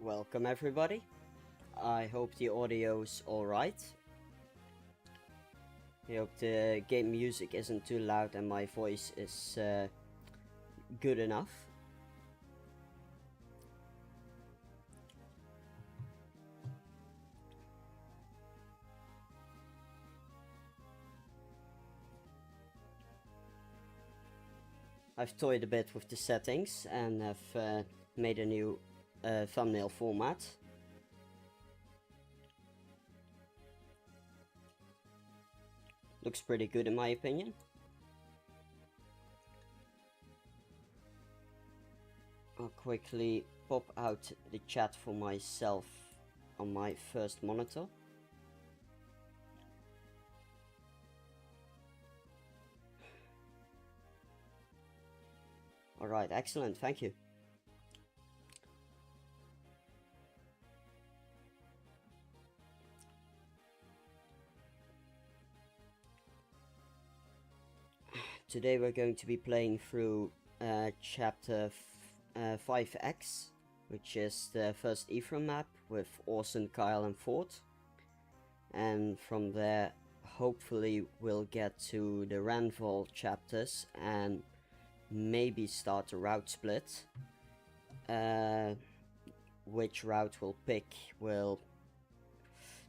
Welcome everybody. I hope the audio's alright. I hope the game music isn't too loud and my voice is good enough. I've toyed a bit with the settings and have made a new thumbnail format. Looks pretty good in my opinion. I'll quickly pop out the chat for myself on my first monitor. Alright, excellent, thank you. Today we're going to be playing through chapter 5X, which is the first Ephraim map with Orson, Kyle and Ford. And from there, hopefully we'll get to the Ranval chapters and maybe start a route split. Which route we'll pick will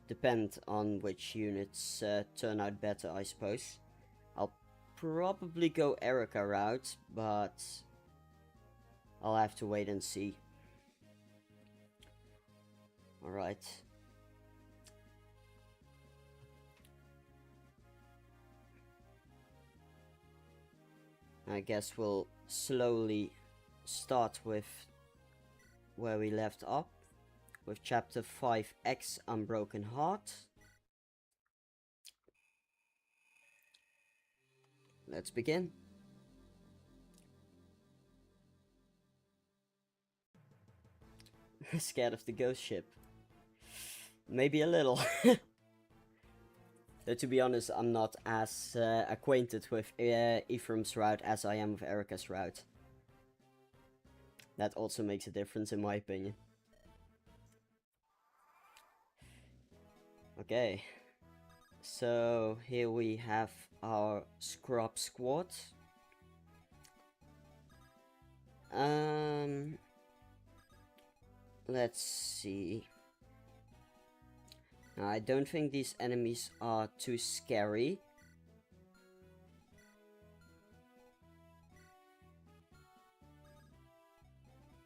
depend on which units turn out better, I suppose. I'll probably go Eirika route, but I'll have to wait and see. Alright. I guess we'll slowly start with where we left off, with chapter 5X Unbroken Heart. Let's begin. Scared of the ghost ship? Maybe a little. Though to be honest, I'm not as acquainted with Ephraim's route as I am with Eirika's route. That also makes a difference in my opinion. Okay. So here we have our scrub squad. Let's see. Now, I don't think these enemies are too scary.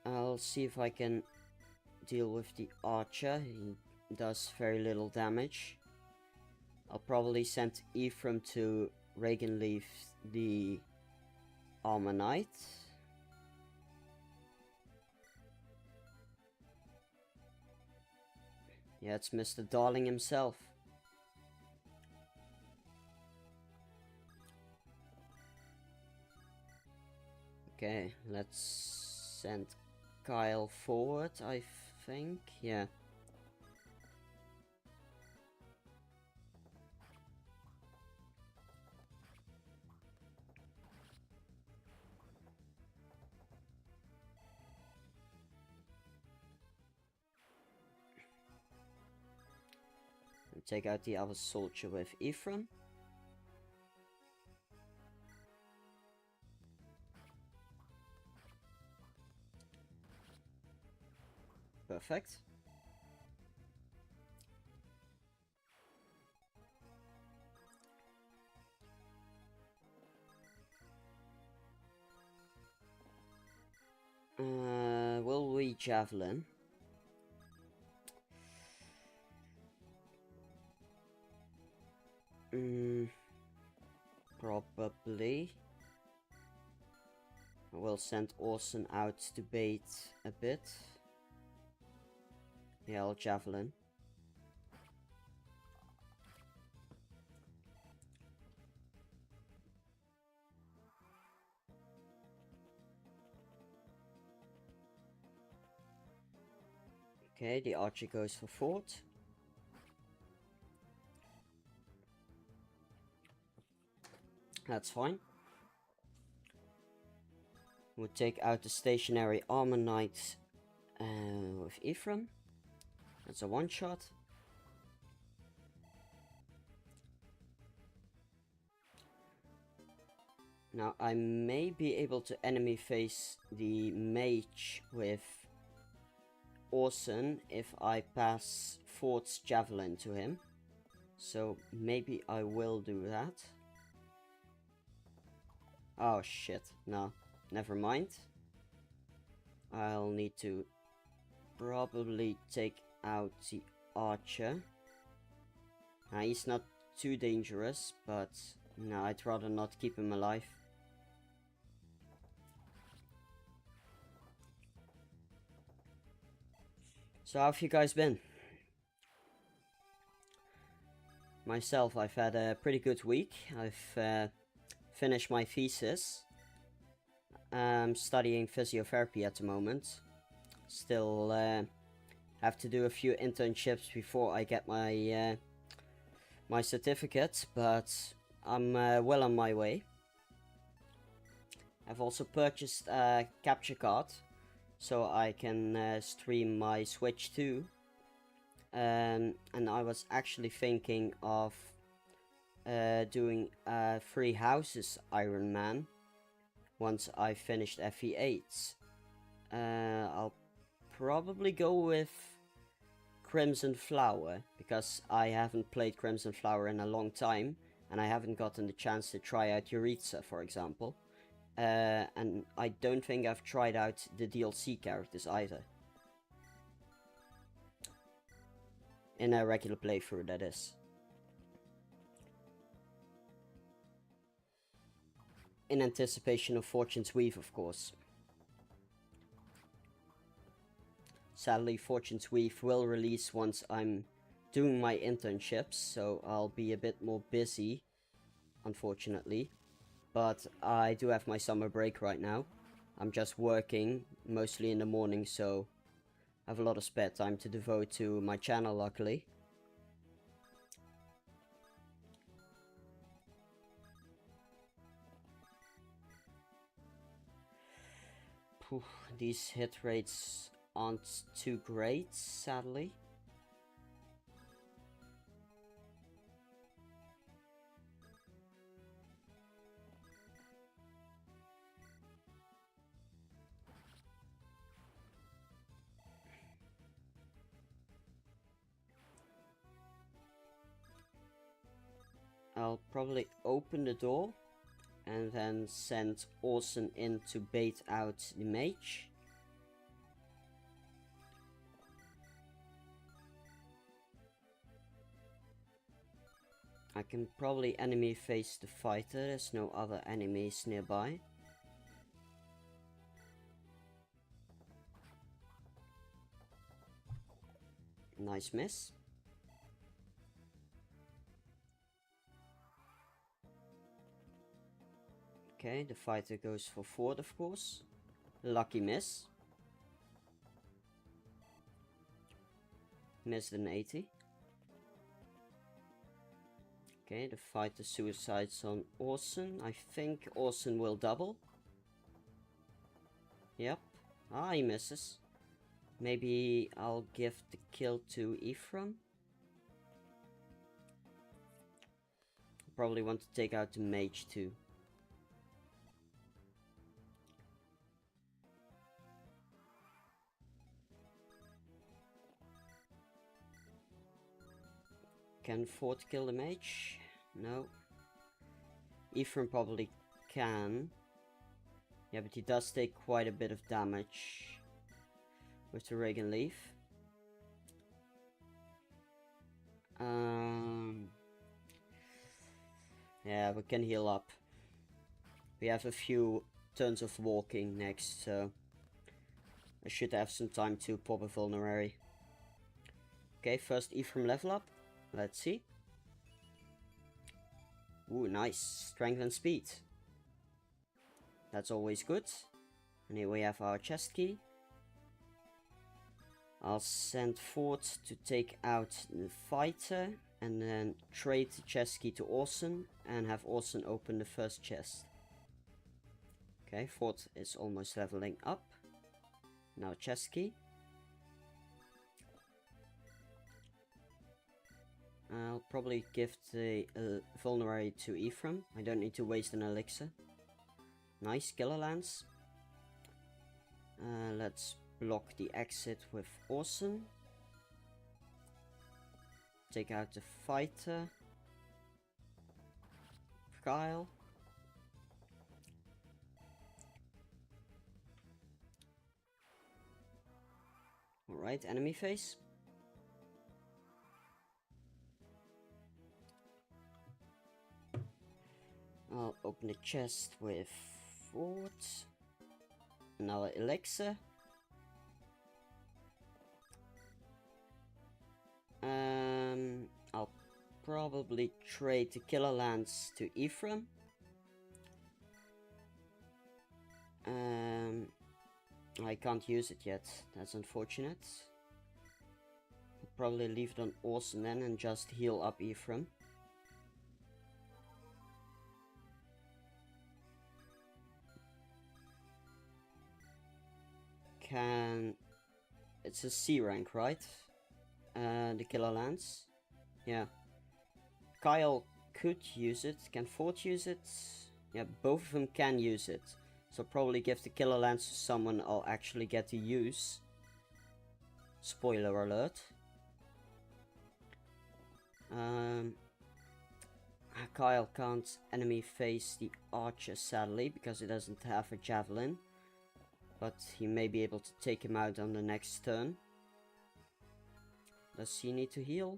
I'll see if I can deal with the archer. He does very little damage. I'll probably send Ephraim to Regenleaf the Armor Knight. Yeah, it's Mr. Darling himself. Okay, let's send Kyle forward, I think. Yeah. Take out the other soldier with Ephraim. Perfect. Will we javelin? Probably. I will send Orson out to bait a bit. Yeah, I'll javelin. Okay, the archer goes for Ford. That's fine. We'll take out the stationary armor knight with Ephraim. That's a one-shot. Now I may be able to enemy face the mage with Orson if I pass Fort's javelin to him. So maybe I will do that. Oh shit, no, never mind. I'll need to probably take out the archer. He's not too dangerous, but no, I'd rather not keep him alive. So how have you guys been? Myself, I've had a pretty good week. I've finished my thesis. I'm studying physiotherapy at the moment. Still have to do a few internships before I get my my certificate, but I'm well on my way. I've also purchased a capture card, so I can stream my Switch too. And I was actually thinking of doing a 3 Houses Ironman once I finished FE8. I'll probably go with Crimson Flower, because I haven't played Crimson Flower in a long time, and I haven't gotten the chance to try out Eirika, for example. And I don't think I've tried out the DLC characters either. In a regular playthrough, that is. In anticipation of Fortune's Weave, of course. Sadly, Fortune's Weave will release once I'm doing my internships, so I'll be a bit more busy, unfortunately. But I do have my summer break right now. I'm just working, mostly in the morning, so I have a lot of spare time to devote to my channel, luckily. These hit rates aren't too great, sadly. I'll probably open the door and then send Orson in to bait out the mage. I can probably enemy face the fighter, there's no other enemies nearby. Nice miss. Okay, the fighter goes for Ford, of course. Lucky miss. Missed an 80. Okay, the fighter suicides on Orson. I think Orson will double. Yep. Ah, he misses. Maybe I'll give the kill to Ephraim. Probably want to take out the mage too. Can Ford kill the mage? No. Ephraim probably can. Yeah, but he does take quite a bit of damage with the Reagan Leaf. Yeah, we can heal up. We have a few turns of walking next, so I should have some time to pop a vulnerary. Okay, first Ephraim level up. Let's see. Ooh, nice. Strength and speed. That's always good. And here we have our chest key. I'll send Ford to take out the fighter. And then trade the chest key to Orson. And have Orson open the first chest. Okay, Ford is almost leveling up. Now chest key. I'll probably give the vulnerary to Ephraim. I don't need to waste an elixir. Nice, killer lance. Let's block the exit with Awesome. Take out the fighter. Kyle. Alright, enemy face. I'll open the chest with Fort. Another elixir. I'll probably trade the killer lance to Ephraim. I can't use it yet. That's unfortunate. I'll probably leave it on Awesome then and just heal up Ephraim. It's a C rank, right? The killer lance. Yeah. Kyle could use it. Can Fort use it? Yeah, both of them can use it. So probably give the killer lance to someone I'll actually get to use. Spoiler alert. Kyle can't enemy face the archer sadly because he doesn't have a javelin. But he may be able to take him out on the next turn. Does he need to heal?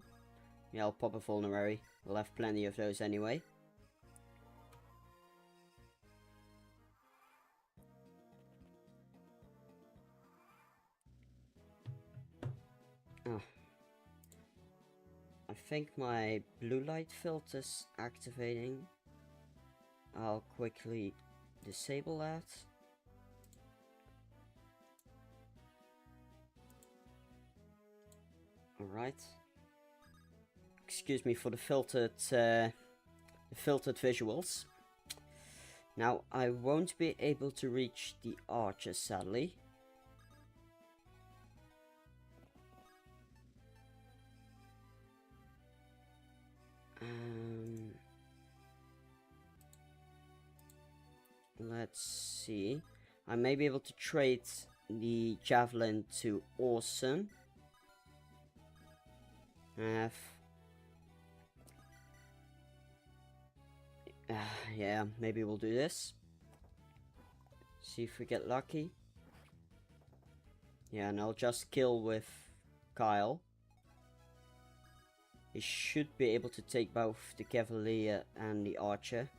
Yeah, I'll pop a vulnerary. We'll have plenty of those anyway. Oh. I think my blue light filter's activating. I'll quickly disable that. Alright. Excuse me for the filtered visuals. Now, I won't be able to reach the archer, sadly. Let's see. I may be able to trade the javelin to Awesome. Yeah, maybe we'll do this. See if we get lucky. Yeah, and I'll just kill with Kyle. He should be able to take both the cavalier and the archer.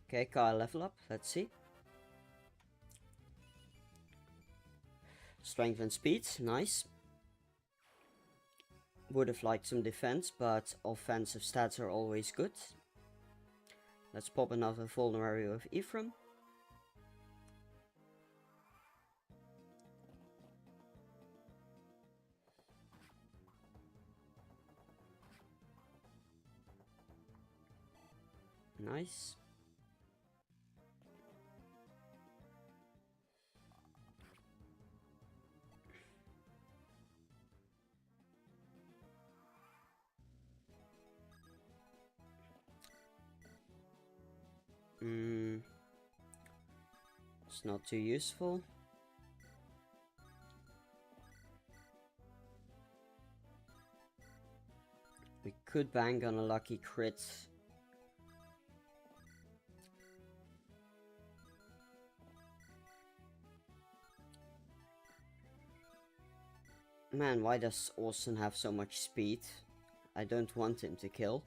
Okay, Kyle level up. Let's see. Strength and speed, nice. Would have liked some defense, but offensive stats are always good. Let's pop another vulnerary with Ephraim. Nice. It's not too useful. We could bang on a lucky crit. Man, why does Orson have so much speed? I don't want him to kill.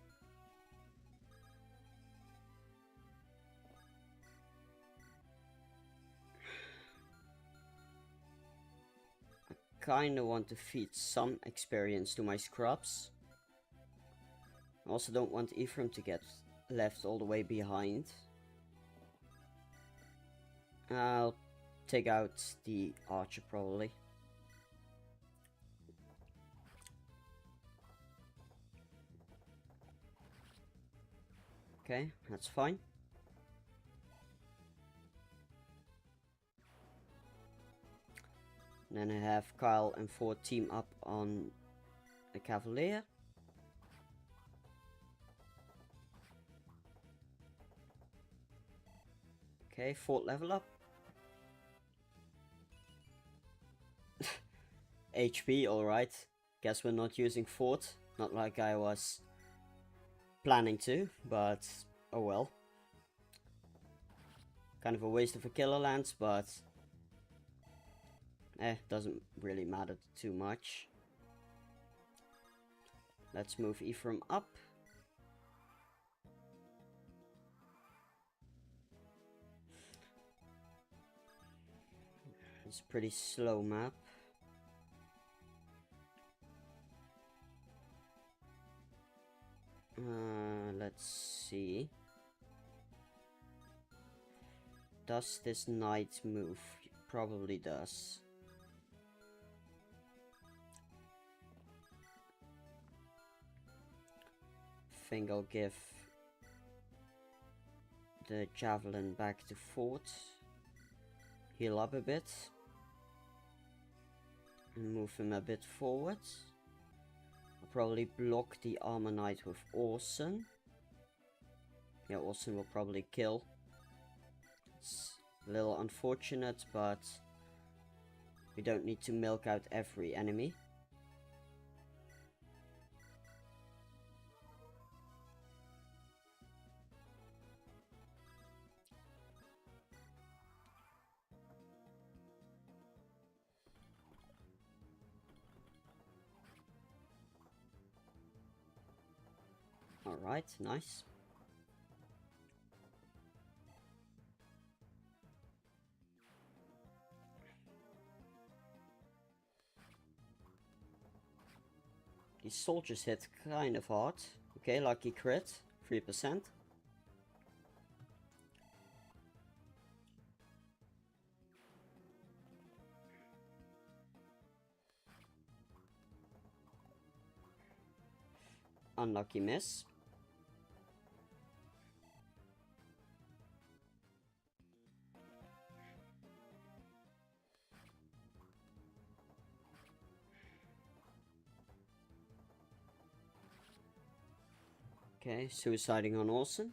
I kinda want to feed some experience to my scrubs. I also don't want Ephraim to get left all the way behind. I'll take out the archer probably. Okay, that's fine. And then I have Kyle and Ford team up on a Cavalier. Okay, Ford level up. HP, alright. Guess we're not using Ford. Not like I was planning to, but oh well. Kind of a waste of a killer lance, but doesn't really matter too much. Let's move Ephraim up. It's a pretty slow map. Let's see. Does this knight move? It probably does. Think I'll give the javelin back to Ford. Heal up a bit. And move him a bit forward. I'll probably block the armor knight with Orson. Yeah, Orson will probably kill. It's a little unfortunate, but we don't need to milk out every enemy. Alright, nice. These soldiers hit kind of hard. Okay, lucky crit, 3%. Unlucky miss. Okay, suiciding on Orson.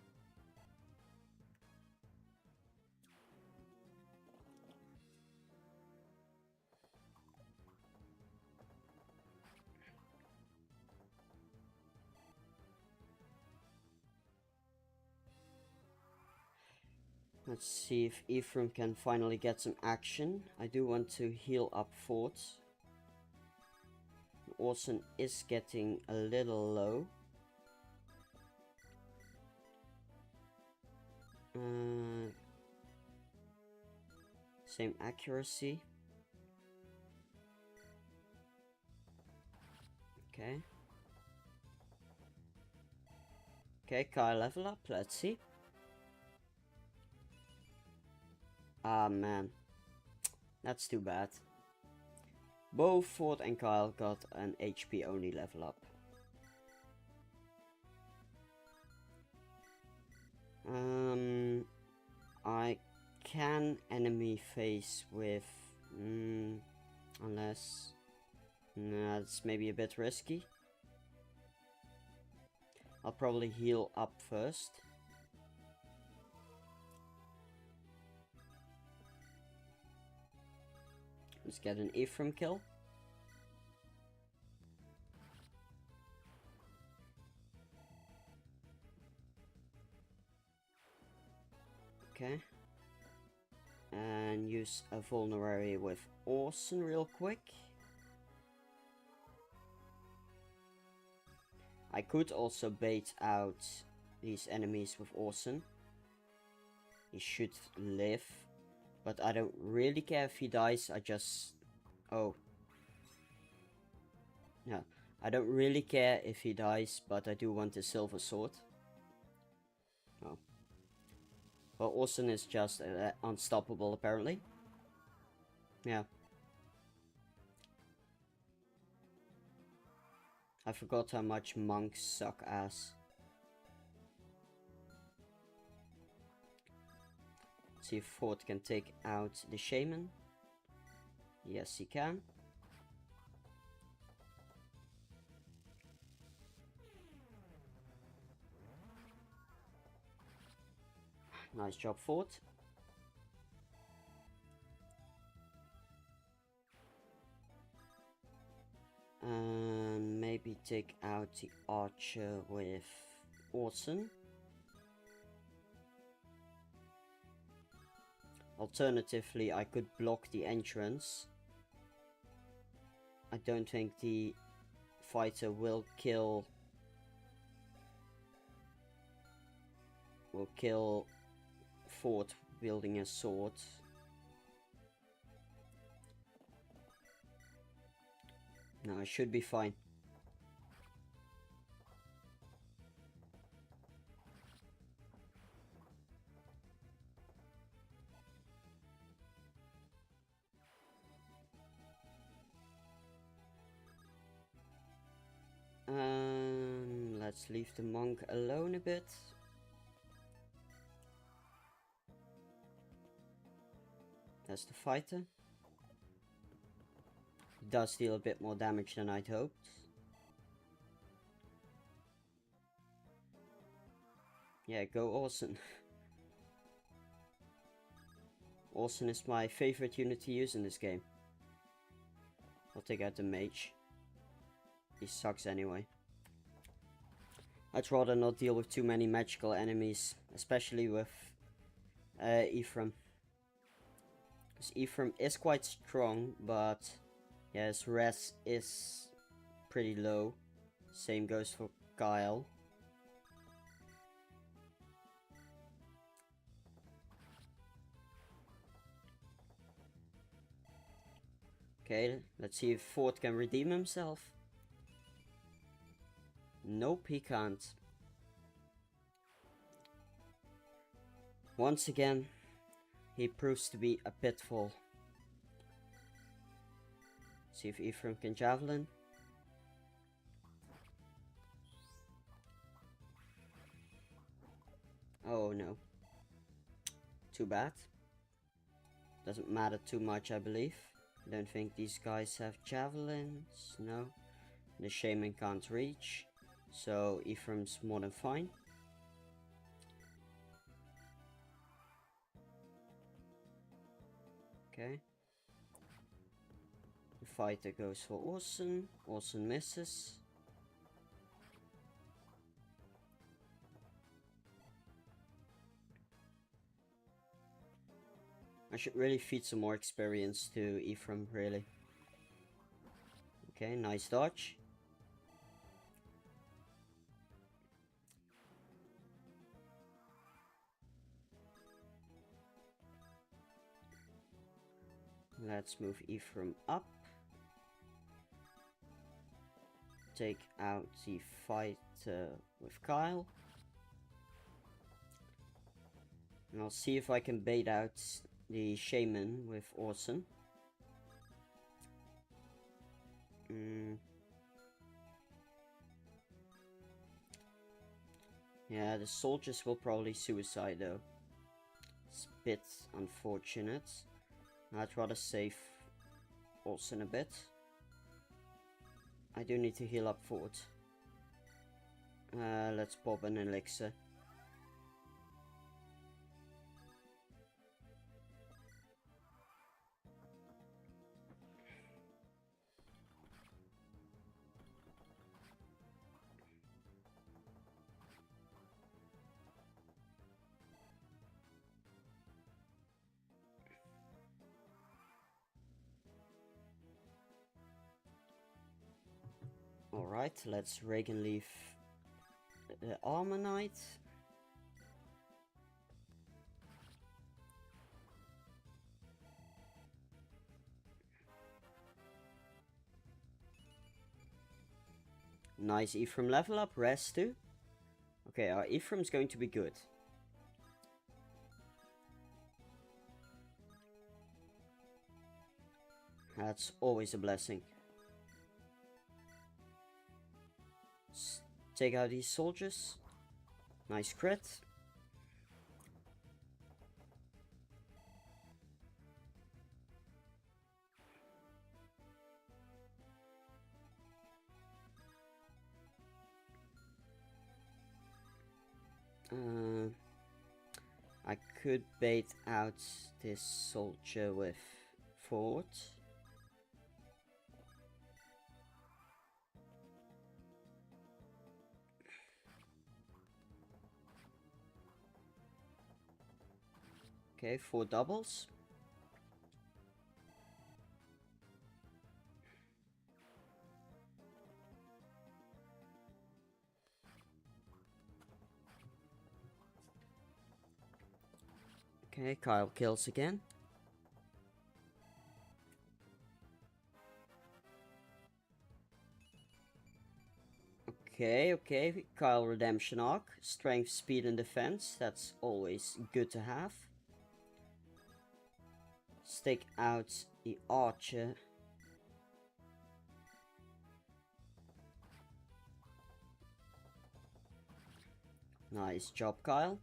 Let's see if Ephraim can finally get some action. I do want to heal up Ford. Orson is getting a little low. Same accuracy. Okay. Okay, Kyle level up. Let's see. Ah, man. That's too bad. Both Ford and Kyle got an HP only level up. I can enemy face with... unless... Nah, that's maybe a bit risky. I'll probably heal up first. Let's get an Ephraim kill. Okay. And use a vulnerary with Orson real quick. I could also bait out these enemies with Orson. He should live. But I don't really care if he dies, I just... Oh. No, I don't really care if he dies, but I do want the silver sword. Oh. Well, Orson is just unstoppable, apparently. Yeah. I forgot how much monks suck ass. See if Ford can take out the shaman. Yes, he can. Nice job, Fort. And maybe take out the archer with Orson. Alternatively, I could block the entrance. I don't think the fighter will kill Fort wielding a sword. No, I should be fine. Let's leave the monk alone a bit. That's the fighter. He does deal a bit more damage than I'd hoped. Yeah, go Orson. Orson is my favorite unit to use in this game. I'll take out the mage. He sucks anyway. I'd rather not deal with too many magical enemies, especially with Ephraim. Because Ephraim is quite strong, but yeah, his res is pretty low. Same goes for Kyle. Okay, let's see if Ford can redeem himself. Nope, he can't. Once again, he proves to be a pitfall. See if Ephraim can javelin. Oh no. Too bad. Doesn't matter too much, I believe. Don't think these guys have javelins. No. The shaman can't reach. So Ephraim's more than fine. Okay. The fighter goes for Orson. Orson misses. I should really feed some more experience to Ephraim, really. Okay, nice dodge. Let's move Ephraim up. Take out the fighter with Kyle. And I'll see if I can bait out the shaman with Orson. Yeah, the soldiers will probably suicide though. It's a bit unfortunate. I'd rather save Orson a bit. I do need to heal up Fort. Let's pop an elixir. Alright, let's Reagan leave the Armor Knight. Nice Ephraim level up, rest too. Okay, our Ephraim's going to be good. That's always a blessing. Let's take out these soldiers. Nice crit. I could bait out this soldier with forward. Okay, 4 doubles. Okay, Kyle kills again. Okay, Kyle redemption arc. Strength, speed and defense. That's always good to have. Stick out the archer. Nice job, Kyle.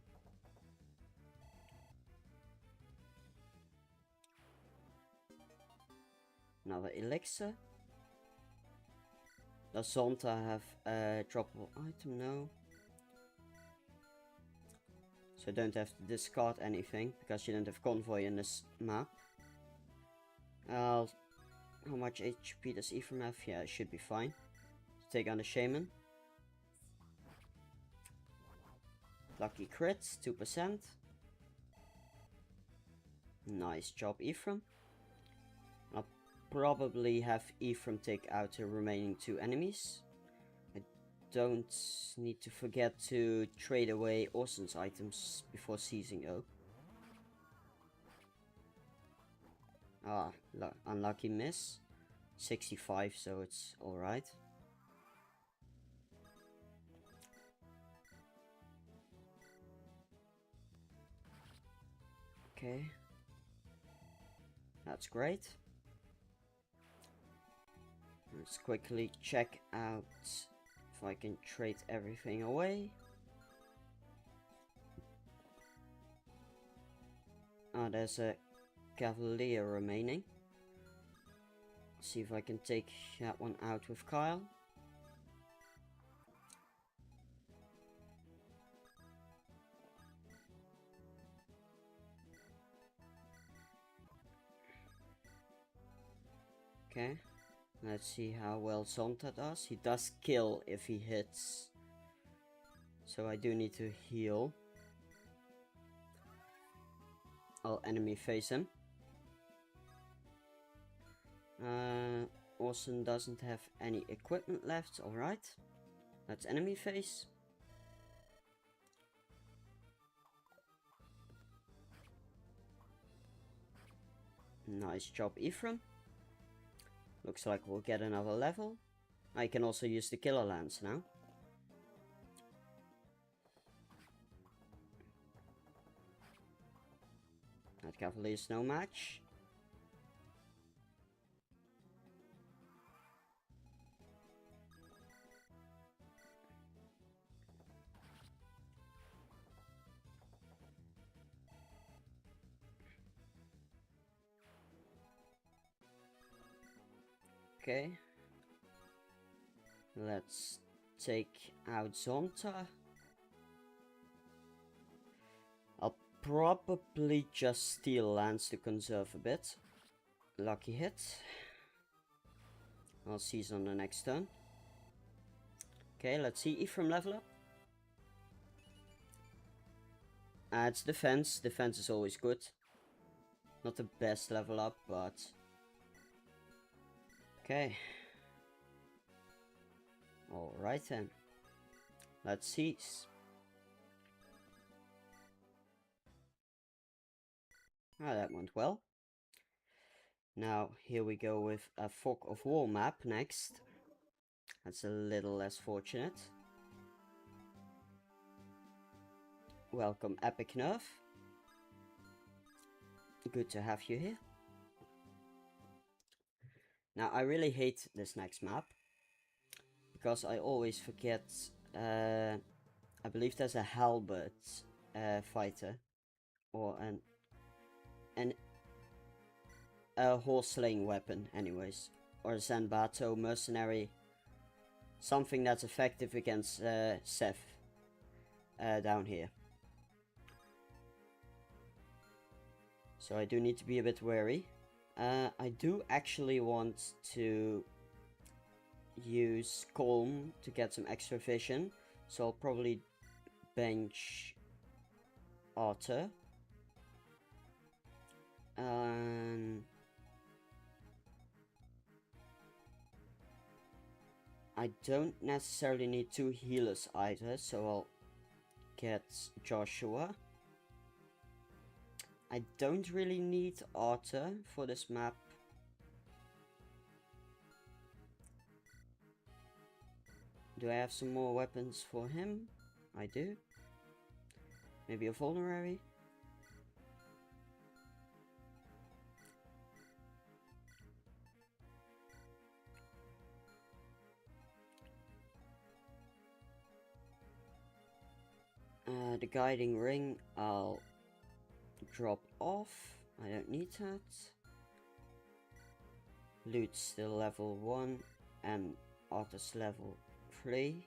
Another elixir. Does Zonta have a droppable item? No. So I don't have to discard anything because you don't have convoy in this map. How much HP does Ephraim have? Yeah, it should be fine. Take on the shaman. Lucky crits, 2%. Nice job, Ephraim. I'll probably have Ephraim take out the remaining 2 enemies. I don't need to forget to trade away Orson's items before seizing Oak. Ah, unlucky miss. 65, so it's alright. Okay. That's great. Let's quickly check out if I can trade everything away. Ah, there's a Cavalier remaining. See if I can take that one out with Kyle. Okay, let's see how well Zonta does. He does kill if he hits. So I do need to heal. I'll enemy face him. Orson doesn't have any equipment left, alright. That's enemy face. Nice job, Ephraim. Looks like we'll get another level. I can also use the killer lance now. That Cavalier is no match. Okay. Let's take out Zonta. I'll probably just steal lands to conserve a bit. Lucky hit. I'll seize on the next turn. Okay, let's see Ephraim level up. It's defense. Defense is always good. Not the best level up, but... Okay. Alright then. Let's seize. Ah, that went well. Now, here we go with a Fog of War map next. That's a little less fortunate. Welcome, Epic Nerf. Good to have you here. Now, I really hate this next map. Because I always forget... I believe there's a halberd fighter. Or a horse slaying weapon, anyways. Or a Zanbato mercenary. Something that's effective against Seth down here. So I do need to be a bit wary. I do actually want to use Calm to get some extra vision, so I'll probably bench Otter. I don't necessarily need 2 healers either, so I'll get Joshua. I don't really need Otter for this map. Do I have some more weapons for him? I do. Maybe a vulnerary? The guiding ring I'll drop off. I don't need that. Loot's still level 1 and Otter's level 3.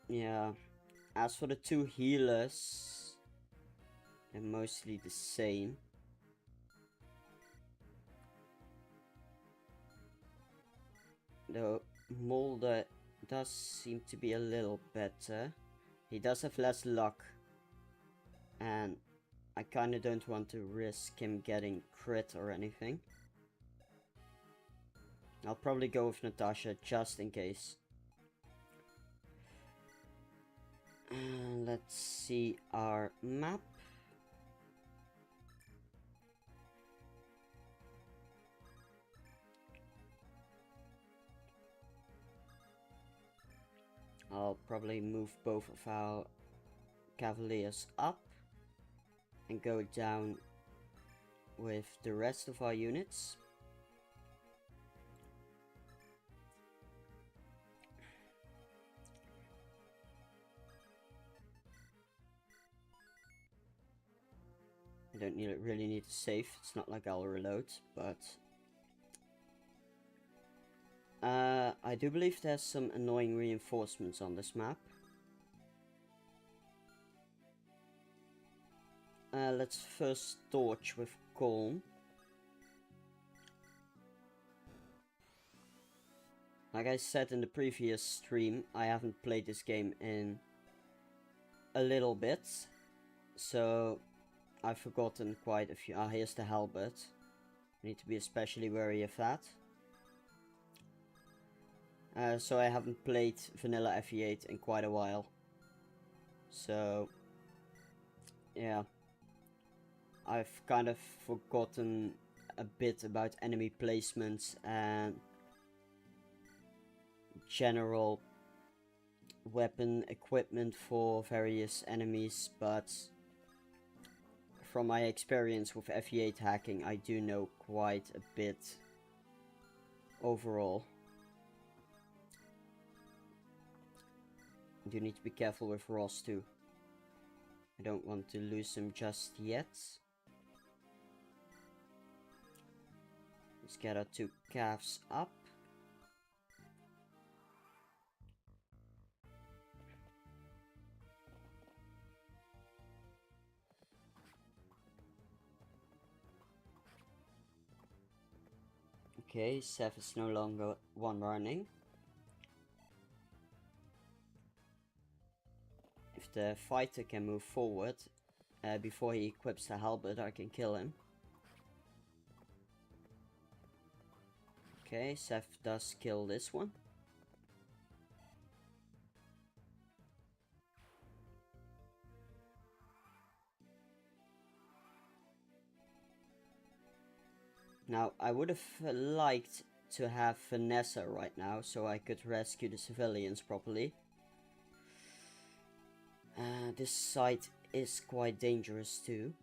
Yeah, as for the 2 healers, they're mostly the same. Though Mulder does seem to be a little better. He does have less luck, and I kinda don't want to risk him getting crit or anything. I'll probably go with Natasha just in case. Let's see our map. I'll probably move both of our cavaliers up and go down with the rest of our units. I don't really need to save, it's not like I'll reload, but I do believe there's some annoying reinforcements on this map. Let's first torch with Calm. Like I said in the previous stream, I haven't played this game in a little bit, so I've forgotten quite a few. Here's the halberd. I need to be especially wary of that. So I haven't played vanilla FE8 in quite a while. So yeah, I've kind of forgotten a bit about enemy placements and general weapon equipment for various enemies, but from my experience with FE8 hacking, I do know quite a bit overall. I do need to be careful with Ross too. I don't want to lose him just yet. Let's get our 2 calves up. Okay, Seth is no longer one running. If the fighter can move forward before he equips the halberd, I can kill him. Okay, Seth does kill this one. Now, I would have liked to have Vanessa right now, so I could rescue the civilians properly. This site is quite dangerous too.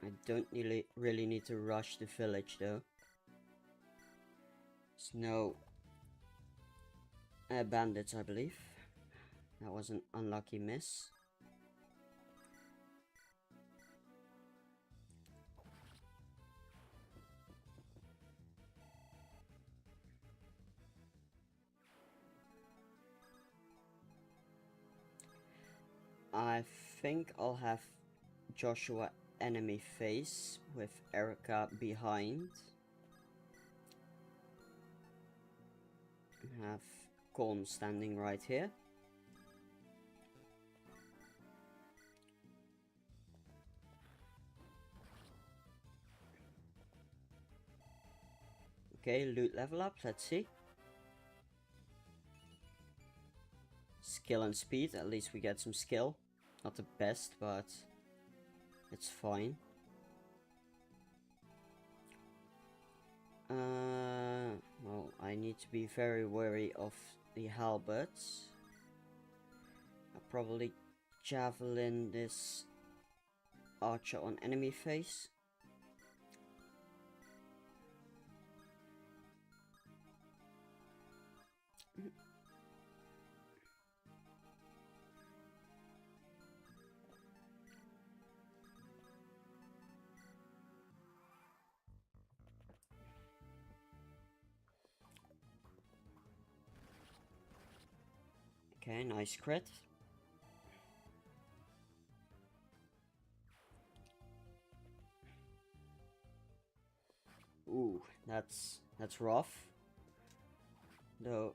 I don't really need to rush the village though. There's no bandits, I believe. That was an unlucky miss. I think I'll have Joshua enemy face with Eirika behind. And have Colm standing right here. Okay, loot level up, let's see. Skill and speed, at least we get some skill. Not the best, but it's fine. Well, I need to be very wary of the halberds. I'll probably javelin this archer on enemy face. Okay, nice crit. Ooh, that's rough. Though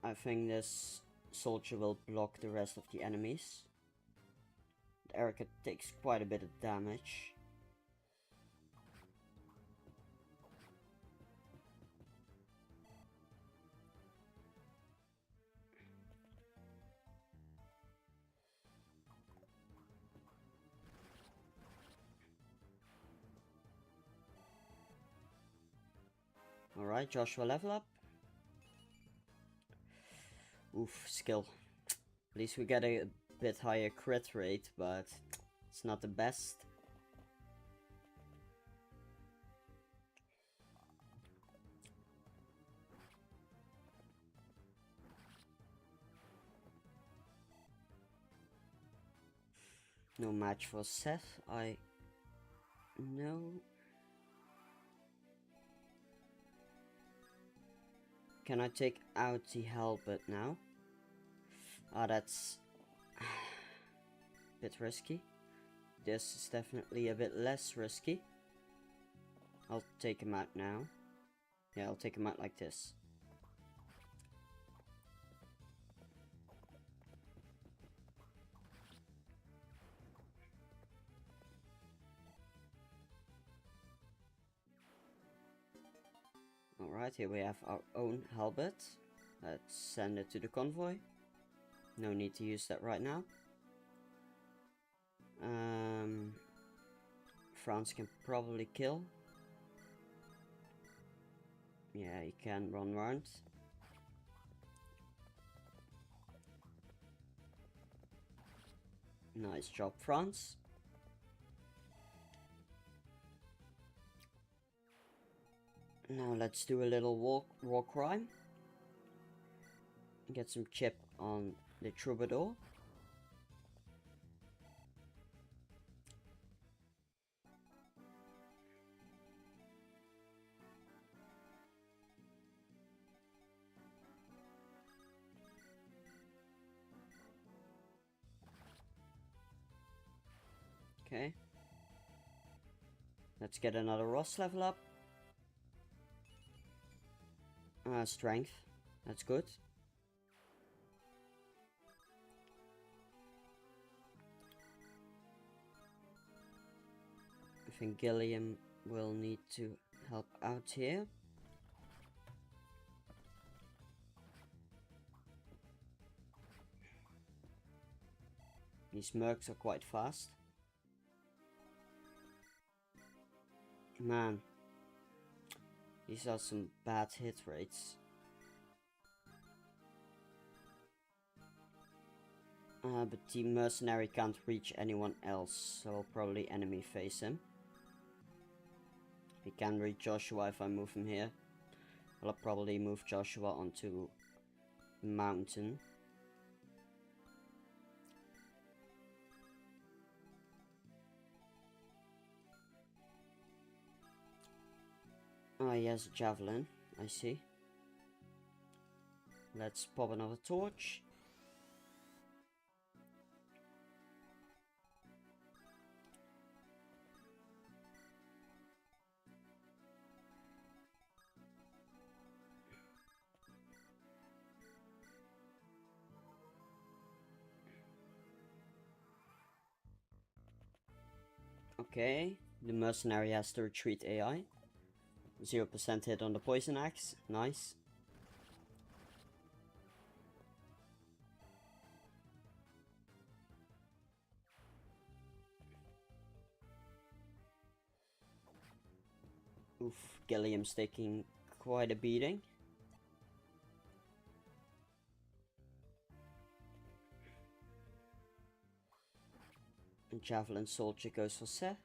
I think this soldier will block the rest of the enemies. Eirika takes quite a bit of damage. Alright, Joshua level up. Oof, skill. At least we get a bit higher crit rate, but it's not the best. No match for Seth, I know. Can I take out the halberd now? Ah, that's a bit risky. This is definitely a bit less risky. I'll take him out now. Yeah, I'll take him out like this. Alright, here we have our own halberd. Let's send it to the convoy. No need to use that right now. France can probably kill. Yeah, he can run around. Nice job, France. Now let's do a little war crime. Get some chip on the troubadour. Okay. Let's get another Ross level up. Strength. That's good. I think Gilliam will need to help out here. These mercs are quite fast. Man, these are some bad hit rates. But the mercenary can't reach anyone else, so I'll probably enemy face him. He can reach Joshua if I move him here. I'll probably move Joshua onto the mountain. Oh, he has a javelin, I see. Let's pop another torch. Okay, the mercenary has to retreat AI. 0% hit on the poison axe, nice. Oof, Gilliam's taking quite a beating. And Javelin Soldier goes for Seth.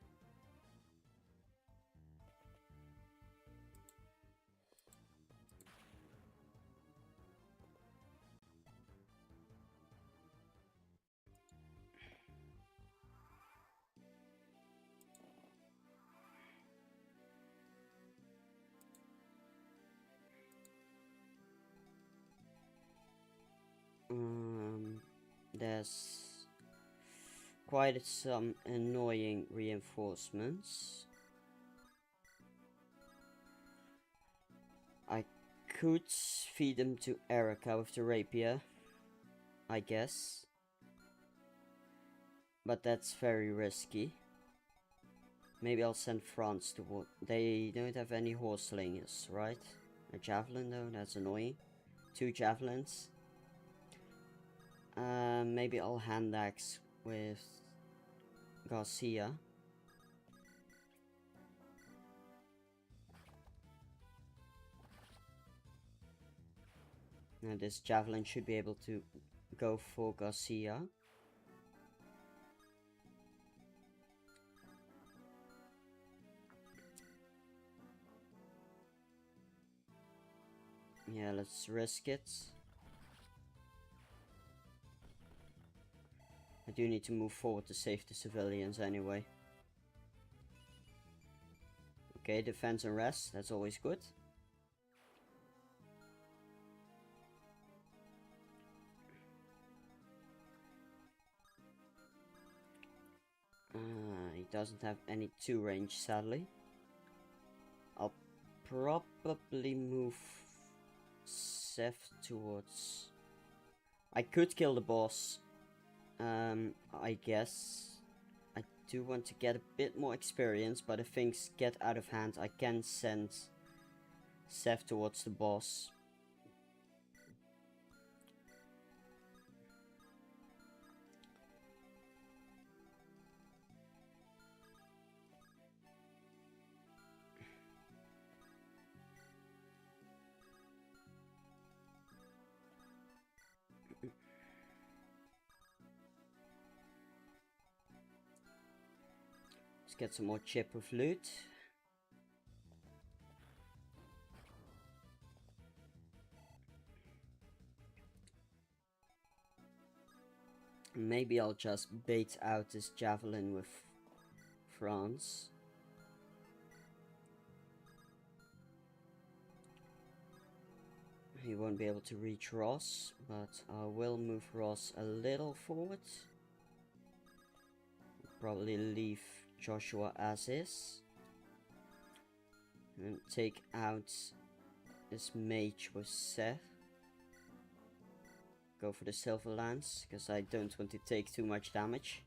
There's quite some annoying reinforcements. I could feed them to Eirika with the rapier, I guess. But that's very risky. Maybe I'll send Franz to what? They don't have any horse slingers, right? A javelin though, that's annoying. 2 javelins. Maybe I'll hand axe with Garcia. Now this javelin should be able to go for Garcia. Yeah, let's risk it. I do need to move forward to save the civilians anyway. Okay, defense and rest, that's always good. He doesn't have any 2 range, sadly. I'll probably move Seth towards... I could kill the boss. I guess. I do want to get a bit more experience, but if things get out of hand, I can send Seth towards the boss. Let's get some more chip with loot. Maybe I'll just bait out this javelin with Franz. He won't be able to reach Ross, but I will move Ross a little forward. Probably leave Joshua as is. And take out this mage with Seth. Go for the silver lance, because I don't want to take too much damage.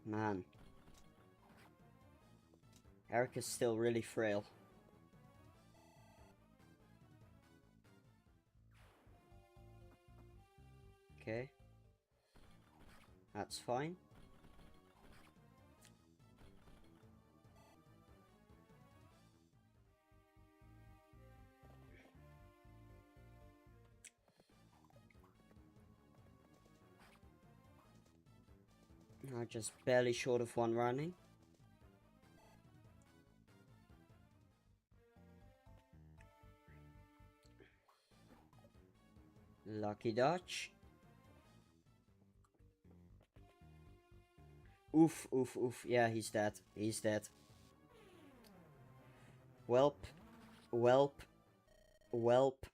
Man. Eirika's still really frail. Okay. That's fine. I'm just barely short of 1 running. Lucky dodge. Oof, oof, oof. Yeah, he's dead. He's dead. Welp. Welp. Welp.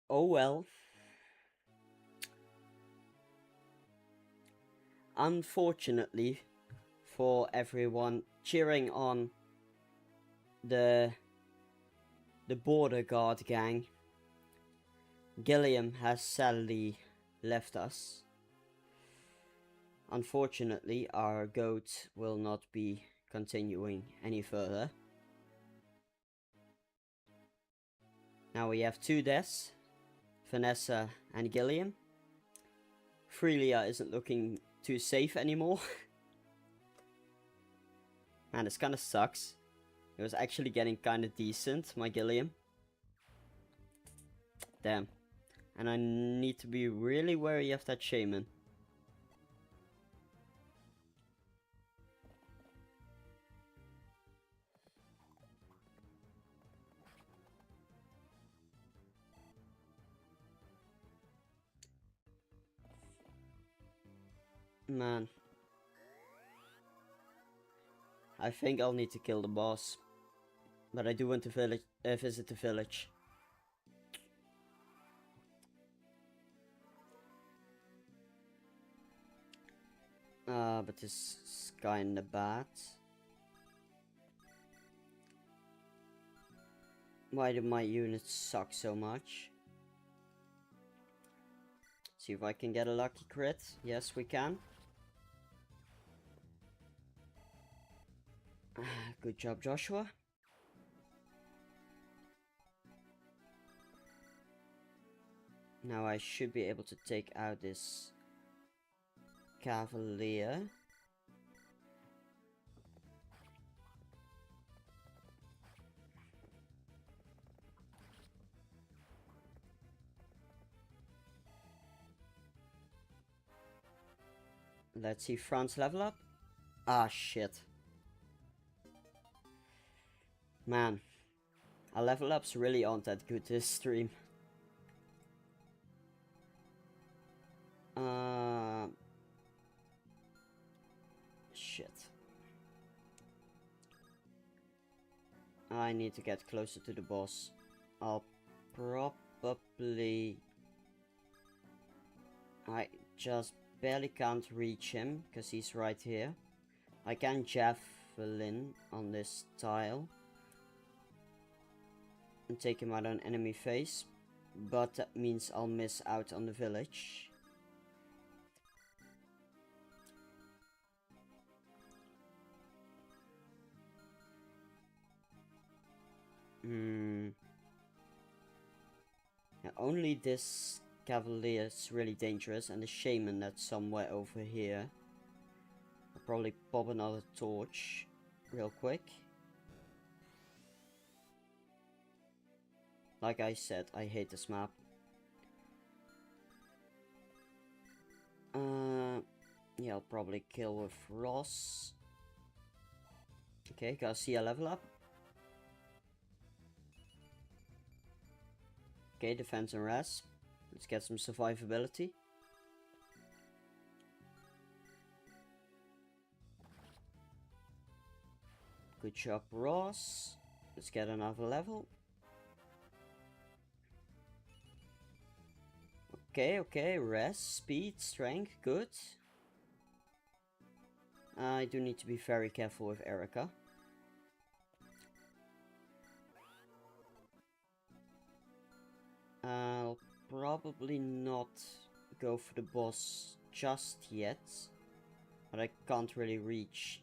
Oh well. Unfortunately for everyone cheering on the border guard gang. Gilliam has sadly left us. Unfortunately, our goat will not be continuing any further. Now we have 2 deaths, Vanessa and Gilliam. Freelia isn't looking too safe anymore. Man, this kinda sucks. It was actually getting kinda decent, my Gilliam. Damn. And I need to be really wary of that shaman. Man. I think I'll need to kill the boss. But I do want to visit the village. But this is kinda bad. Why do my units suck so much? See if I can get a lucky crit. Yes, we can. Good job, Joshua. Now I should be able to take out this cavalier. Let's see Franz level up. Ah, shit. Man, our level ups really aren't that good this stream. Shit. I need to get closer to the boss. I'll probably... I just barely can't reach him, because he's right here. I can javelin on this tile and take him out on enemy face, but that means I'll miss out on the village. Yeah, only this cavalier is really dangerous, and the shaman that's somewhere over here. I'll probably pop another torch real quick. Like I said, I hate this map. Yeah, I'll probably kill with Ross. Okay, gotta see a level up. Okay, defense and res. Let's get some survivability. Good job, Ross. Let's get another level. Okay, res, speed, strength, good. I do need to be very careful with Eirika. I'll probably not go for the boss just yet, but I can't really reach.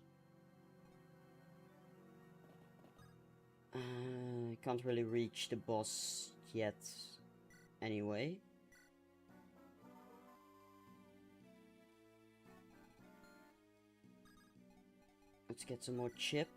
I can't really reach the boss yet anyway. Let's get some more chip.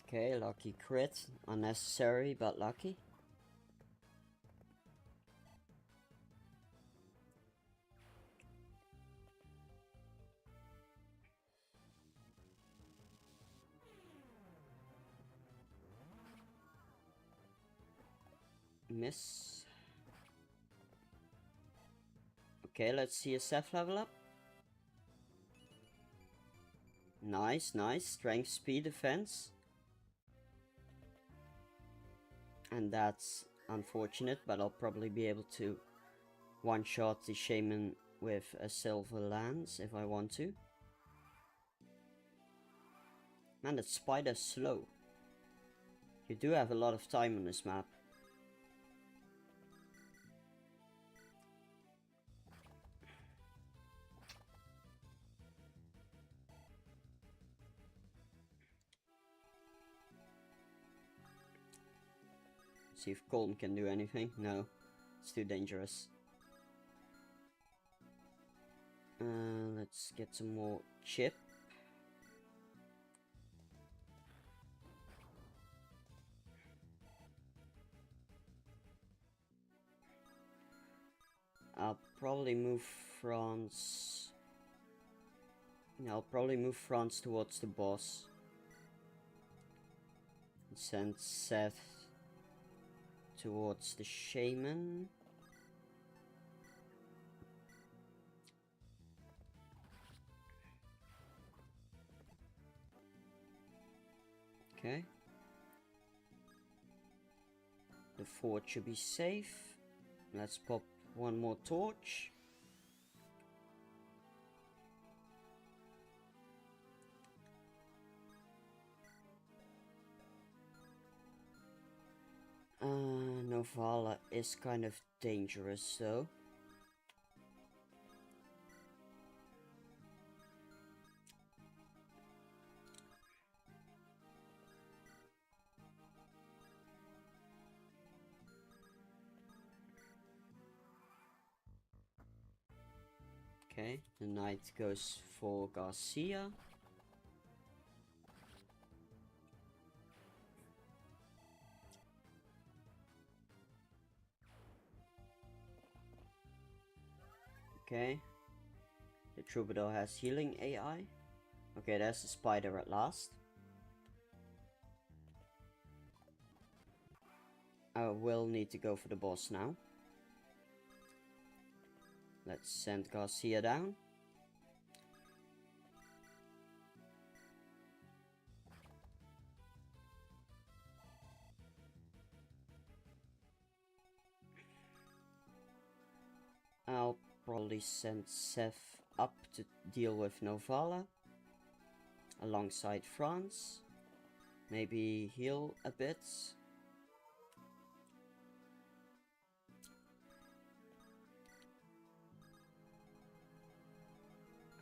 Okay, lucky crit. Unnecessary, but lucky. Miss. Okay, let's see a Seth level up. Nice, nice. Strength, speed, defense. And that's unfortunate, but I'll probably be able to one-shot the shaman with a silver lance if I want to. Man, that spider's slow. You do have a lot of time on this map. See if Colm can do anything. No, it's too dangerous. Let's get some more chip. I'll probably move France. Yeah, I'll probably move France towards the boss. And send Seth towards the shaman. Okay. The fort should be safe. Let's pop one more torch. Novala is kind of dangerous though. Okay, the knight goes for Garcia. Okay, the troubadour has healing AI. Okay, there's the spider at last. I will need to go for the boss now. Let's send Garcia down. I'll probably send Seth up to deal with Novala alongside France. Maybe heal a bit.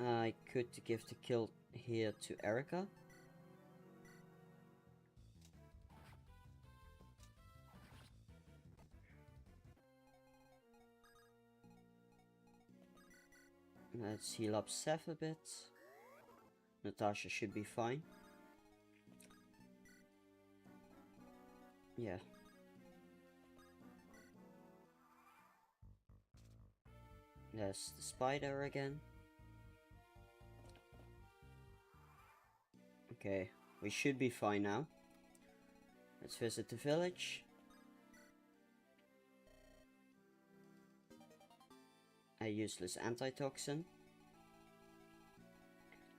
I could give the kill here to Eirika. Let's heal up Seth a bit. Natasha should be fine. Yeah. There's the spider again. Okay, we should be fine now. Let's visit the village. A useless antitoxin.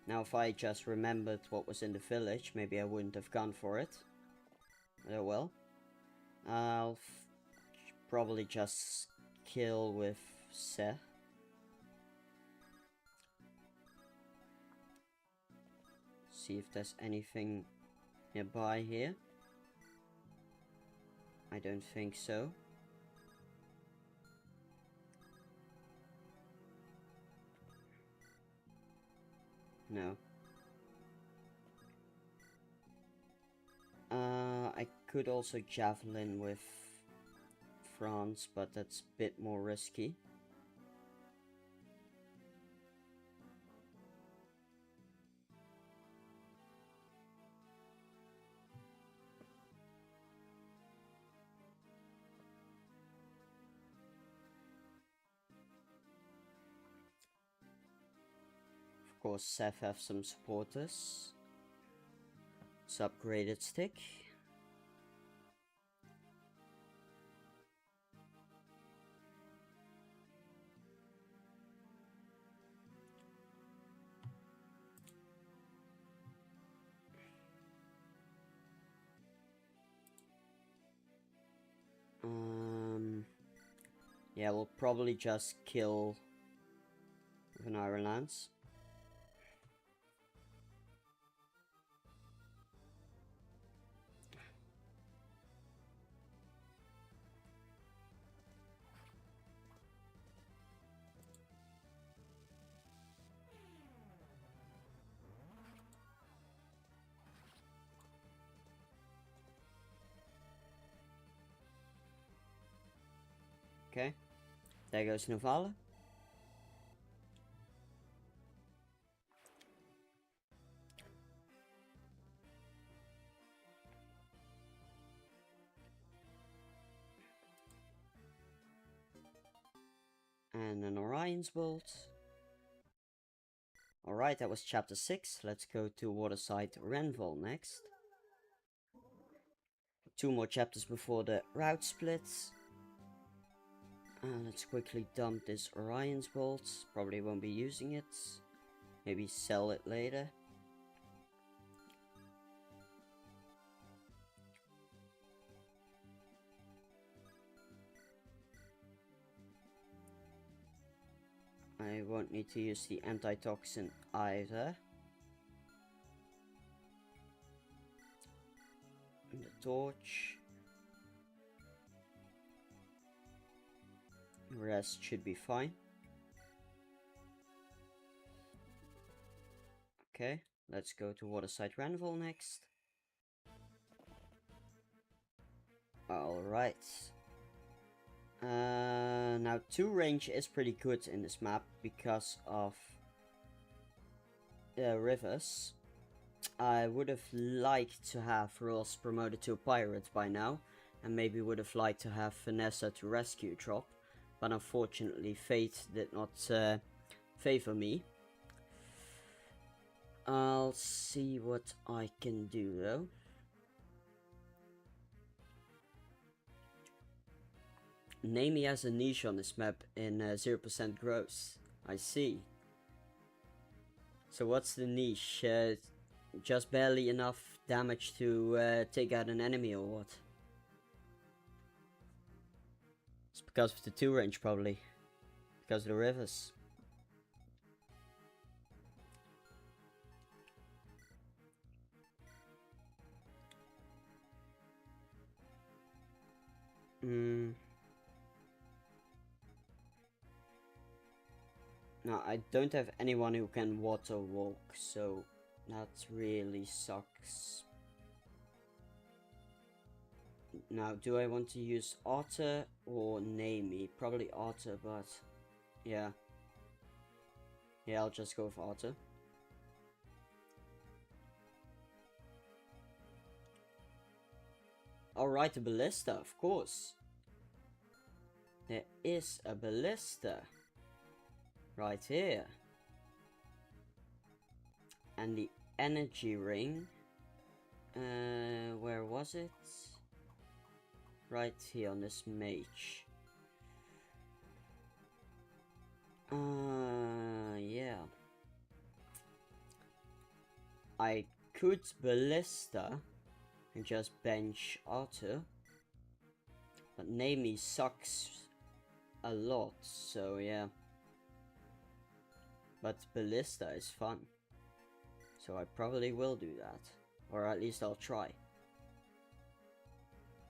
Now if I just remembered what was in the village, maybe I wouldn't have gone for it. Oh well. I'll probably just kill with Seth. See if there's anything nearby here. I don't think so. No. I could also javelin with France, but that's a bit more risky. Of course, Seth have some supporters. It's upgraded stick. Yeah, we'll probably just kill with an Iron Lance. Okay, there goes Navala. And an Orion's Bolt. Alright, that was chapter 6. Let's go to Waterside Renval next. 2 more chapters before the route splits. Let's quickly dump this Orion's Bolt. Probably won't be using it. Maybe sell it later. I won't need to use the antitoxin either. And the torch. The rest should be fine. Okay, let's go to Waterside Renval next. Alright. Now 2 range is pretty good in this map because of the rivers. I would have liked to have Ross promoted to a pirate by now, and maybe would have liked to have Vanessa to rescue drop, but unfortunately fate did not favor me. I'll see what I can do though. Namie has a niche on this map in 0% growth. I see. So what's the niche? Just barely enough damage to take out an enemy or what? It's because of the 2 range probably. Because of the rivers. Now, I don't have anyone who can water walk, so that really sucks. Now, do I want to use Otter or Namie? Probably Otter, but yeah. Yeah, I'll just go with Otter. Alright, a ballista, of course. There is a ballista. Right here. And the energy ring. Where was it? Right here on this mage. Yeah. I could ballista and just bench Otter. But Namie sucks a lot, so yeah. But ballista is fun. So I probably will do that. Or at least I'll try.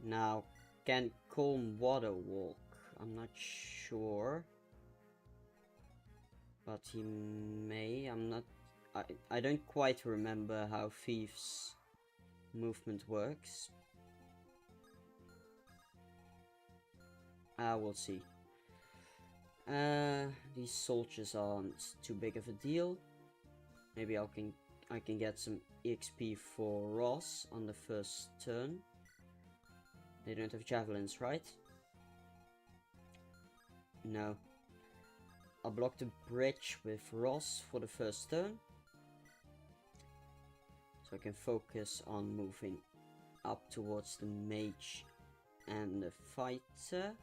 Now, can Calm Water walk? I'm not sure. But he may. I'm not. I don't quite remember how Thief's movement works. We'll see. These soldiers aren't too big of a deal. Maybe I can get some EXP for Ross on the first turn. They don't have javelins, right? No. I'll block the bridge with Ross for the first turn. So I can focus on moving up towards the mage and the fighter.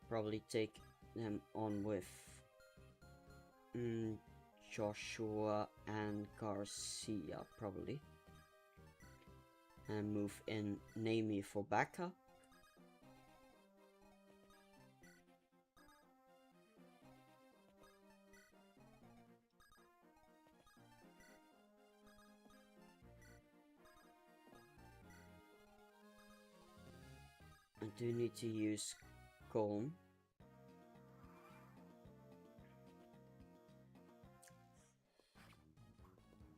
Probably take them on with Joshua and Garcia, probably. And move in Namie for backup. do need to use calm.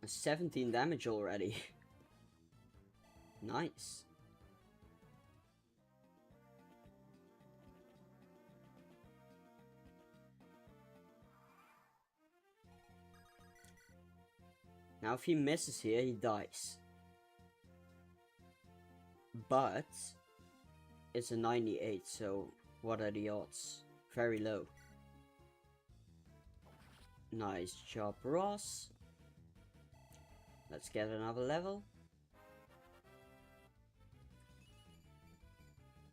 17 damage already. Nice. Now if he misses here, he dies. But it's a 98, so what are the odds? Very low. Nice job, Ross. Let's get another level.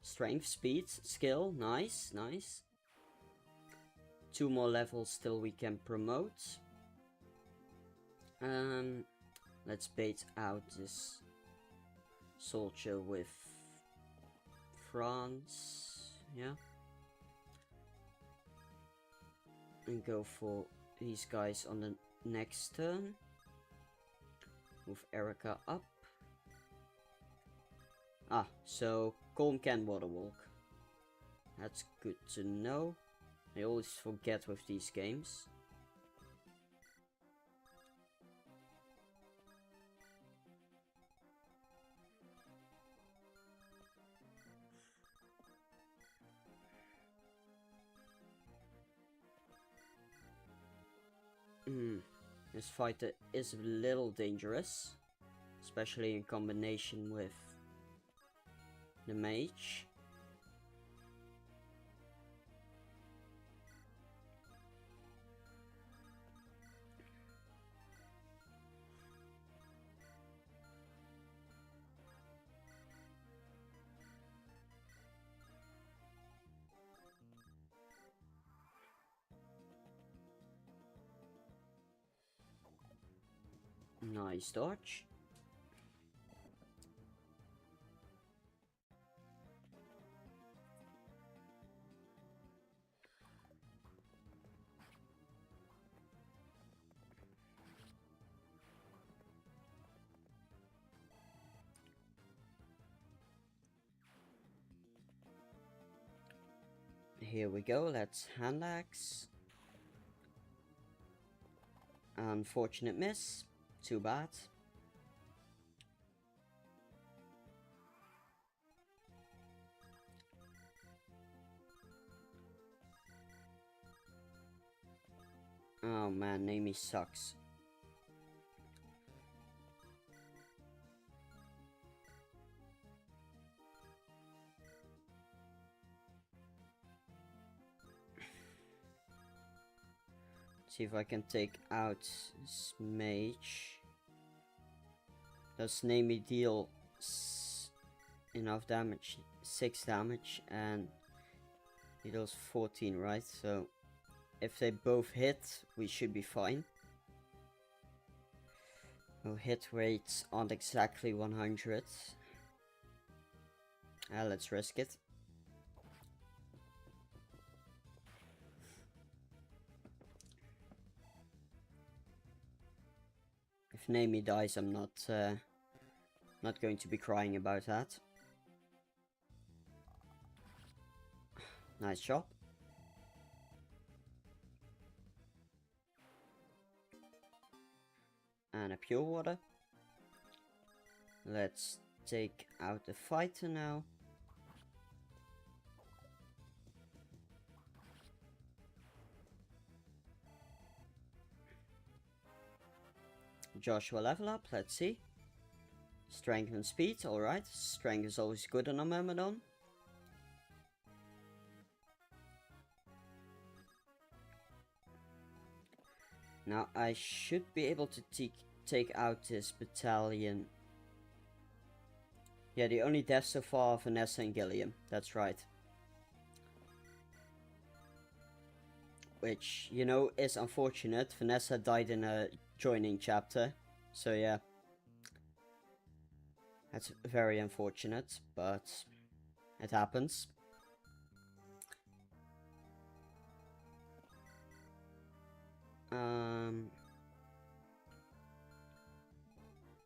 Strength, speed, skill, nice, nice. 2 more levels till we can promote. Let's bait out this soldier with France, yeah. And go for these guys on the next turn. Move Eirika up. Ah, so Calm can water walk. That's good to know. I always forget with these games. This fighter is a little dangerous, especially in combination with the mage. Nice dodge. Here we go, let's hand axe. Unfortunate miss. Too bad. Oh man, Namie sucks. See if I can take out this mage. Does Namie deal enough damage? 6 damage, and he does 14, right? So if they both hit, we should be fine. Well, hit rates aren't exactly 100. Let's risk it. If Namie dies, I'm not going to be crying about that. Nice job. And a pure water. Let's take out the fighter now. Joshua level up, let's see. Strength and speed, alright. Strength is always good on a Myrmidon. Now I should be able to take out this battalion. Yeah, the only deaths so far are Vanessa and Gilliam, that's right. Which, you know, is unfortunate. Vanessa died in a joining chapter, so yeah. That's very unfortunate, but it happens.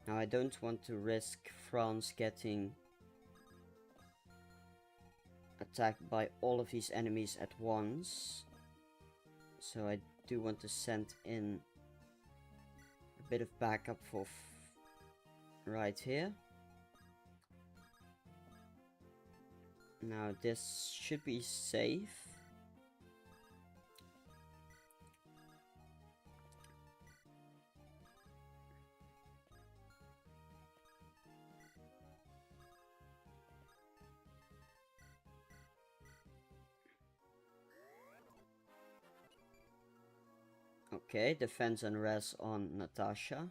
Now I don't want to risk France getting attacked by all of these enemies at once. So I do want to send in a bit of backup for right here. Now this should be safe. Okay, defense and res on Natasha.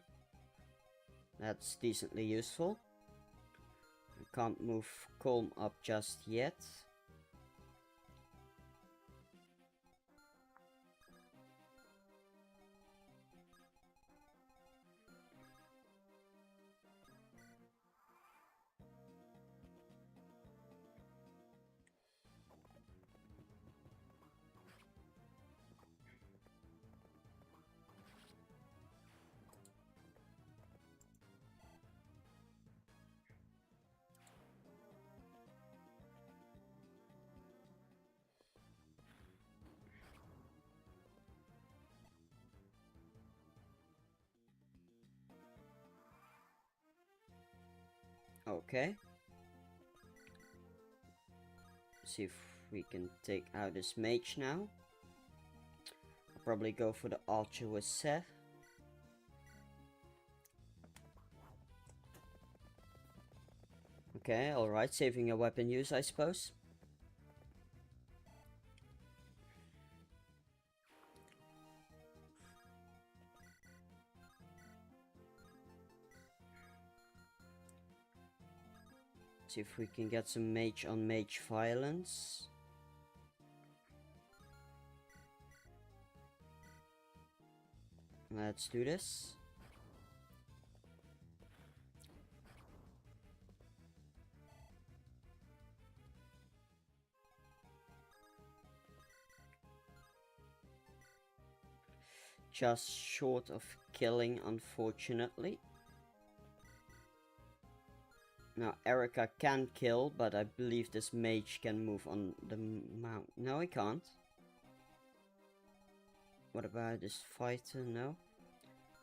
That's decently useful. I can't move Colm up just yet. Okay. See if we can take out this mage now. I'll probably go for the archer with Seth. Okay, alright, saving a weapon use, I suppose. See if we can get some mage on mage violence. Let's do this. Just short of killing, unfortunately. Now, Eirika can kill, but I believe this mage can move on the mount. No, he can't. What about this fighter? No.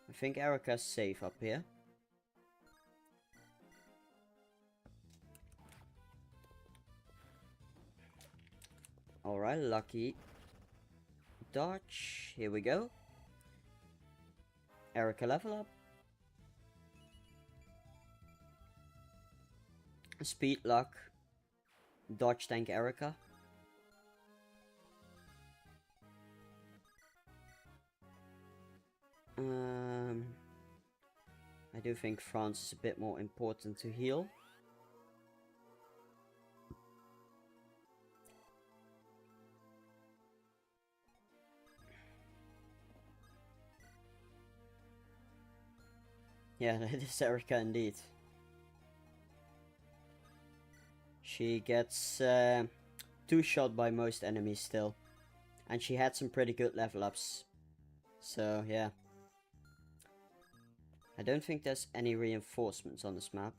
I think Eirika's safe up here. Alright, lucky dodge. Here we go. Eirika level up. Speed luck. Dodge tank Eirika. I do think France is a bit more important to heal. Yeah, that is Eirika indeed. She gets 2-shot by most enemies still. And she had some pretty good level ups. So, yeah. I don't think there's any reinforcements on this map.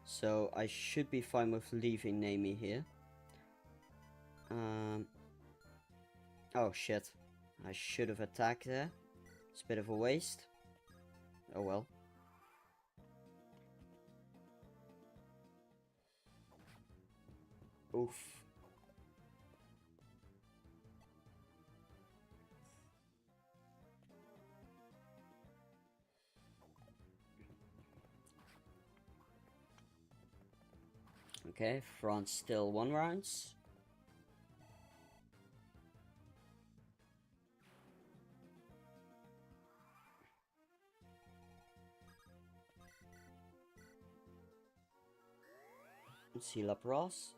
So, I should be fine with leaving Nami here. Oh, shit. I should have attacked there. It's a bit of a waste. Oh well. Oof. Okay, France still 1 rounds. Let's see Lapras.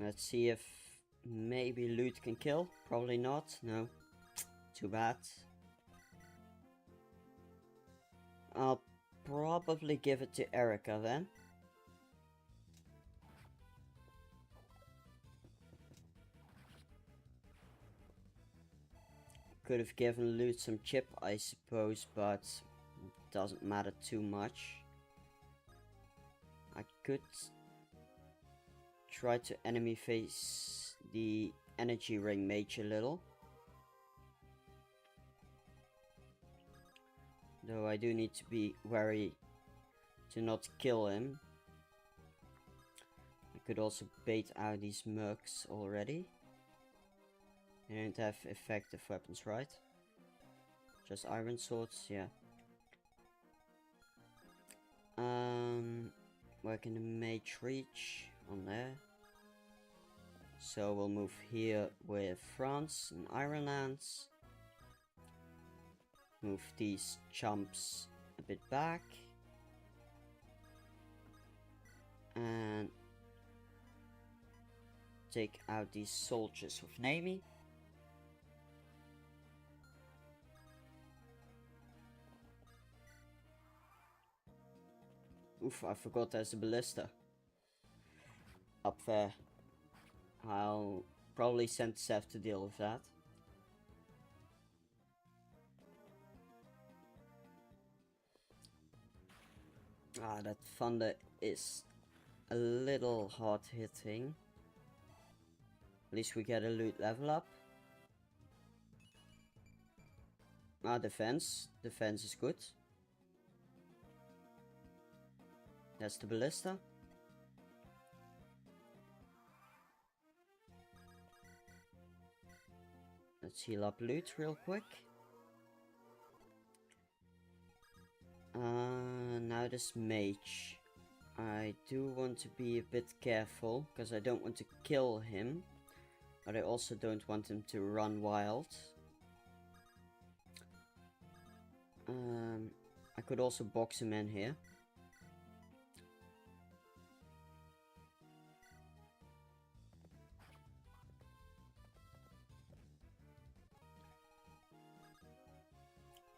Let's see if maybe loot can kill. Probably not. No. Too bad. I'll probably give it to Eirika then. could have given loot some chip, I suppose, but it doesn't matter too much. I could try to enemy face the energy ring mage a little. Though I do need to be wary to not kill him. I could also bait out these mercs already. They don't have effective weapons, right? Just iron swords, yeah. Where can the mage reach? On there. So we'll move here with France and Ironlands. Move these chumps a bit back. And take out these soldiers with Navy. Oof, I forgot there's a ballista up there. I'll probably send Seth to deal with that. Ah, that thunder is a little hard hitting. At least we get a loot level up. Ah, defense. Defense is good. That's the ballista. Let's heal up loot real quick. Now this mage. I do want to be a bit careful, because I don't want to kill him. But I also don't want him to run wild. I could also box him in here.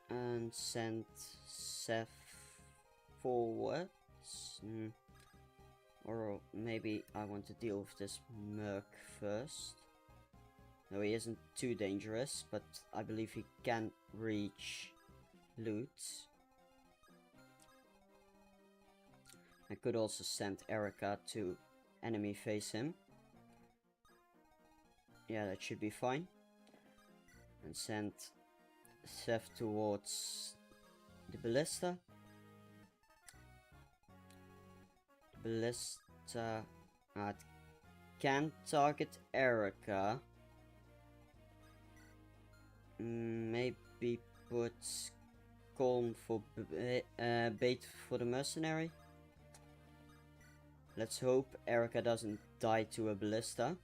And send Seth forwards. Or maybe I want to deal with this merc first. No, he isn't too dangerous, but I believe he can reach loot. I could also send Eirika to enemy face him. Yeah, that should be fine. And send Seth towards the ballista. The ballista can target Eirika. Maybe put calm for bait for the mercenary. Let's hope Eirika doesn't die to a ballista.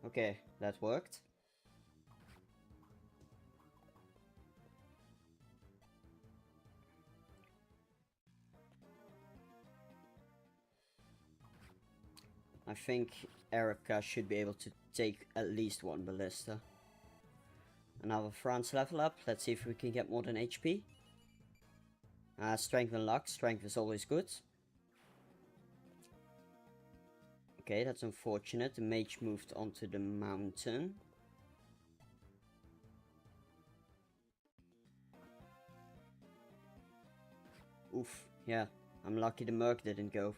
Okay, that worked. I think Eirika should be able to take at least one ballista. Another France level up. Let's see if we can get more than HP. Strength and luck. Strength is always good. Okay, that's unfortunate. The mage moved onto the mountain. Oof, yeah. I'm lucky the merc didn't go.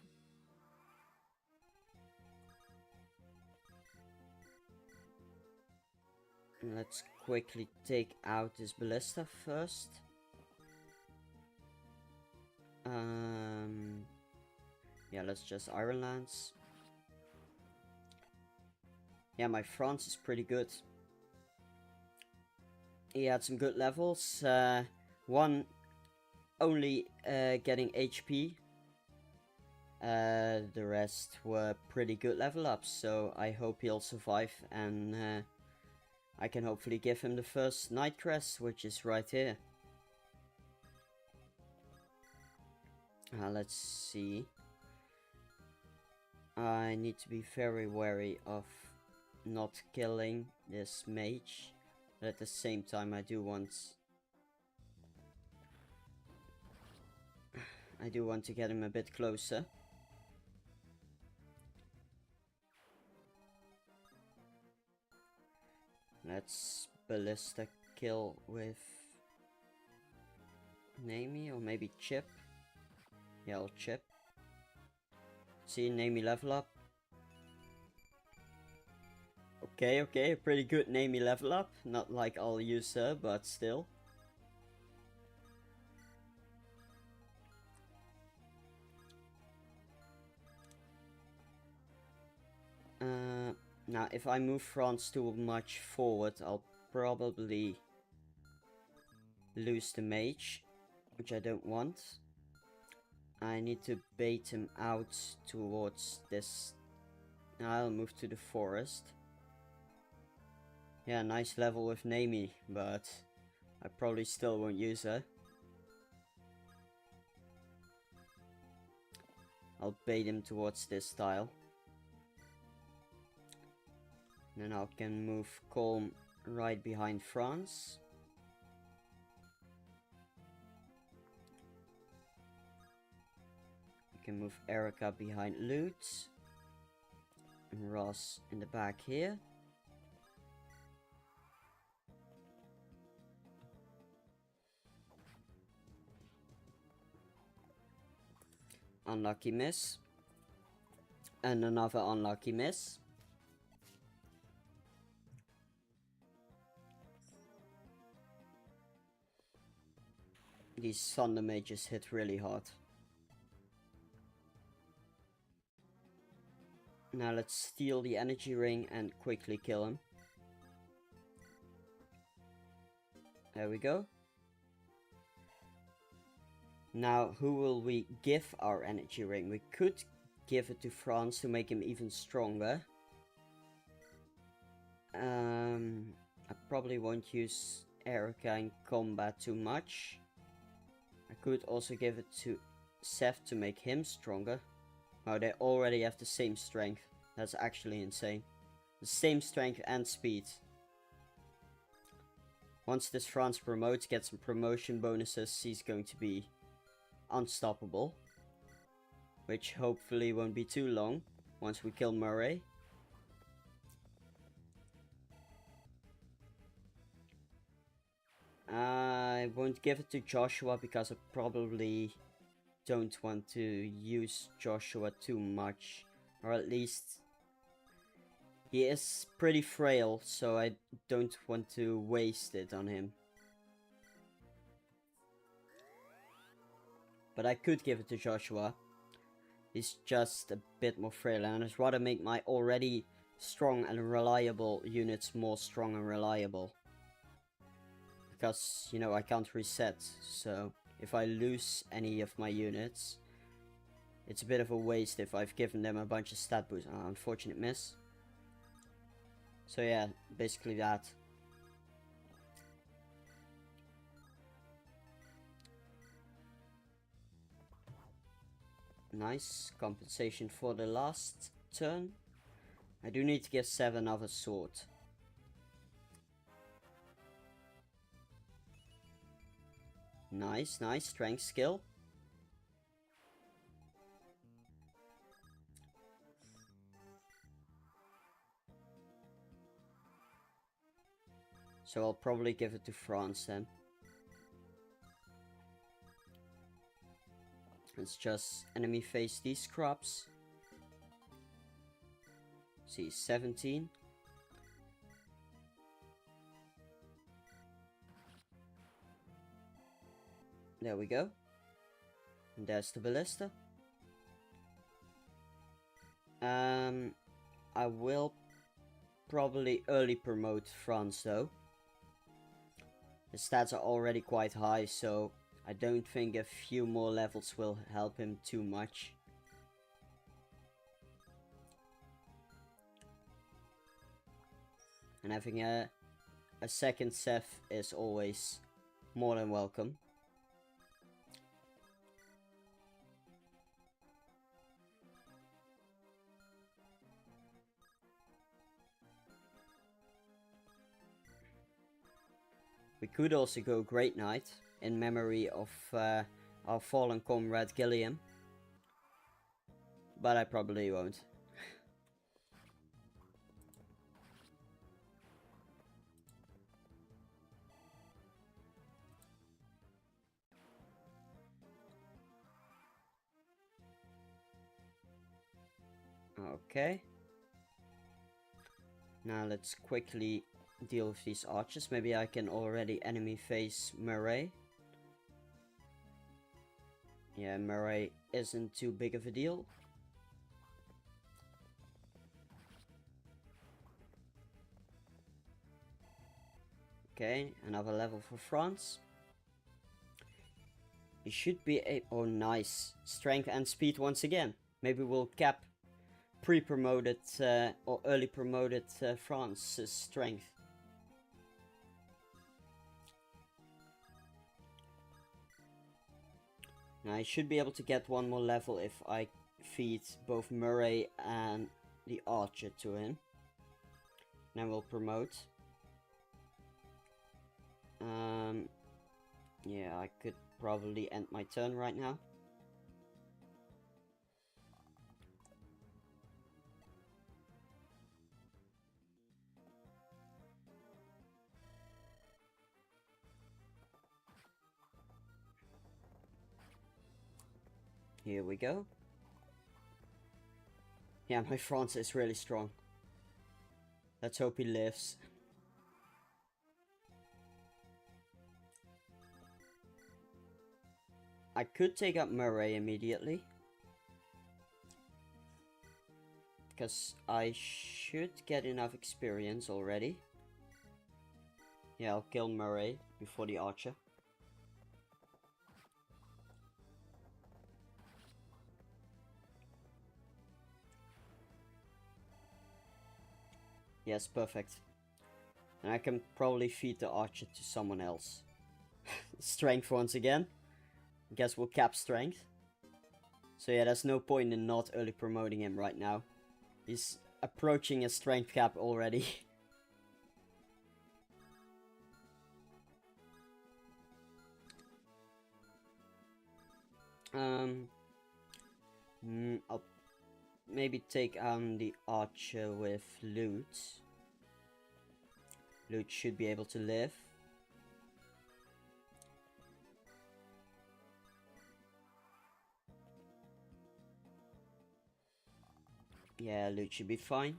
Let's quickly take out this ballista first. Yeah, let's just Ironlands. Yeah, my France is pretty good. He had some good levels. One only getting HP. The rest were pretty good level ups, so I hope he'll survive, and I can hopefully give him the first night crest, which is right here. Let's see. I need to be very wary of not killing this mage, but at the same time I do want to get him a bit closer. Let's ballista kill with Nami or maybe Chip. Yeah, I'll Chip. See, Nami level up. Okay, pretty good Nami level up. Not like I'll use her, but still. Now, if I move France too much forward, I'll probably lose the mage, which I don't want. I need to bait him out towards this. I'll move to the forest. Yeah, nice level with Nami, but I probably still won't use her. I'll bait him towards this tile. Then I can move Calm right behind France. I can move Eirika behind Loot. And Ross in the back here. Unlucky miss. And another unlucky miss. These thunder mages hit really hard. Now let's steal the energy ring and quickly kill him. There we go. Now, who will we give our energy ring? We could give it to Franz to make him even stronger. I probably won't use Eirika in combat too much. I could also give it to Seth to make him stronger. Wow, they already have the same strength. That's actually insane. The same strength and speed. Once this Franz promotes, gets some promotion bonuses, he's going to be unstoppable. Which hopefully won't be too long once we kill Murray. I won't give it to Joshua because I probably don't want to use Joshua too much. Or at least he is pretty frail, so I don't want to waste it on him. But I could give it to Joshua. He's just a bit more frail, and I'd rather make my already strong and reliable units more strong and reliable. Because, you know, I can't reset, so if I lose any of my units, it's a bit of a waste if I've given them a bunch of stat boosts. Unfortunate miss. So yeah, basically that. Nice compensation for the last turn. I do need to get 7 other sword. Nice, nice strength skill. So I'll probably give it to France then. Let's just enemy face these scrubs. See, 17. There we go. And there's the ballista. I will probably early promote France though. The stats are already quite high, so I don't think a few more levels will help him too much. And having a second Seth is always more than welcome. We could also go Great Knight in memory of our fallen comrade Gilliam, but I probably won't. Okay. Now let's quickly deal with these archers. Maybe I can already enemy phase Murray. Yeah, Murray isn't too big of a deal. Okay, another level for France. He should be a... Oh, nice. Strength and speed once again. Maybe we'll cap pre-promoted or early promoted France's strength. Now I should be able to get one more level if I feed both Murray and the archer to him. Then we'll promote. Yeah, I could probably end my turn right now. Here we go. Yeah, my France is really strong. Let's hope he lives. I could take up Murray immediately. Because I should get enough experience already. Yeah, I'll kill Murray before the archer. Yes, perfect. And I can probably feed the archer to someone else. Strength once again. Guess we'll cap strength. So yeah, there's no point in not early promoting him right now. He's approaching a strength cap already. I'll maybe take on the archer with loot. Loot should be able to live. Yeah, loot should be fine.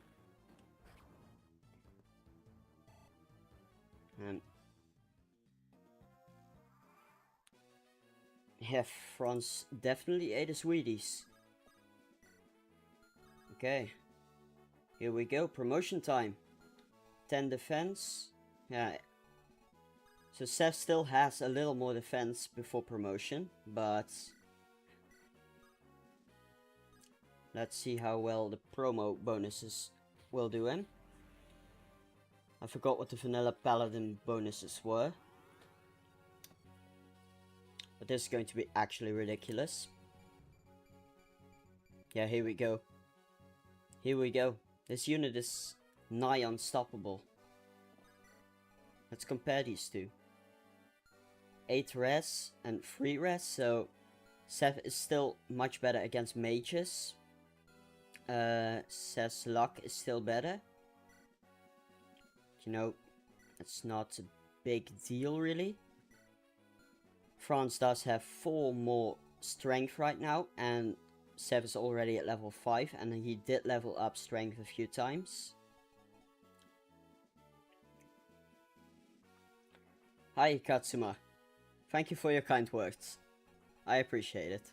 Yeah, France definitely ate the sweeties. Okay. Here we go, promotion time. 10 defense. Yeah. So Seth still has a little more defense before promotion, but... Let's see how well the promo bonuses will do him. I forgot what the vanilla paladin bonuses were. But this is going to be actually ridiculous. Yeah, here we go. Here we go. This unit is nigh unstoppable. Let's compare these two. 8 res and 3 res, so Seth is still much better against mages. Seth's luck is still better. You know, it's not a big deal really. France does have 4 more strength right now, and Seth is already at level 5, and he did level up strength a few times. Hi Katsuma, thank you for your kind words. I appreciate it.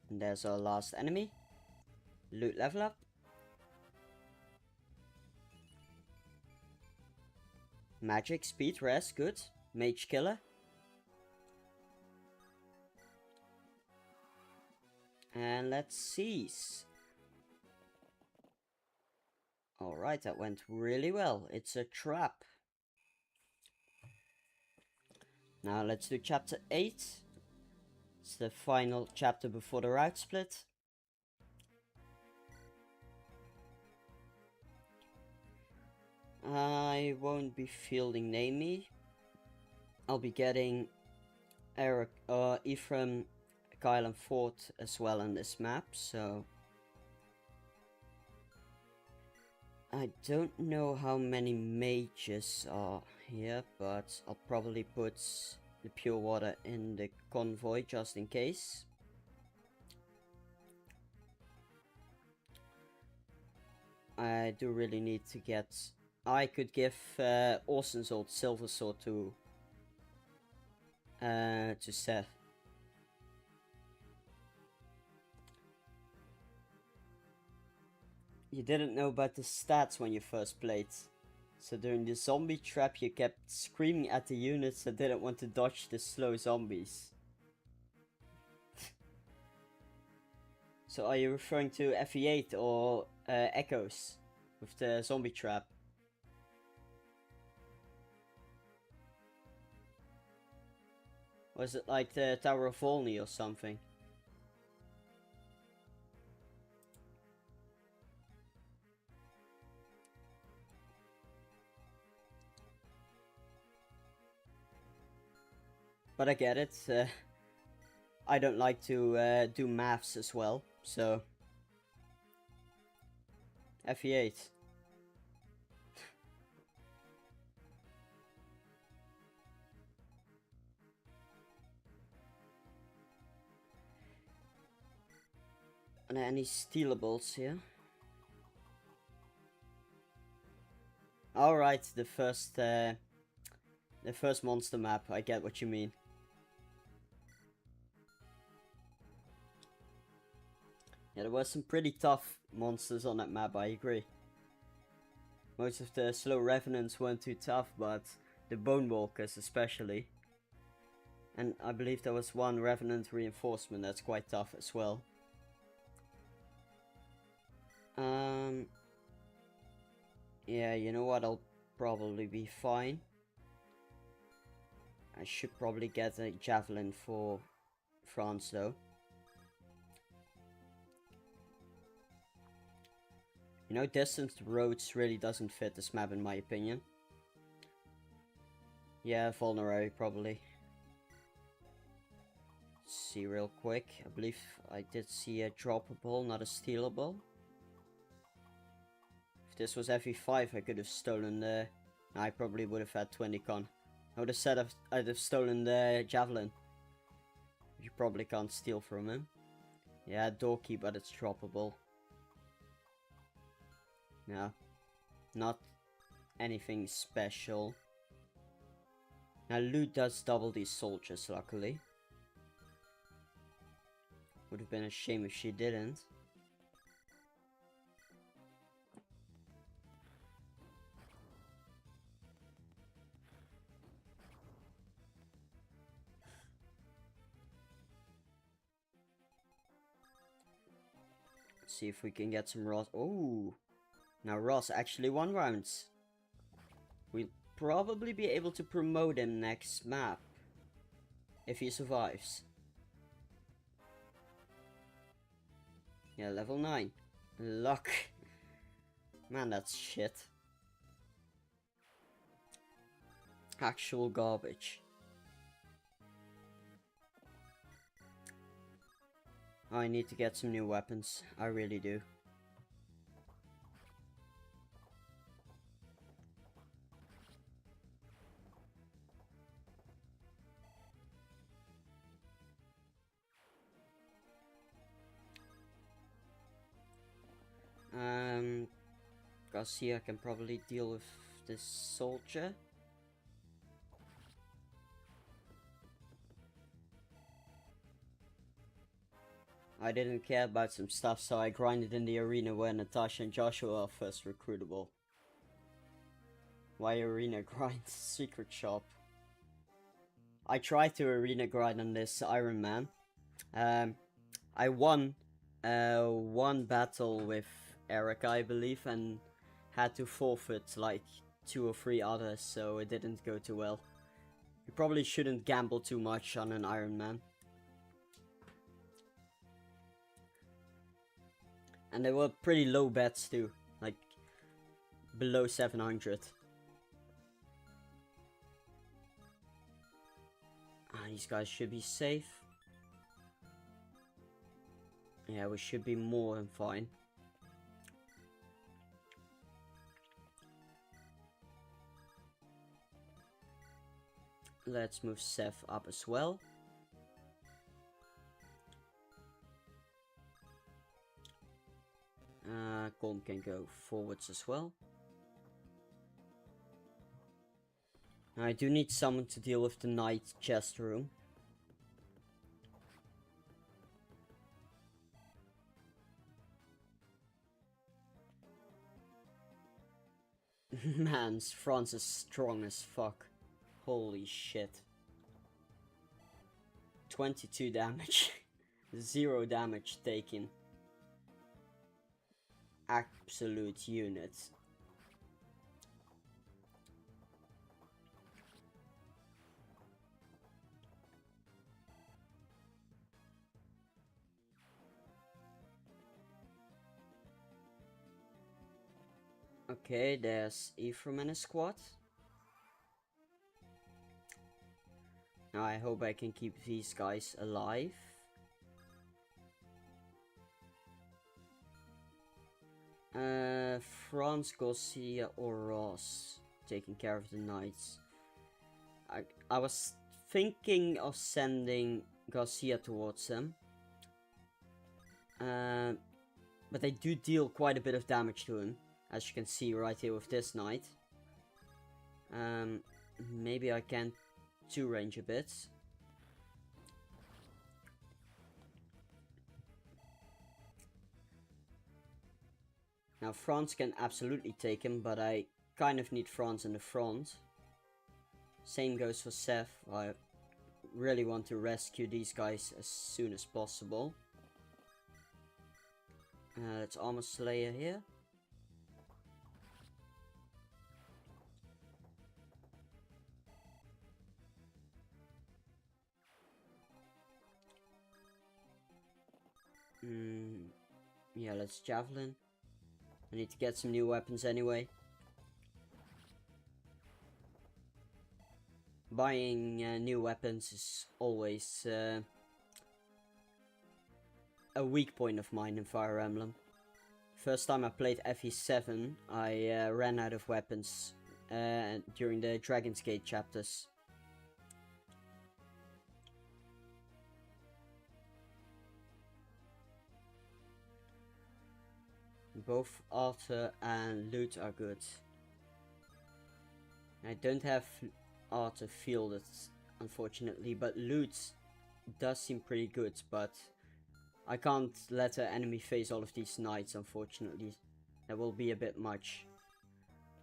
And there's our last enemy. Loot level up. Magic, speed, res, good. Mage killer. And let's see. Alright, that went really well. It's a trap. Now let's do chapter 8. It's the final chapter before the route split. I won't be fielding Namie. I'll be getting Eirika, Ephraim, Kyle and Fort as well on this map, so I don't know how many mages are here, but I'll probably put the pure water in the convoy just in case. I do really need to get... I could give Orson's old silver sword to Seth. You didn't know about the stats when you first played. So during the zombie trap you kept screaming at the units that didn't want to dodge the slow zombies. So are you referring to FE8 or Echoes with the zombie trap? Was it like the Tower of Valni or something? But I get it. I don't like to do maths as well, so FE8. Are there any stealables here? Alright, the first monster map, I get what you mean. Yeah, there were some pretty tough monsters on that map, I agree. Most of the slow revenants weren't too tough, but the bone walkers especially. And I believe there was one revenant reinforcement that's quite tough as well. Yeah, you know what, I'll probably be fine. I should probably get a javelin for France though. You know, distance roads really doesn't fit this map in my opinion. Yeah, vulnerary probably. Let's see real quick. I believe I did see a droppable, not a stealable. If this was FE5, I could have stolen the... I probably would have had 20 con. I would have said I'd have stolen the javelin. You probably can't steal from him. Yeah, door key, but it's droppable. No, not anything special. Now loot does double these soldiers, luckily. Would have been a shame if she didn't. Let's see if we can get some Ross. Oh, now Ross actually won rounds. We'll probably be able to promote him next map if he survives. Yeah, level 9. Luck. Man, that's shit. Actual garbage. I need to get some new weapons. I really do. Garcia can probably deal with this soldier. I didn't care about some stuff, so I grinded in the arena where Natasha and Joshua are first recruitable. Why arena grind? Secret shop. I tried to arena grind on this Ironman. I won one battle with Eirika, I believe, and had to forfeit like 2 or 3 others, so it didn't go too well. You probably shouldn't gamble too much on an Ironman. And they were pretty low bets too, like below 700. These guys should be safe. Yeah, we should be more than fine. Let's move Seth up as well. Colm can go forwards as well. I do need someone to deal with the night chest room. Man, France is strong as fuck. Holy shit. 22 damage. 0 damage taken. Absolute unit. Okay, there's Ephraim and his squad. Now I hope I can keep these guys alive. France, Garcia or Ross taking care of the knights. I was thinking of sending Garcia towards them. But they do deal quite a bit of damage to him, as you can see right here with this knight. Maybe I can two-range a bit. Now France can absolutely take him, but I kind of need France in the front. Same goes for Seth. I really want to rescue these guys as soon as possible. Let's Armor Slayer here. Yeah, let's Javelin. I need to get some new weapons anyway. Buying new weapons is always a weak point of mine in Fire Emblem. First time I played FE7, I ran out of weapons during the Dragon's Gate chapters. Both Arthur and Loot are good. I don't have Arthur fielded, unfortunately, but Loot does seem pretty good, but I can't let an enemy face all of these knights, unfortunately. That will be a bit much.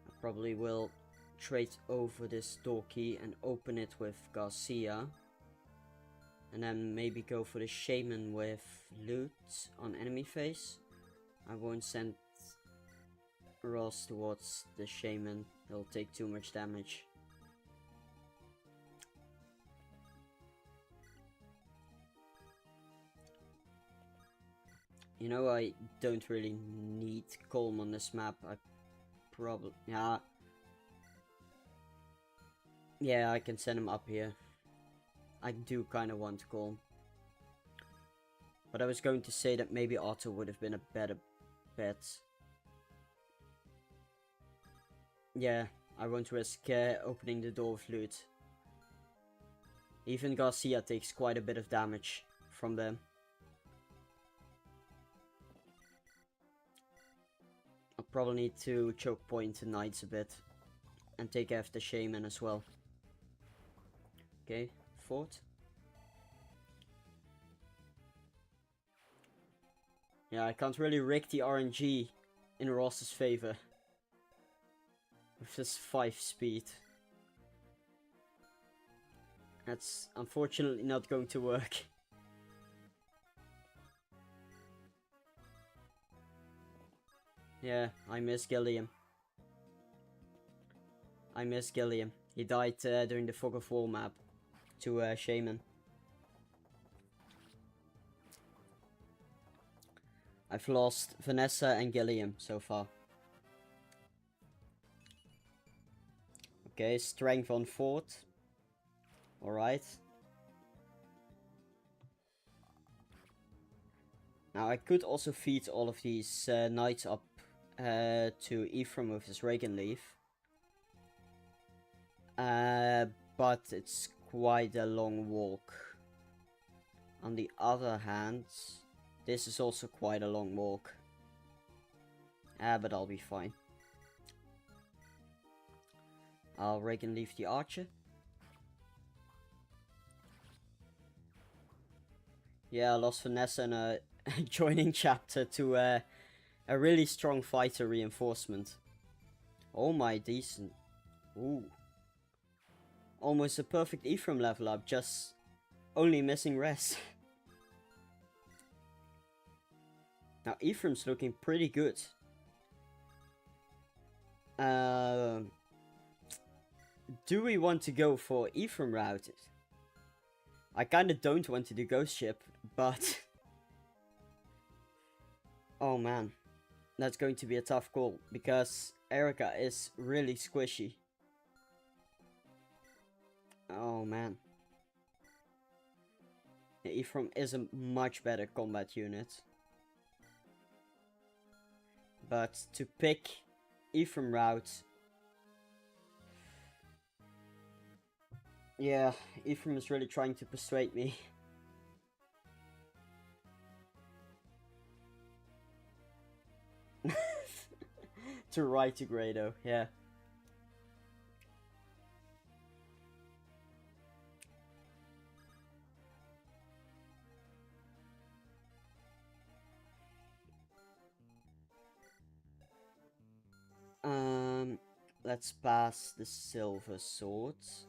I probably will trade over this door key and open it with Garcia. And then maybe go for the Shaman with Loot on enemy face. I won't send Ross towards the Shaman. He'll take too much damage. You know, I don't really need Colm on this map. I probably... Yeah, I can send him up here. I do kind of want Colm. But I was going to say that maybe Otto would have been a better bet. Yeah, I won't risk opening the door with Loot. Even Garcia takes quite a bit of damage from them. I'll probably need to choke point the knights a bit. And take after the Shaman as well. Okay, fort. Yeah, I can't really rig the RNG in Ross's favor. With this 5 speed. That's unfortunately not going to work. Yeah, I miss Gilliam. I miss Gilliam. He died during the Fog of War map to Shaman. I've lost Vanessa and Gilliam so far. Okay, strength on fort. Alright. Now I could also feed all of these knights up to Ephraim with his Reagan leaf. But it's quite a long walk. On the other hand, this is also quite a long walk. But I'll be fine. I'll Reagan leave the archer. Yeah, I lost Vanessa in a joining chapter to a really strong fighter reinforcement. Oh my, decent. Ooh. Almost a perfect Ephraim level up, just only missing res. Now Ephraim's looking pretty good. Do we want to go for Ephraim route? I kinda don't want to do Ghost Ship, but... oh man, that's going to be a tough call, because Eirika is really squishy. Oh man. Ephraim is a much better combat unit. But to pick Ephraim route... yeah, Ephraim is really trying to persuade me. To ride to Grado, yeah. Let's pass the silver swords.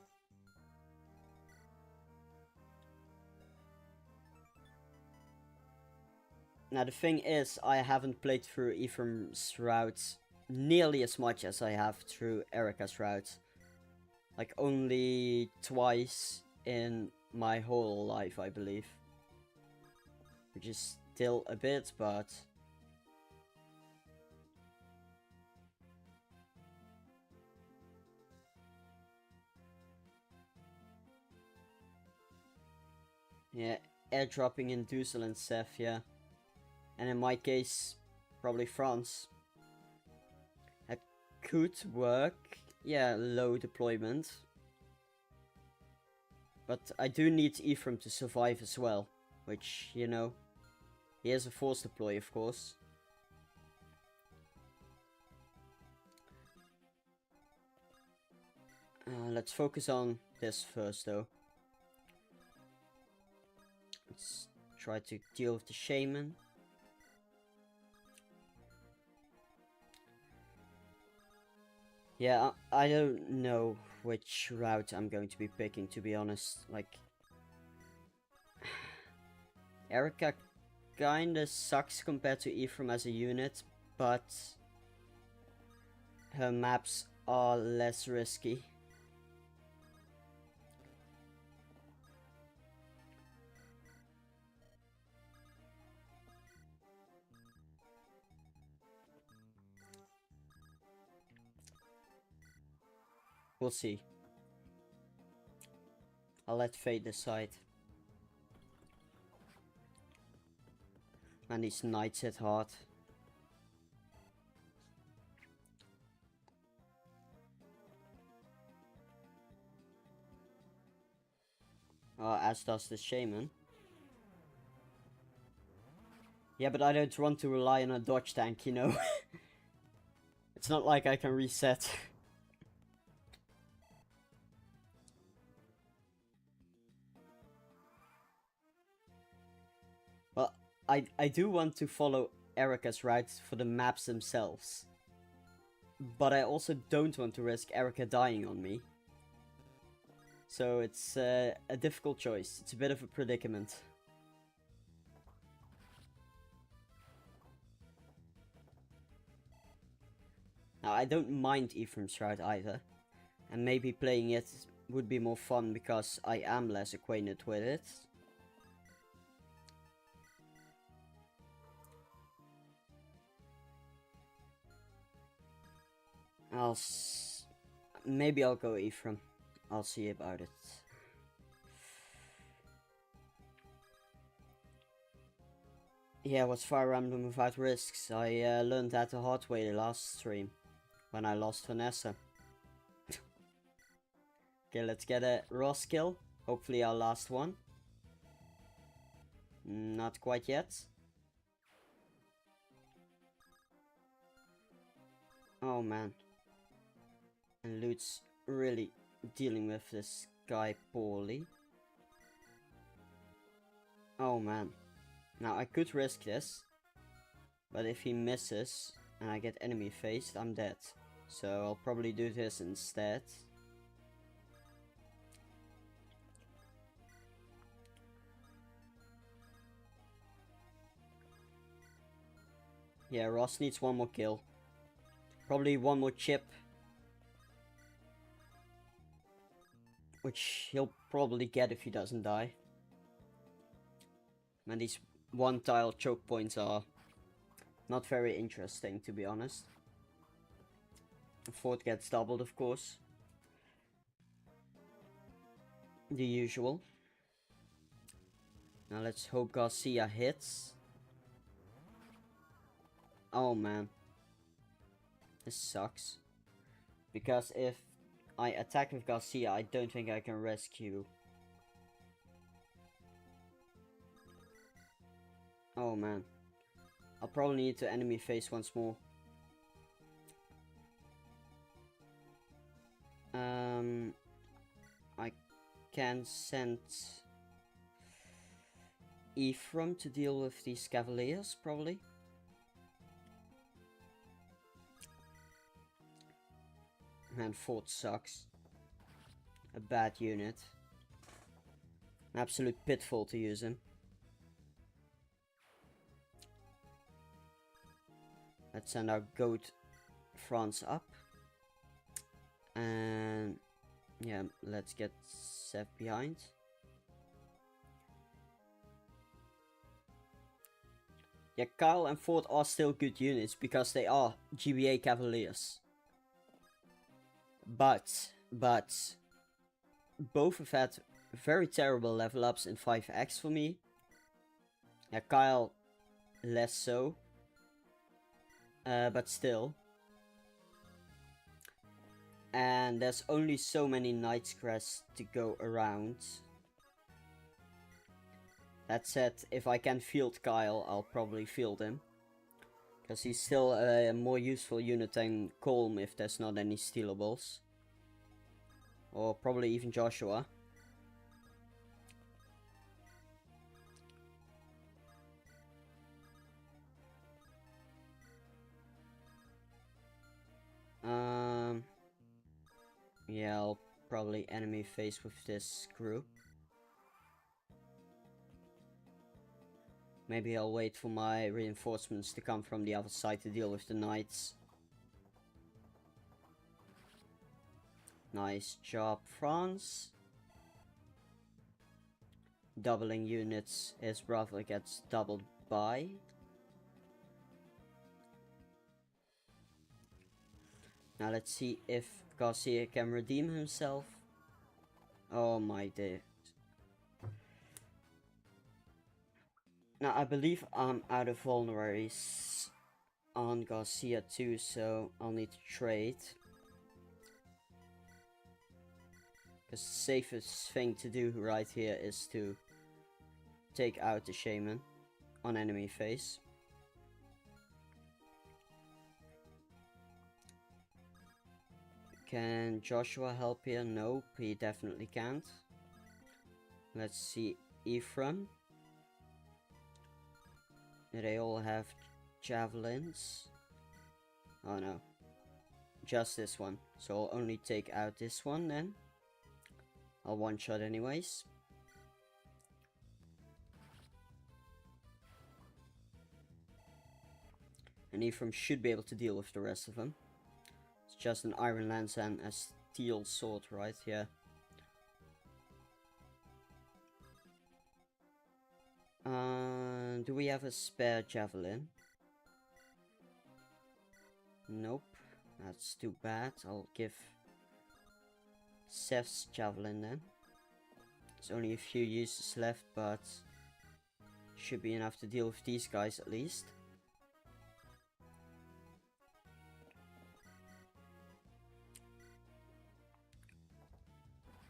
Now the thing is, I haven't played through Ephraim's route nearly as much as I have through Eirika's route. Like only twice in my whole life, I believe. Which is still a bit, but... yeah, airdropping in Dussel and Seth, yeah. And in my case, probably France. That could work. Yeah, low deployment. But I do need Ephraim to survive as well. Which, you know, he is a force deploy, of course. Let's focus on this first, though. Let's try to deal with the shaman. Yeah, I don't know which route I'm going to be picking, to be honest. Like, Eirika kinda sucks compared to Ephraim as a unit, but her maps are less risky. We'll see. I'll let fate decide. And these knights hit hard. As does the shaman. Yeah, but I don't want to rely on a dodge tank, you know. It's not like I can reset. Well, I do want to follow Eirika's route for the maps themselves. But I also don't want to risk Eirika dying on me. So it's a difficult choice. It's a bit of a predicament. Now, I don't mind Ephraim's route either. And maybe playing it would be more fun because I am less acquainted with it. Maybe I'll go Ephraim. I'll see about it. Yeah, what's Fire Emblem without risks? I learned that the hard way last stream, when I lost Vanessa. Okay, let's get a Ross kill. Hopefully our last one. Not quite yet. Oh man. And Loot's really dealing with this guy poorly. Oh man. Now I could risk this, but if he misses and I get enemy faced, I'm dead. So I'll probably do this instead. Yeah, Ross needs one more kill. Probably one more chip. Which he'll probably get if he doesn't die. And these one-tile choke points are not very interesting, to be honest. The fort gets doubled, of course. The usual. Now let's hope Garcia hits. Oh man. This sucks. Because if I attack with Garcia, I don't think I can rescue. Oh man. I'll probably need to enemy face once more. I can send Ephraim to deal with these cavaliers, probably. Man, fort sucks. A bad unit. An absolute pitfall to use him. Let's send our goat France up. And yeah, let's get Seth behind. Yeah, Kyle and Ford are still good units because they are GBA Cavaliers. But both have had very terrible level ups in 5x for me. Yeah, Kyle less so. But still. And there's only so many Knight's Crest to go around. That said, if I can field Kyle, I'll probably field him. Because he's still a more useful unit than Colm if there's not any stealables. Or probably even Joshua. Yeah, I'll probably enemy face with this group. Maybe I'll wait for my reinforcements to come from the other side to deal with the knights. Nice job, France. Doubling units, his brother gets doubled by. Now let's see if Garcia can redeem himself. Oh my dear. Now I believe I'm out of vulneraries on Garcia too, so I'll need to trade. Because the safest thing to do right here is to take out the shaman on enemy face. Can Joshua help here? Nope, he definitely can't. Let's see, Ephraim. They all have javelins. Oh no, just this one. So I'll only take out this one then. I'll one shot anyways. And Ephraim should be able to deal with the rest of them. It's just an iron lance and a steel sword, right? Yeah. Do we have a spare javelin? Nope. That's too bad. I'll give Seth's javelin then. There's only a few uses left, but should be enough to deal with these guys at least.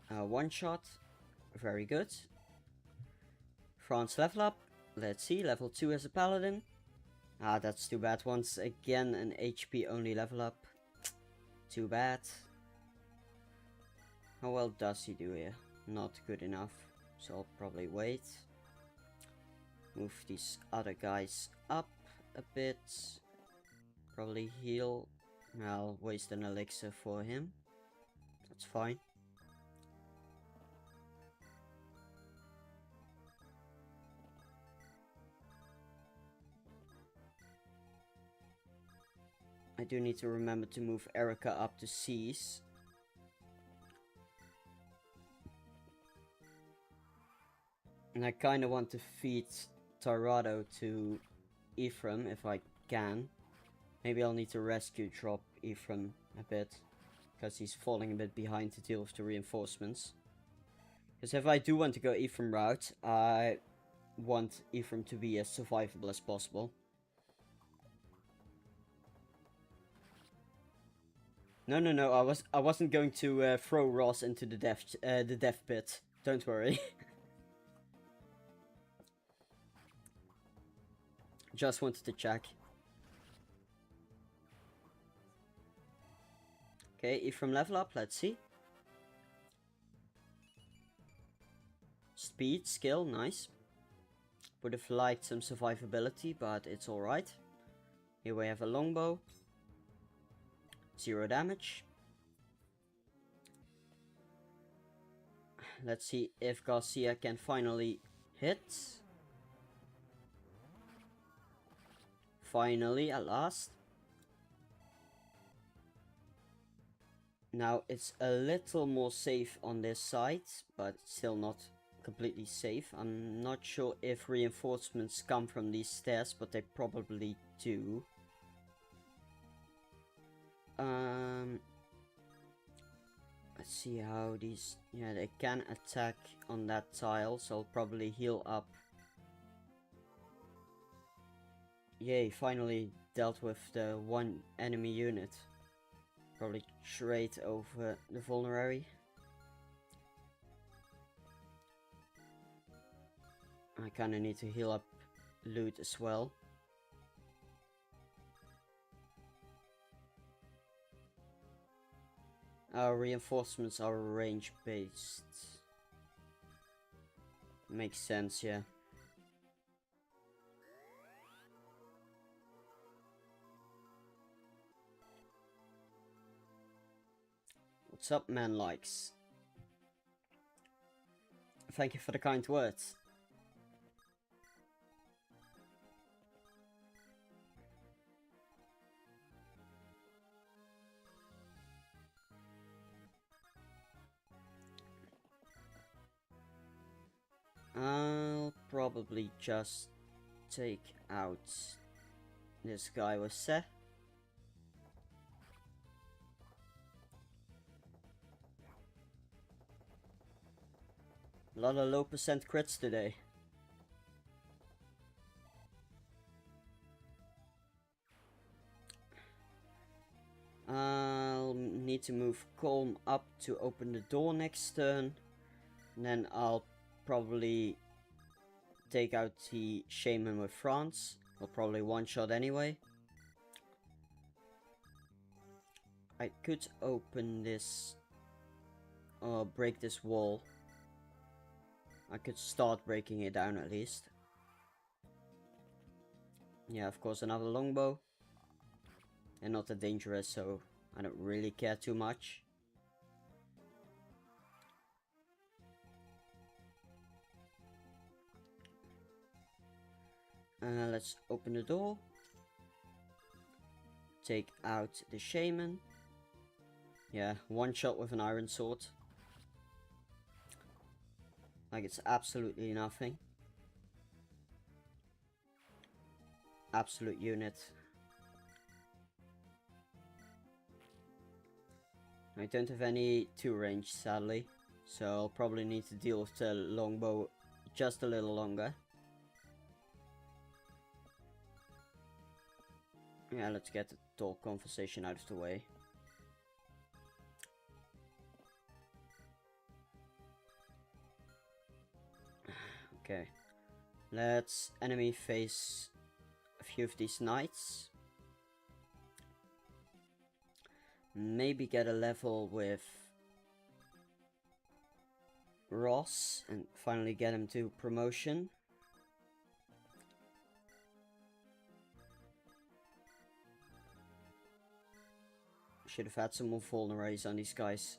One shot. Very good. France level up. Let's see, level 2 as a paladin. Ah, that's too bad. Once again, an HP only level up. Too bad. How well does he do here? Not good enough. So I'll probably wait. Move these other guys up a bit. Probably heal. I'll waste an elixir for him. That's fine. I do need to remember to move Eirika up to C's. And I kinda want to feed Grado to Ephraim if I can. Maybe I'll need to rescue drop Ephraim a bit, because he's falling a bit behind to deal with the reinforcements. Because if I do want to go Ephraim route, I want Ephraim to be as survivable as possible. No, I wasn't going to throw Ross into the death pit. Don't worry. Just wanted to check. Okay, Ephraim level up, let's see. Speed, skill, nice. Would have liked some survivability, but it's alright. Here we have a longbow. 0 damage. Let's see if Garcia can finally hit. Finally, at last. Now, it's a little more safe on this side, but still not completely safe. I'm not sure if reinforcements come from these stairs, but they probably do. Let's see how these... Yeah, they can attack on that tile, so I'll probably heal up. Yay, finally dealt with the one enemy unit. Probably straight over the vulnerary. I kinda need to heal up loot as well. Our reinforcements are range based. Makes sense, yeah. What's up, man likes? Thank you for the kind words. I'll probably just take out this guy with Seth. A lot of low percent crits today. I'll need to move Calm up to open the door next turn. And then I'll probably take out the Shaman with France. I'll probably one-shot anyway. I could open this... or break this wall. I could start breaking it down at least. Yeah, of course, another longbow. And not that dangerous, so I don't really care too much. Let's open the door. Take out the Shaman. Yeah, one shot with an iron sword. Like it's absolutely nothing. Absolute unit. I don't have any 2 range, sadly. So I'll probably need to deal with the longbow just a little longer. Yeah, let's get the talk conversation out of the way. Okay. Let's enemy face a few of these knights. Maybe get a level with Ross and finally get him to promotion. Should have had some more vulneraries on these guys.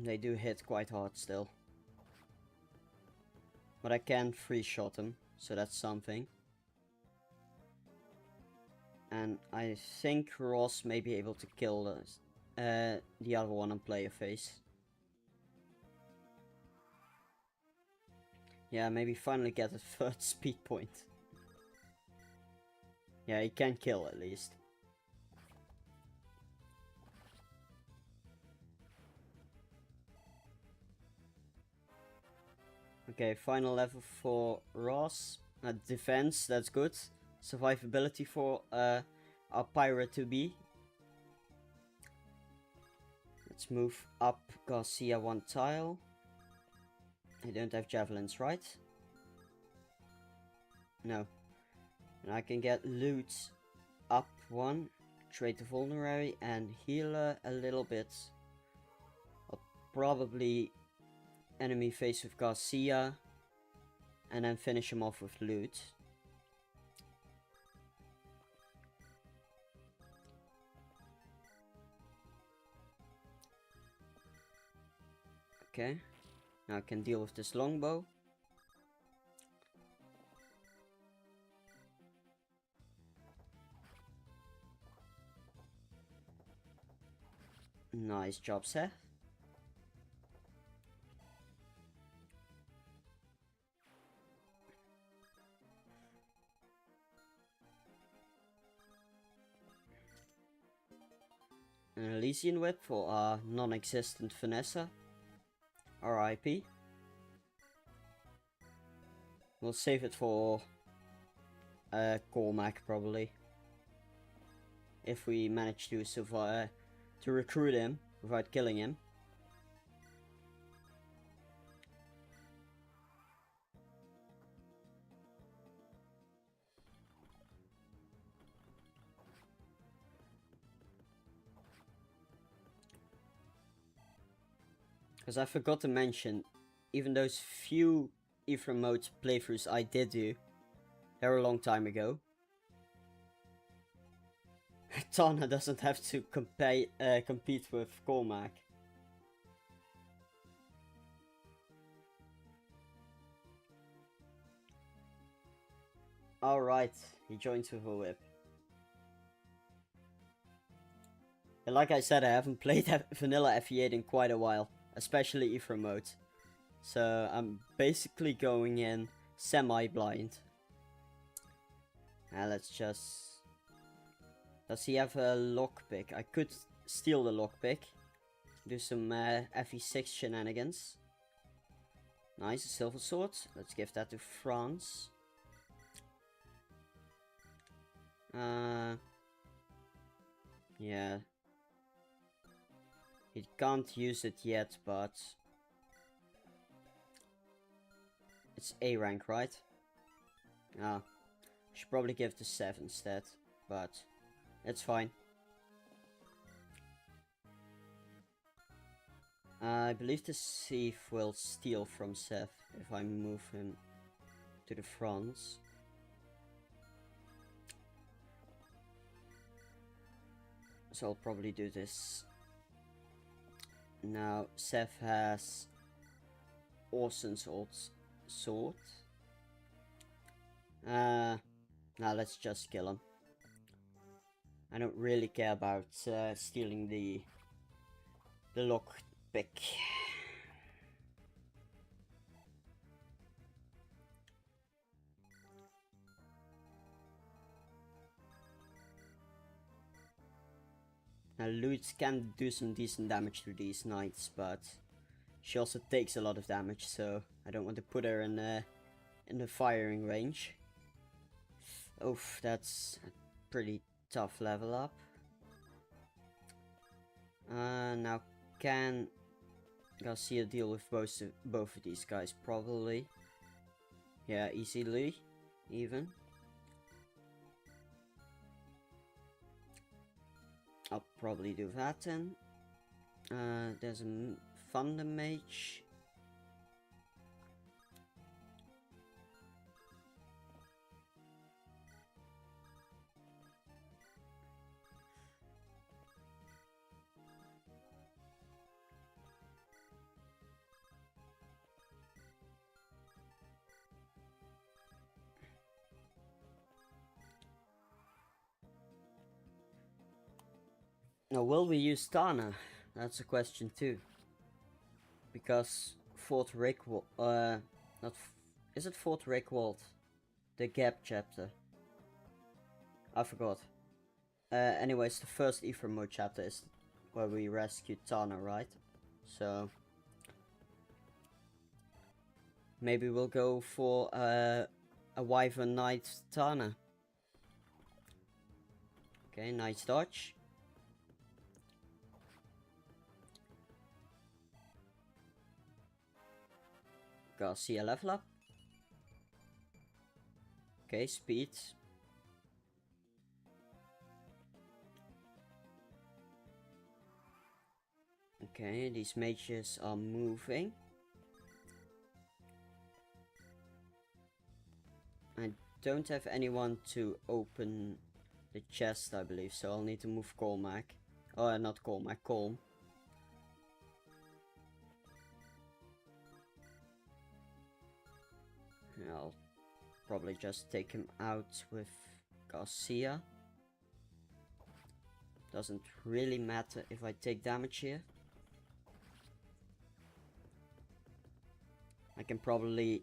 They do hit quite hard still. But I can free shot them, so that's something. And I think Ross may be able to kill the other one on player face. Yeah, maybe finally get a third speed point. Yeah, he can kill at least. Okay, final level for Ross. Defense, that's good. Survivability for our pirate to be. Let's move up Garcia one tile. I don't have javelins, right? No. And I can get loot up one, trade the vulnerary and healer a little bit. I'll probably enemy face with Garcia and then finish him off with loot. Okay, now I can deal with this longbow. Nice job, Seth. An Elysian Whip for our non-existent Vanessa. RIP. We'll save it for Cormac probably. If we manage to survive, to recruit him without killing him. Because I forgot to mention, even those few Ephraim mode playthroughs I did do, they were a long time ago. Tana doesn't have to compete with Cormac. Alright, he joins with a whip. And like I said, I haven't played vanilla FE8 in quite a while. Especially Ephraim mode. So I'm basically going in semi-blind. Now let's just... Does he have a lockpick? I could steal the lockpick. Do some FE6 shenanigans. Nice, a silver sword. Let's give that to France. Yeah. He can't use it yet, but... It's A rank, right? Ah. Should probably give the 7 instead, but... It's fine. I believe the thief will steal from Seth if I move him to the front. So I'll probably do this. Now Seth has Orson's old sword. Now let's just kill him. I don't really care about stealing the lockpick. Now Lutz can do some decent damage to these knights, but she also takes a lot of damage, so I don't want to put her in the firing range. Oof, that's a pretty tough level up. Now can Garcia deal with both of these guys? Probably. Yeah, easily, even. I'll probably do that then. There's a Thunder Mage. Now, will we use Tana? That's a question too. Because Fort Rickwald, is it Fort Rickwald? The Gap chapter. I forgot. Anyways, the first Ephraim mode chapter is where we rescued Tana, right? So maybe we'll go for a Wyvern Knight Tana. Okay, nice dodge. Garcia level up. Okay, speed. Okay, these mages are moving. I don't have anyone to open the chest, I believe, so I'll need to move Colmac. Oh, not Colmac, Colm. I'll probably just take him out with Garcia. Doesn't really matter if I take damage here. I can probably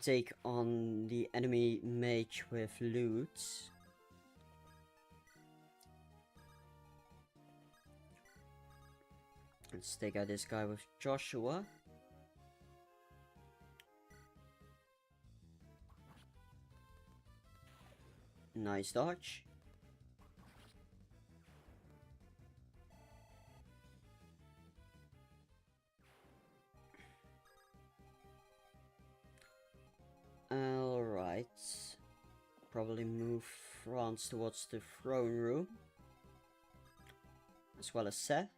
take on the enemy mage with loot. Let's take out this guy with Joshua. Nice dodge. Alright. Probably move France towards the throne room. As well as Seth.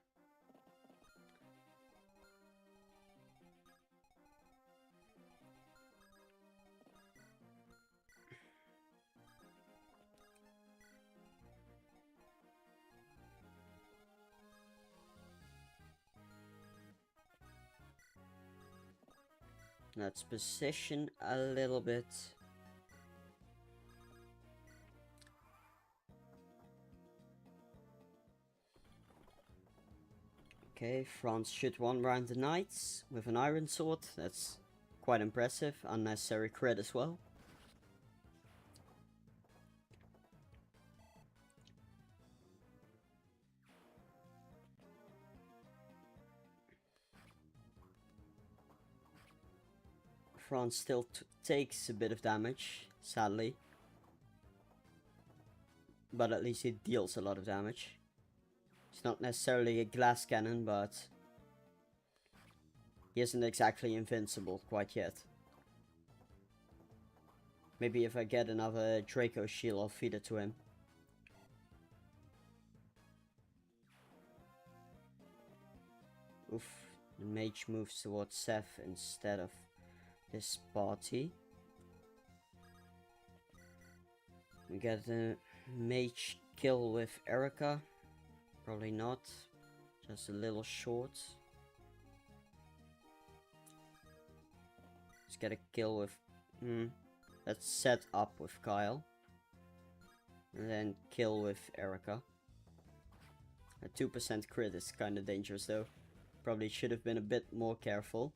Let's position a little bit. Okay, France should one round the knights with an iron sword. That's quite impressive. Unnecessary crit as well. France still takes a bit of damage, sadly. But at least it deals a lot of damage. It's not necessarily a glass cannon, but he isn't exactly invincible quite yet. Maybe if I get another Draco shield, I'll feed it to him. Oof, the mage moves towards Seth instead of this party. We get a mage kill with Eirika. Probably not. Just a little short. Let's get a kill with... Let's set up with Kyle. And then kill with Eirika. A 2% crit is kind of dangerous though. Probably should have been a bit more careful.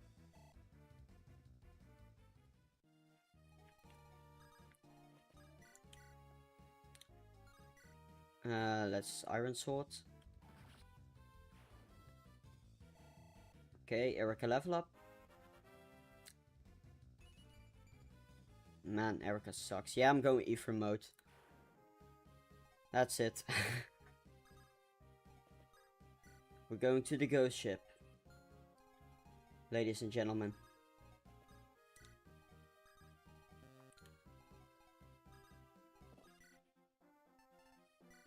Let's Iron Sword. Okay, Eirika level up. Man, Eirika sucks. Yeah, I'm going Ephraim mode. That's it. We're going to the ghost ship. Ladies and gentlemen.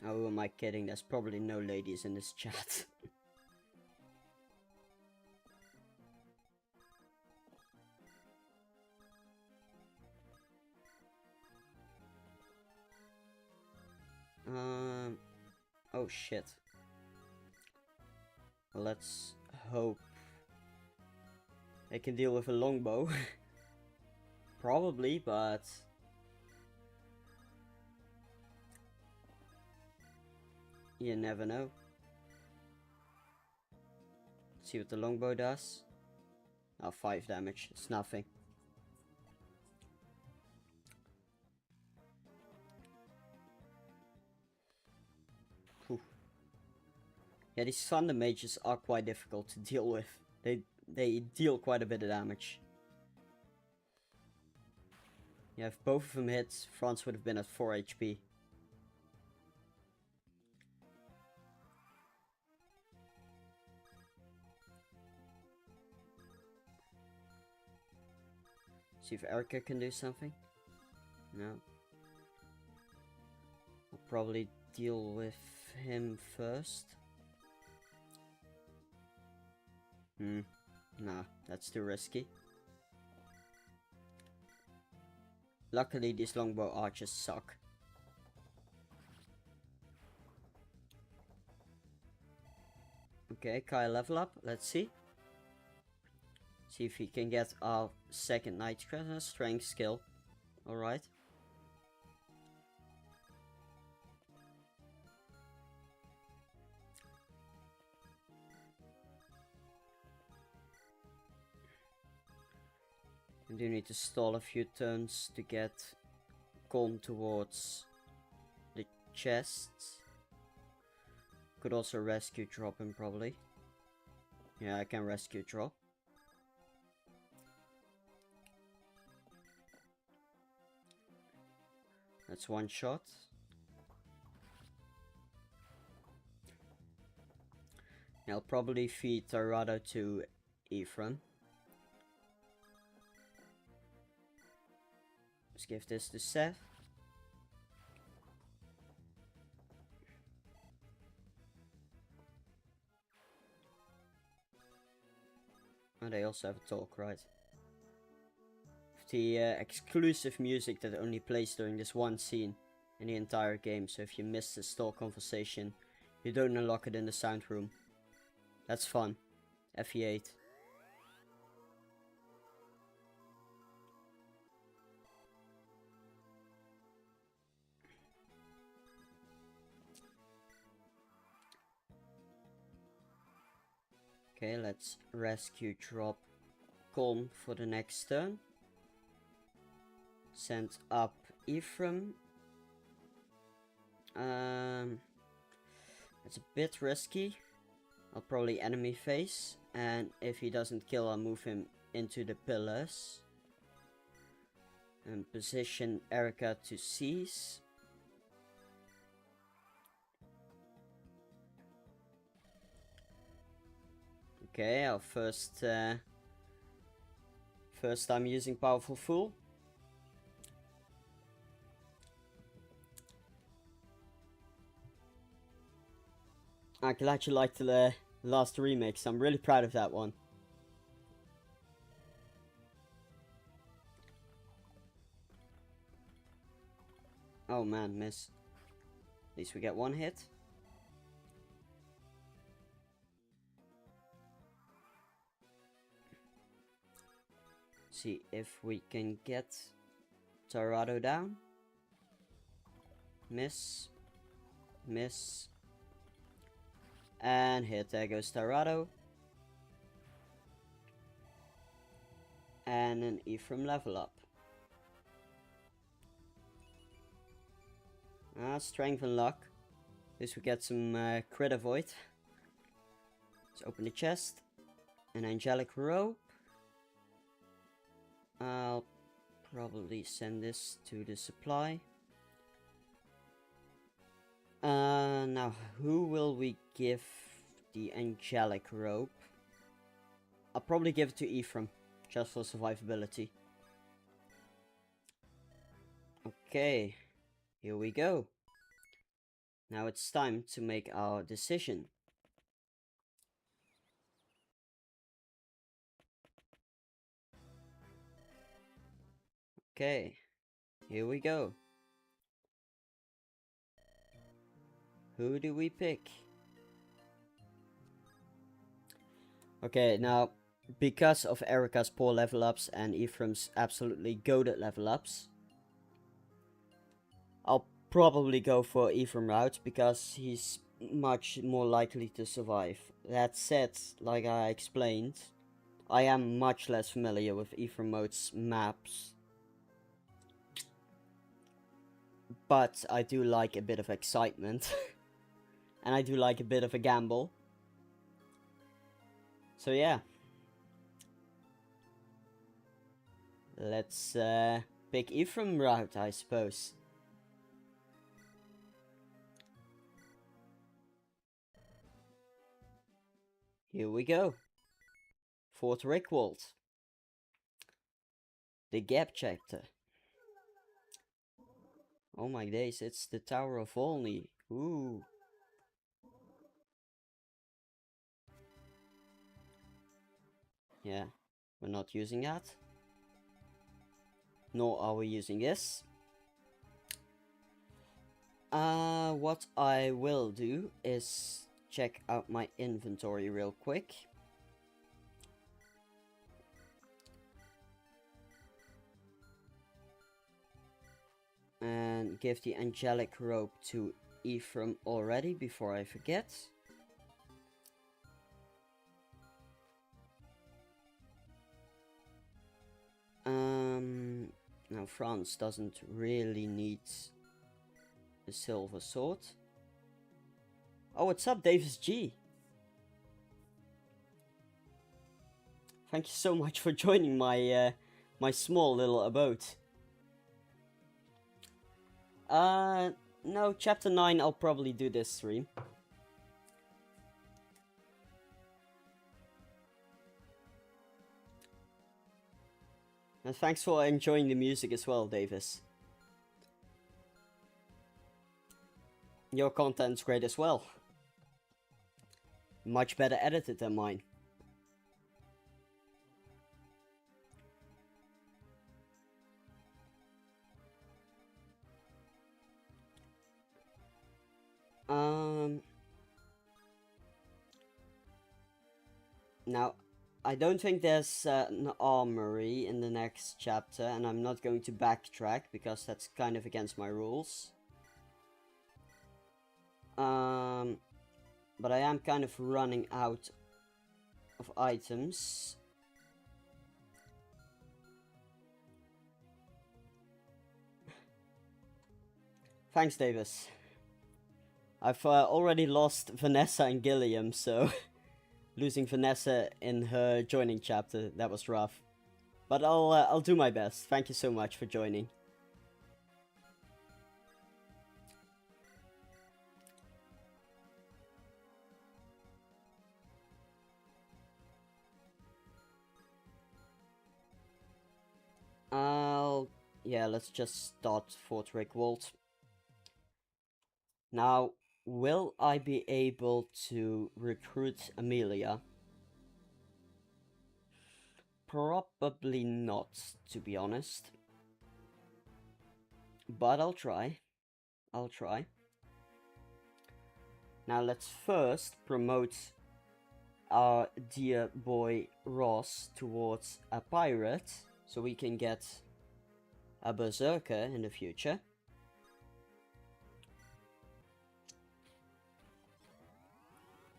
Oh, who am I kidding? There's probably no ladies in this chat. Oh shit. Well, let's hope they can deal with a longbow. Probably, but you never know. Let's see what the longbow does. Oh, 5 damage. It's nothing. Whew. Yeah, these thunder mages are quite difficult to deal with. They deal quite a bit of damage. Yeah, if both of them hit, Franz would have been at 4 HP. See if Eirika can do something. No. I'll probably deal with him first. Nah, that's too risky. Luckily, these longbow archers suck. Okay, Kai level up. Let's see. See if he can get our second Knight strength skill. Alright. I do need to stall a few turns to get calm towards the chests. Could also rescue drop him probably. Yeah, I can rescue drop. That's one shot. I'll probably feed Grado to Ephraim. Let's give this to Seth. Oh, they also have a talk, right? The exclusive music that only plays during this one scene in the entire game. So if you miss the stall conversation, you don't unlock it in the sound room. That's fun. FE8. Okay, let's rescue drop calm for the next turn. Send up Ephraim. It's a bit risky. I'll probably enemy face, and if he doesn't kill, I'll move him into the pillars. And position Eirika to seize. Okay, our first time using Powerful Fool. I'm glad you liked the last remix. I'm really proud of that one. Oh man, miss. At least we get one hit. See if we can get Grado down. Miss. Miss. And hit. There goes Grado. And an Ephraim level up. Strength and luck. At least we get some crit avoid. Let's open the chest. An angelic robe. I'll probably send this to the supply. Now, who will we give the angelic rope? I'll probably give it to Ephraim, just for survivability. Okay, here we go. Now it's time to make our decision. Okay, here we go. Who do we pick? Okay, now, because of Eirika's poor level ups and Ephraim's absolutely goated level ups, I'll probably go for Ephraim route because he's much more likely to survive. That said, like I explained, I am much less familiar with Ephraim mode's maps. But I do like a bit of excitement. And I do like a bit of a gamble. So yeah. Let's pick Ephraim route, I suppose. Here we go. Fort Rickwald. The Gap chapter. Oh my days, it's the Tower of Valni. Ooh. Yeah, we're not using that. Nor are we using this. What I will do is check out my inventory real quick. And give the angelic rope to Ephraim already before I forget. Now France doesn't really need a silver sword. Oh, what's up, Davis G? Thank you so much for joining my my small little abode. No, chapter 9 I'll probably do this stream. And thanks for enjoying the music as well, Davis. Your content's great as well. Much better edited than mine. Now, I don't think there's an armory in the next chapter, and I'm not going to backtrack because that's kind of against my rules. But I am kind of running out of items. Thanks, Davis. I've already lost Vanessa and Gilliam, so losing Vanessa in her joining chapter, that was rough. But I'll do my best. Thank you so much for joining. Yeah, let's just start Fort Rickwald. Now, will I be able to recruit Amelia? Probably not, to be honest. But I'll try. I'll try. Now let's first promote our dear boy Ross towards a pirate, so we can get a berserker in the future.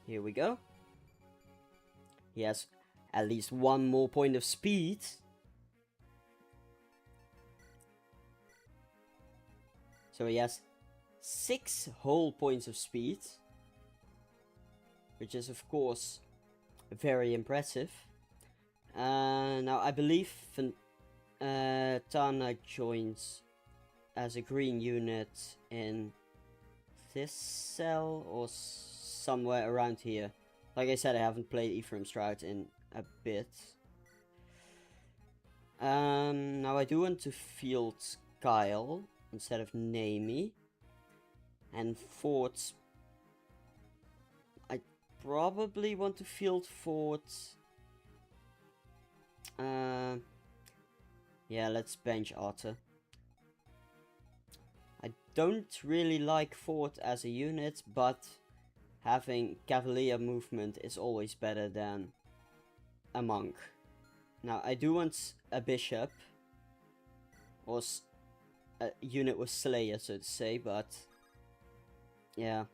Here we go. He has at least one more point of speed. So he has 6 whole points of speed, which is of course very impressive. Now I believe Tana joins as a green unit in this cell or somewhere around here. Like I said, I haven't played Ephraim's route in a bit. Now I do want to field Kyle instead of Naomi. And Fort, I probably want to field Fort. Yeah, let's bench Otter. I don't really like Fort as a unit, but having Cavalier movement is always better than a monk. Now, I do want a bishop, or a unit with Slayer, so to say, but yeah,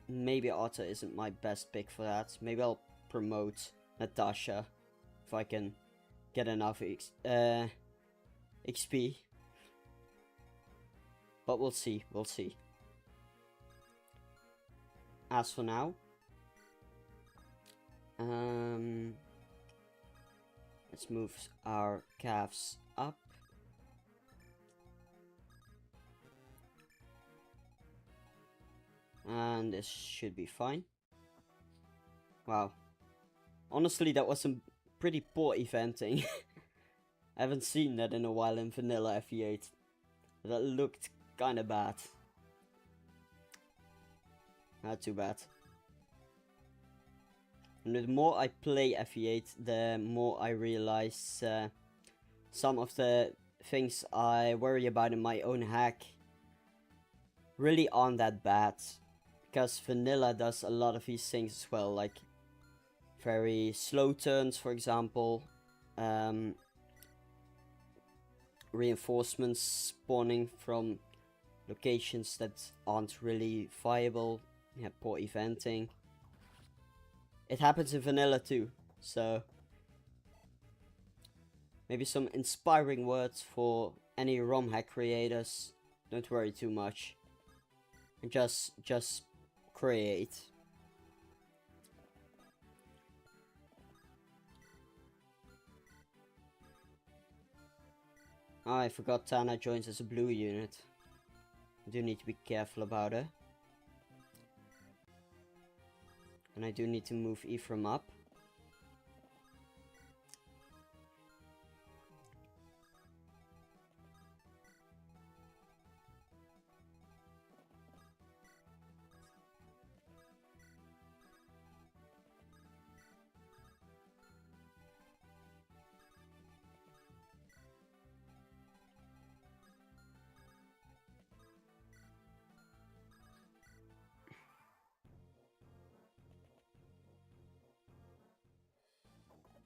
maybe Otter isn't my best pick for that. Maybe I'll promote Natasha if I can get enough XP. But we'll see, we'll see. As for now, let's move our calves up. And this should be fine. Wow. Honestly, that was some pretty poor eventing. I haven't seen that in a while in vanilla FE8. That looked kinda bad. Not too bad. And the more I play FE8, the more I realize some of the things I worry about in my own hack really aren't that bad. Because vanilla does a lot of these things as well, like very slow turns, for example. Reinforcements spawning from locations that aren't really viable. Yeah, poor eventing. It happens in vanilla too, so maybe some inspiring words for any ROM hack creators. Don't worry too much. And just create. Oh, I forgot Tana joins as a blue unit. I do need to be careful about her. And I do need to move Ephraim up.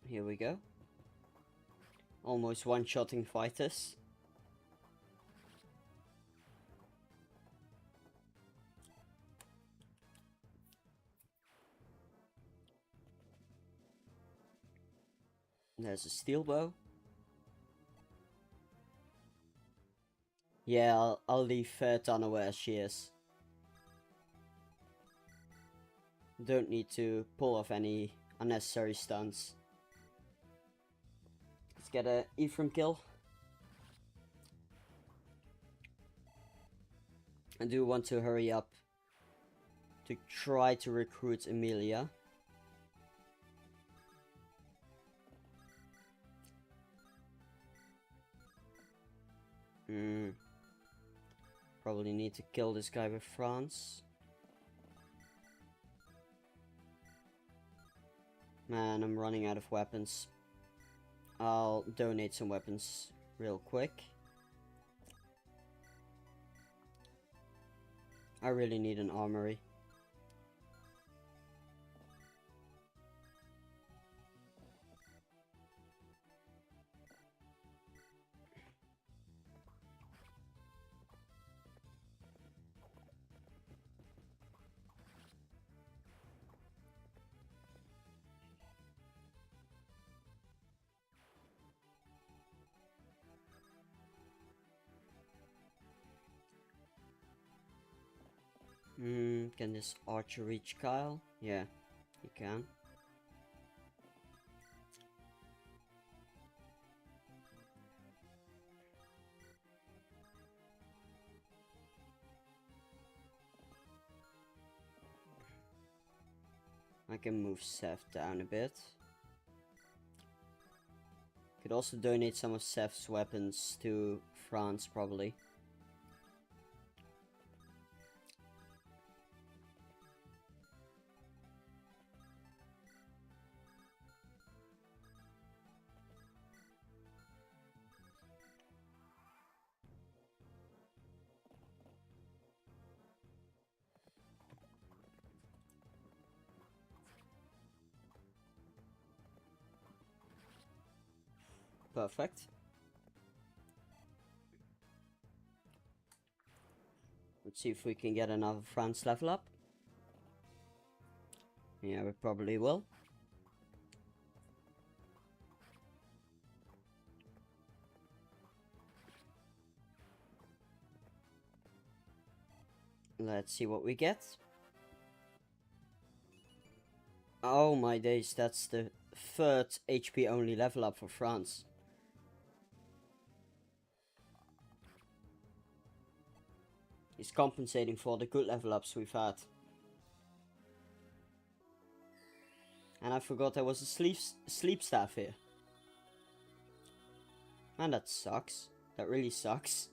Here we go. Almost one-shotting fighters. There's a steel bow. Yeah, I'll leave Tana where she is. Don't need to pull off any unnecessary stunts. Let's get a Ephraim kill. I do want to hurry up to try to recruit Emilia. Probably need to kill this guy with France. Man, I'm running out of weapons. I'll donate some weapons real quick. I really need an armory. Can this archer reach Kyle? Yeah, he can. can move Seth down a bit. Could also donate some of Seth's weapons to France, probably. Perfect. Let's see if we can get another France level up. Yeah, we probably will. Let's see what we get. Oh my days, that's the third HP only level up for France. He's compensating for the good level ups we've had. And I forgot there was a sleep staff here. And that sucks. That really sucks.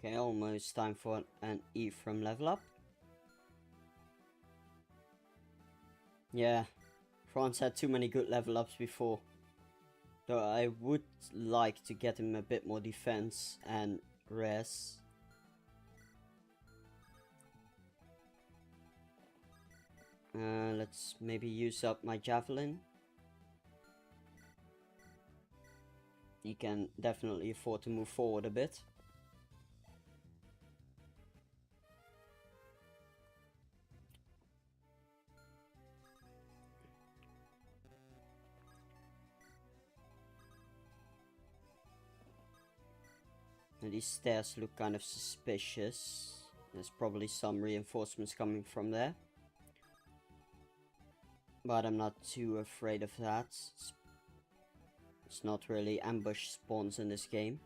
Okay, almost time for an Ephraim level up. Yeah, France had too many good level ups before. Though I would like to get him a bit more defense and res. Let's maybe use up my javelin. He can definitely afford to move forward a bit. And these stairs look kind of suspicious. There's probably some reinforcements coming from there. But I'm not too afraid of that. It's not really ambush spawns in this game.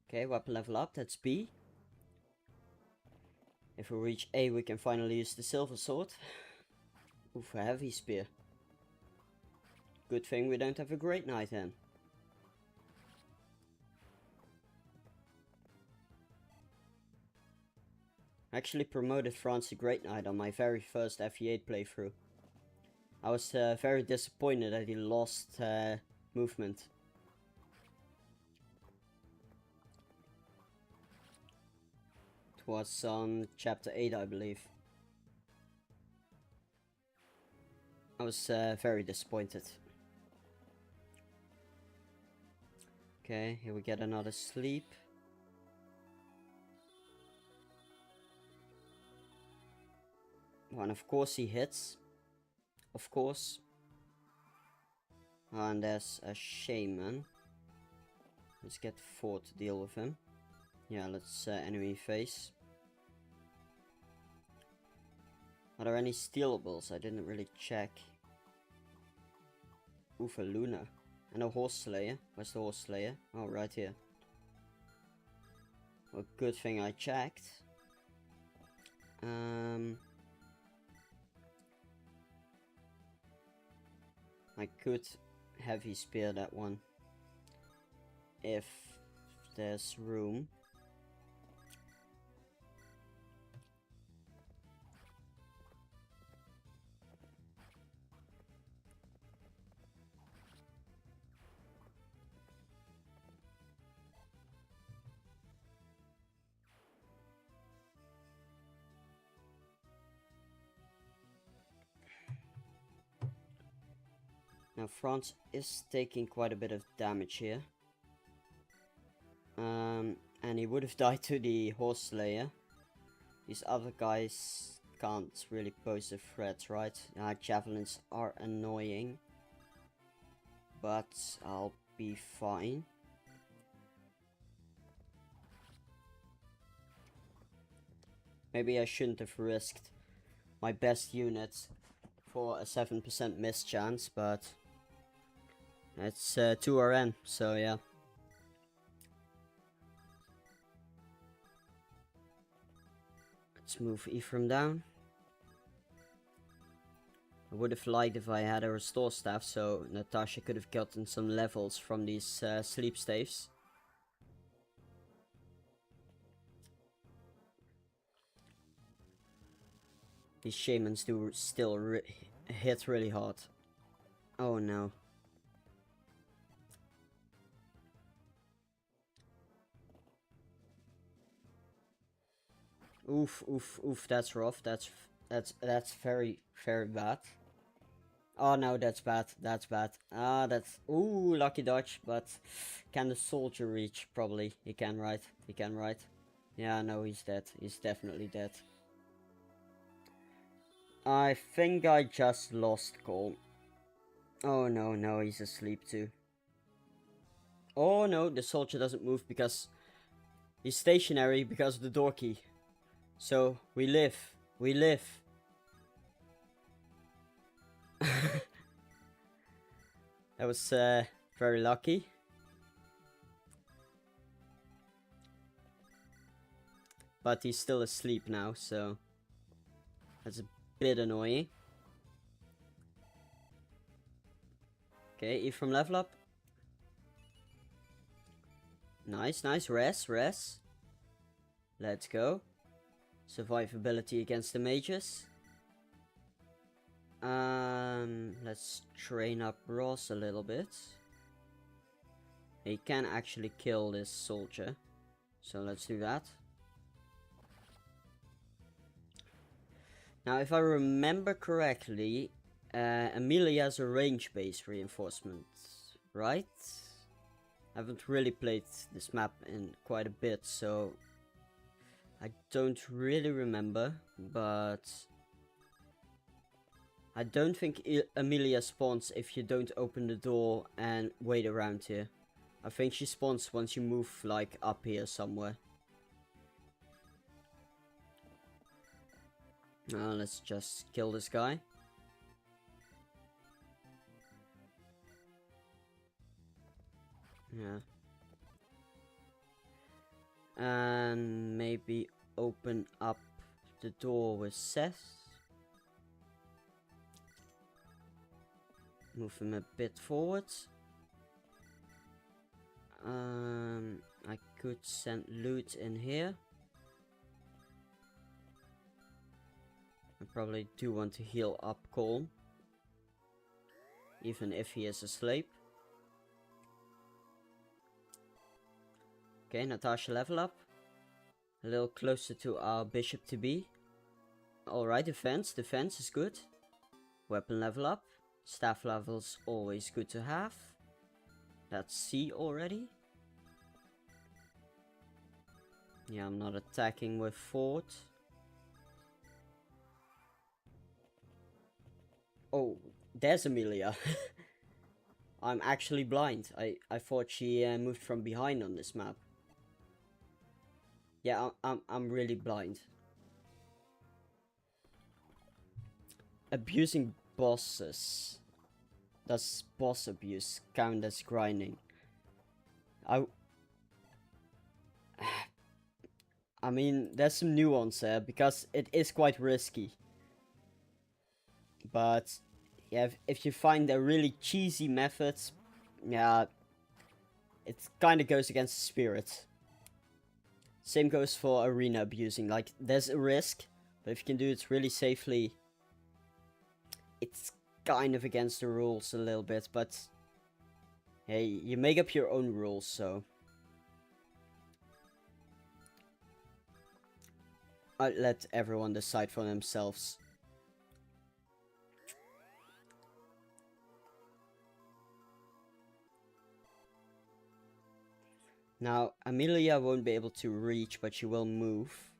Okay, weapon level up, that's B. If we reach A, we can finally use the silver sword. Oof, a heavy spear. Good thing we don't have a great knight then. I actually promoted France to Great Knight on my very first FE8 playthrough. I was very disappointed that he lost movement. It was on chapter 8, I believe. I was very disappointed. Okay, here we get another sleep. Well, and of course he hits. Of course. And there's a shaman. Let's get 4 to deal with him. Yeah, let's enemy face. Are there any stealables? I didn't really check. Oof, a Luna. And a horse slayer. Where's the horse slayer? Oh, right here. Well, good thing I checked. I could heavy spear that one. If there's room. Now France is taking quite a bit of damage here. And he would have died to the Horse Slayer. These other guys can't really pose a threat, right? Javelins are annoying. But I'll be fine. Maybe I shouldn't have risked my best unit for a 7% miss chance, but it's 2RN, so yeah. Let's move Ephraim down. I would have liked if I had a restore staff, so Natasha could have gotten some levels from these sleep staves. These shamans do still hit really hard. Oh no. Oof, oof, oof, that's rough. That's very, very bad. Oh no, that's bad. That's bad. That's... Ooh, lucky dodge, but can the soldier reach? Probably. He can, right? He can, right? Yeah, no, he's dead. He's definitely dead. I think I just lost Cole. Oh no, no, he's asleep too. Oh no, the soldier doesn't move because he's stationary because of the door key. So, we live. We live. That was very lucky. But he's still asleep now, so that's a bit annoying. Okay, Ephraim level up. Nice, nice. Res. Let's go. Survivability against the mages. Let's train up Ross a little bit. He can actually kill this soldier, so let's do that. Now, if I remember correctly, Amelia has a range-based reinforcement, right? I haven't really played this map in quite a bit, so I don't really remember, but I don't think Amelia spawns if you don't open the door and wait around here. I think she spawns once you move, like, up here somewhere. Let's just kill this guy. Yeah. And maybe open up the door with Seth. Move him a bit forward. I could send loot in here. I probably do want to heal up Colm, even if he is asleep. Okay, Natasha level up. A little closer to our bishop to be. Alright, defense is good. Weapon level up. Staff levels always good to have. That's C already. Yeah, I'm not attacking with fort. Oh, there's Amelia. I'm actually blind. I thought she moved from behind on this map. Yeah, I'm really blind. Abusing bosses. Does boss abuse count as grinding? I mean, there's some nuance there, because it is quite risky. But, yeah, if you find a really cheesy method, yeah, it kind of goes against the spirit. Same goes for arena abusing. Like, there's a risk, but if you can do it really safely, it's kind of against the rules a little bit, but hey, you make up your own rules, so I let everyone decide for themselves. Now, Amelia won't be able to reach, but she will move.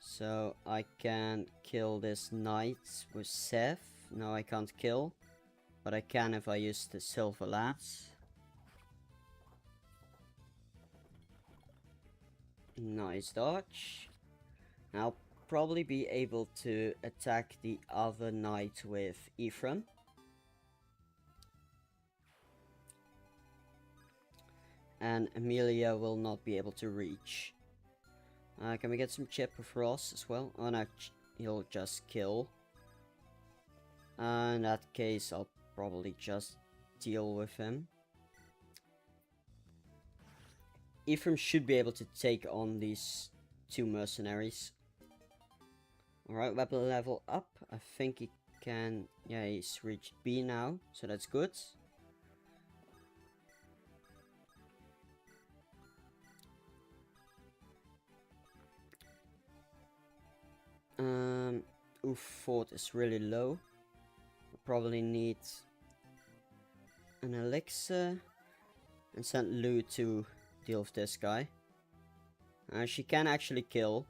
So, I can kill this knight with Seth. No, I can't kill. But I can if I use the silver lance. Nice dodge. I'll probably be able to attack the other knight with Ephraim. And Amelia will not be able to reach. Can we get some chip with Ross as well? Oh no, he'll just kill. In that case, I'll probably just deal with him. Ephraim should be able to take on these two mercenaries. Alright, weapon level up. I think he can... Yeah, he's reached B now, so that's good. Oof, fort is really low. We'll probably need an elixir and send Lou to deal with this guy. She can actually kill.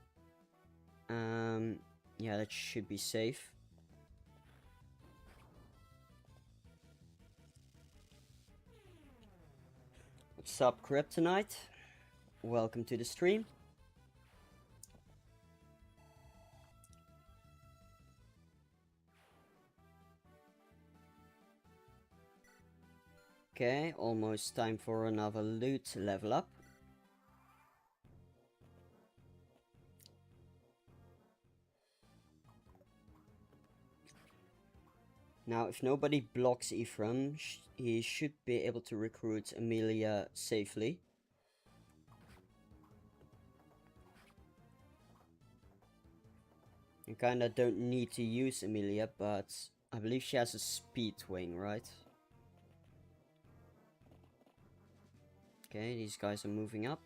Yeah, that should be safe. What's up, Kryptonite? Welcome to the stream. Okay, almost time for another loot level up. Now, if nobody blocks Ephraim, he should be able to recruit Amelia safely. I kinda don't need to use Amelia, but I believe she has a speed wing, right? Okay, these guys are moving up.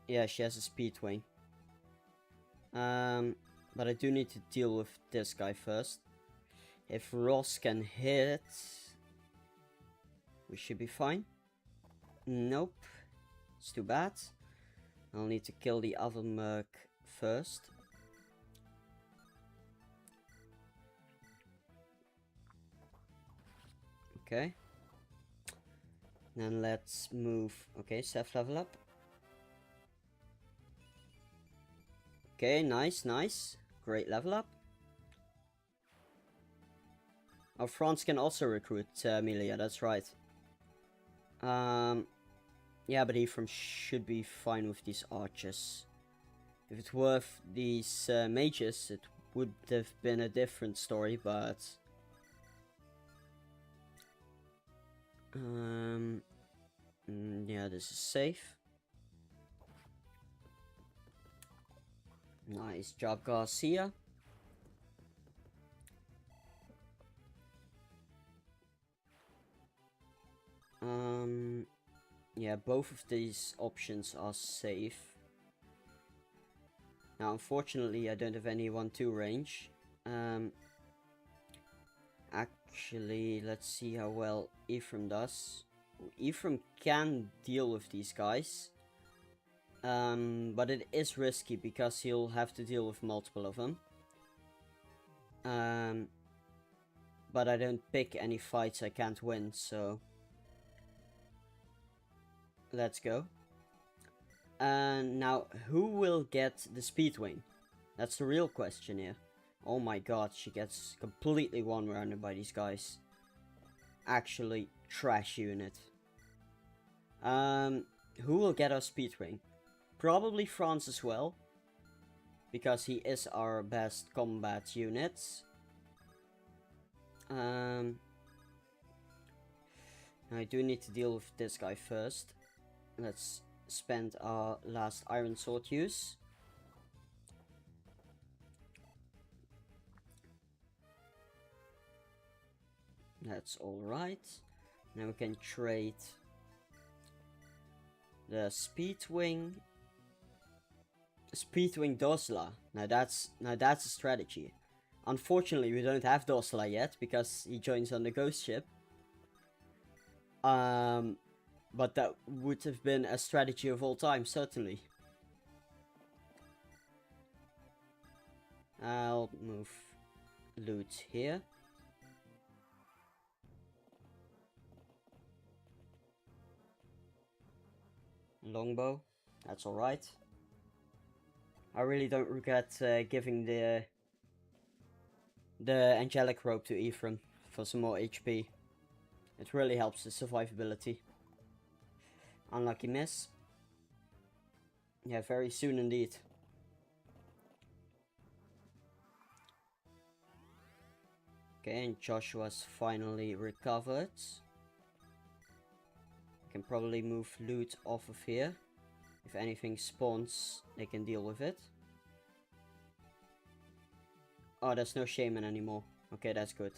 Yeah, she has a speed wing. But I do need to deal with this guy first. If Ross can hit, we should be fine. Nope. It's too bad. I'll need to kill the other merc first. Okay. Then let's move. Okay, Seth level up. Okay, nice, nice. Great level up. Oh, France can also recruit Amelia, that's right. Yeah, but Ephraim should be fine with these archers. If it's worth these mages, it would have been a different story, but... yeah, this is safe. Nice job, Garcia. Yeah, both of these options are safe. Now, unfortunately, I don't have any 1-2 range. Actually, let's see how well Ephraim does. Ephraim can deal with these guys. But it is risky because he'll have to deal with multiple of them. But I don't pick any fights I can't win, so... Let's go. Now, who will get the speed wing? That's the real question here. Oh my god, she gets completely one-rounded by these guys. Actually, trash unit. Who will get our speed wing? Probably France as well. Because he is our best combat unit. I do need to deal with this guy first. Let's spend our last iron sword use. That's alright. Now we can trade the Speedwing. Speedwing Dosla. Now that's a strategy. Unfortunately, we don't have Dosla yet because he joins on the ghost ship. But that would have been a strategy of all time, certainly. I'll move loot here. Longbow, that's alright. I really don't regret giving the angelic rope to Ephraim for some more HP. It really helps the survivability. Unlucky miss. Yeah, very soon indeed. Okay, and Joshua's finally recovered. Can probably move loot off of here. If anything spawns, they can deal with it. Oh, there's no shaman anymore. Okay, that's good.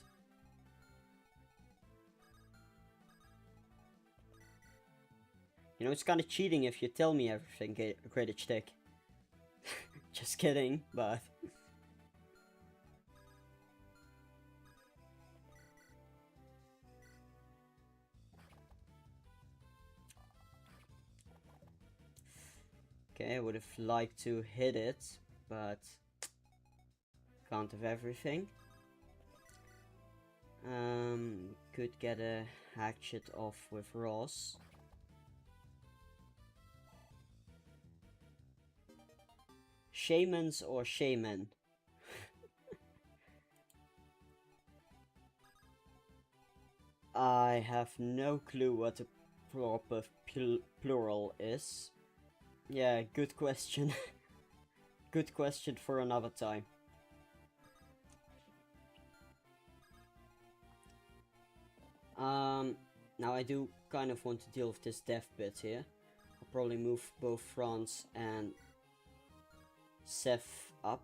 You know, it's kind of cheating if you tell me everything, Great Stick. Just kidding, but... Okay, I would have liked to hit it, but... Can't have everything. Could get a hatchet off with Ross. Shamans or shaman? I have no clue what the proper plural is. Yeah, good question. Good question for another time. Now I do kind of want to deal with this death bit here. I'll probably move both Franz and Seth up.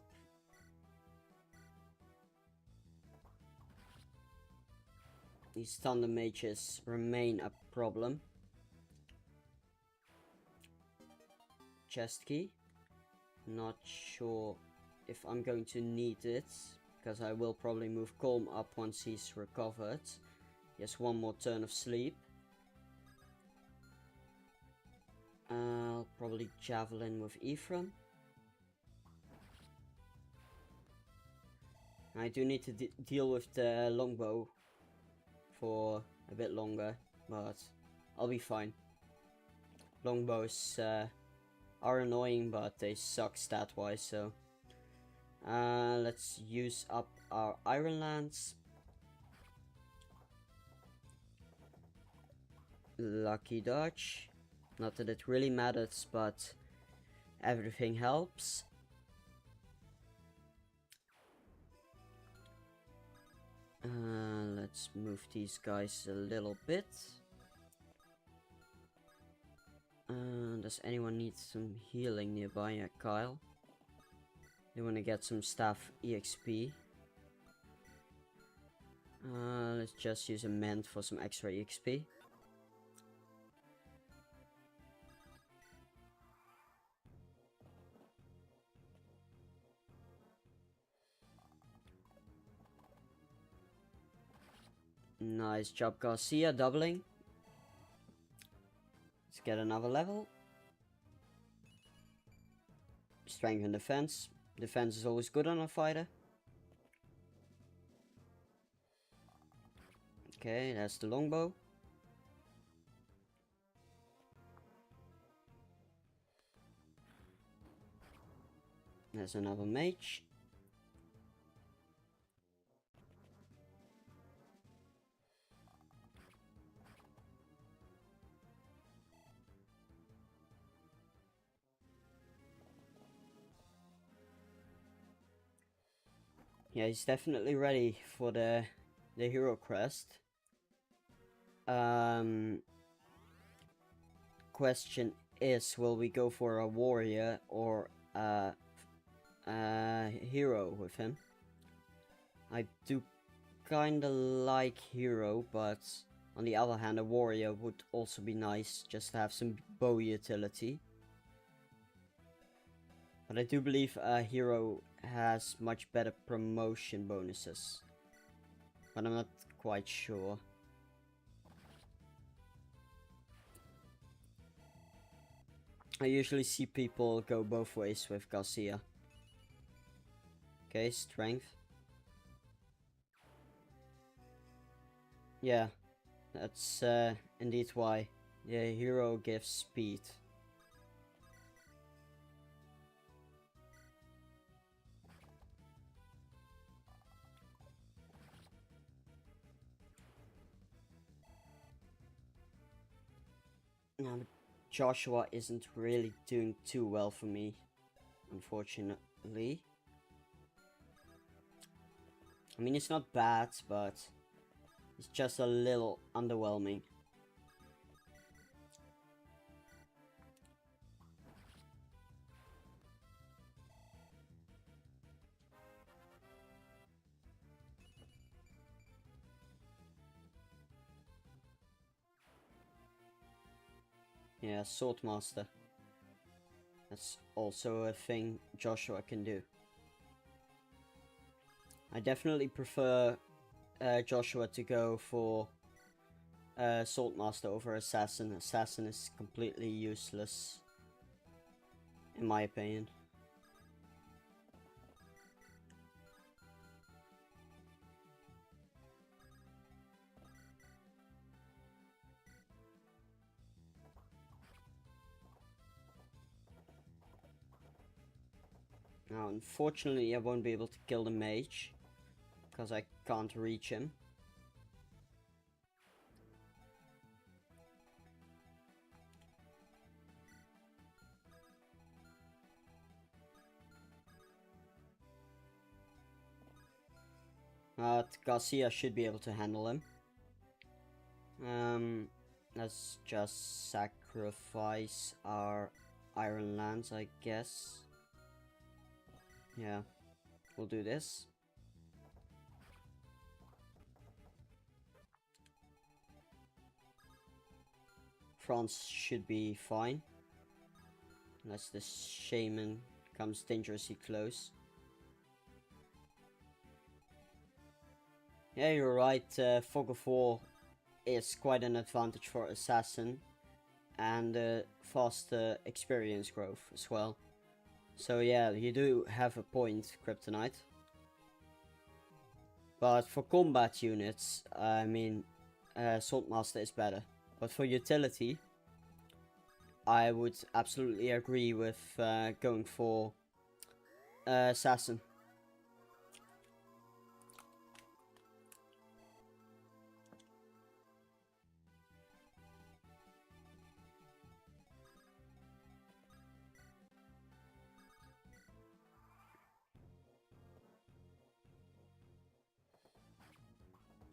These thunder mages remain a problem. Chest key. Not sure if I'm going to need it, because I will probably move Colm up once he's recovered. Yes, one more turn of sleep. I'll probably javelin with Ephraim. I do need to deal with the longbow for a bit longer, but I'll be fine. Longbows are annoying, but they suck stat-wise, so... let's use up our Iron Lance. Lucky dodge. Not that it really matters, but everything helps. Let's move these guys a little bit. Does anyone need some healing nearby? Yeah, Kyle. They want to get some staff EXP. Let's just use a mend for some extra EXP. Nice job, Garcia, doubling. Let's get another level. Strength and defense. Defense is always good on a fighter. Okay, that's the longbow. There's another mage. Yeah, he's definitely ready for the hero crest. Question is, will we go for a warrior or a hero with him? I do kinda like hero, but on the other hand, a warrior would also be nice, just to have some bow utility. But I do believe a hero has much better promotion bonuses. But I'm not quite sure. I usually see people go both ways with Garcia. Okay, strength. Yeah, that's indeed why. The hero gives speed. Now, Joshua isn't really doing too well for me, unfortunately. I mean, it's not bad, but it's just a little underwhelming. Yeah, Swordmaster. That's also a thing Joshua can do. I definitely prefer Joshua to go for Swordmaster over Assassin. Assassin is completely useless, in my opinion. Now, unfortunately, I won't be able to kill the mage, because I can't reach him. Garcia should be able to handle him. Let's just sacrifice our Iron Lands, I guess. Yeah, we'll do this. France should be fine. Unless the shaman comes dangerously close. Yeah, you're right. Fog of War is quite an advantage for Assassin. And faster experience growth as well. So yeah, you do have a point, Kryptonite. But for combat units, I mean, Swordmaster is better. But for utility, I would absolutely agree with going for Assassin.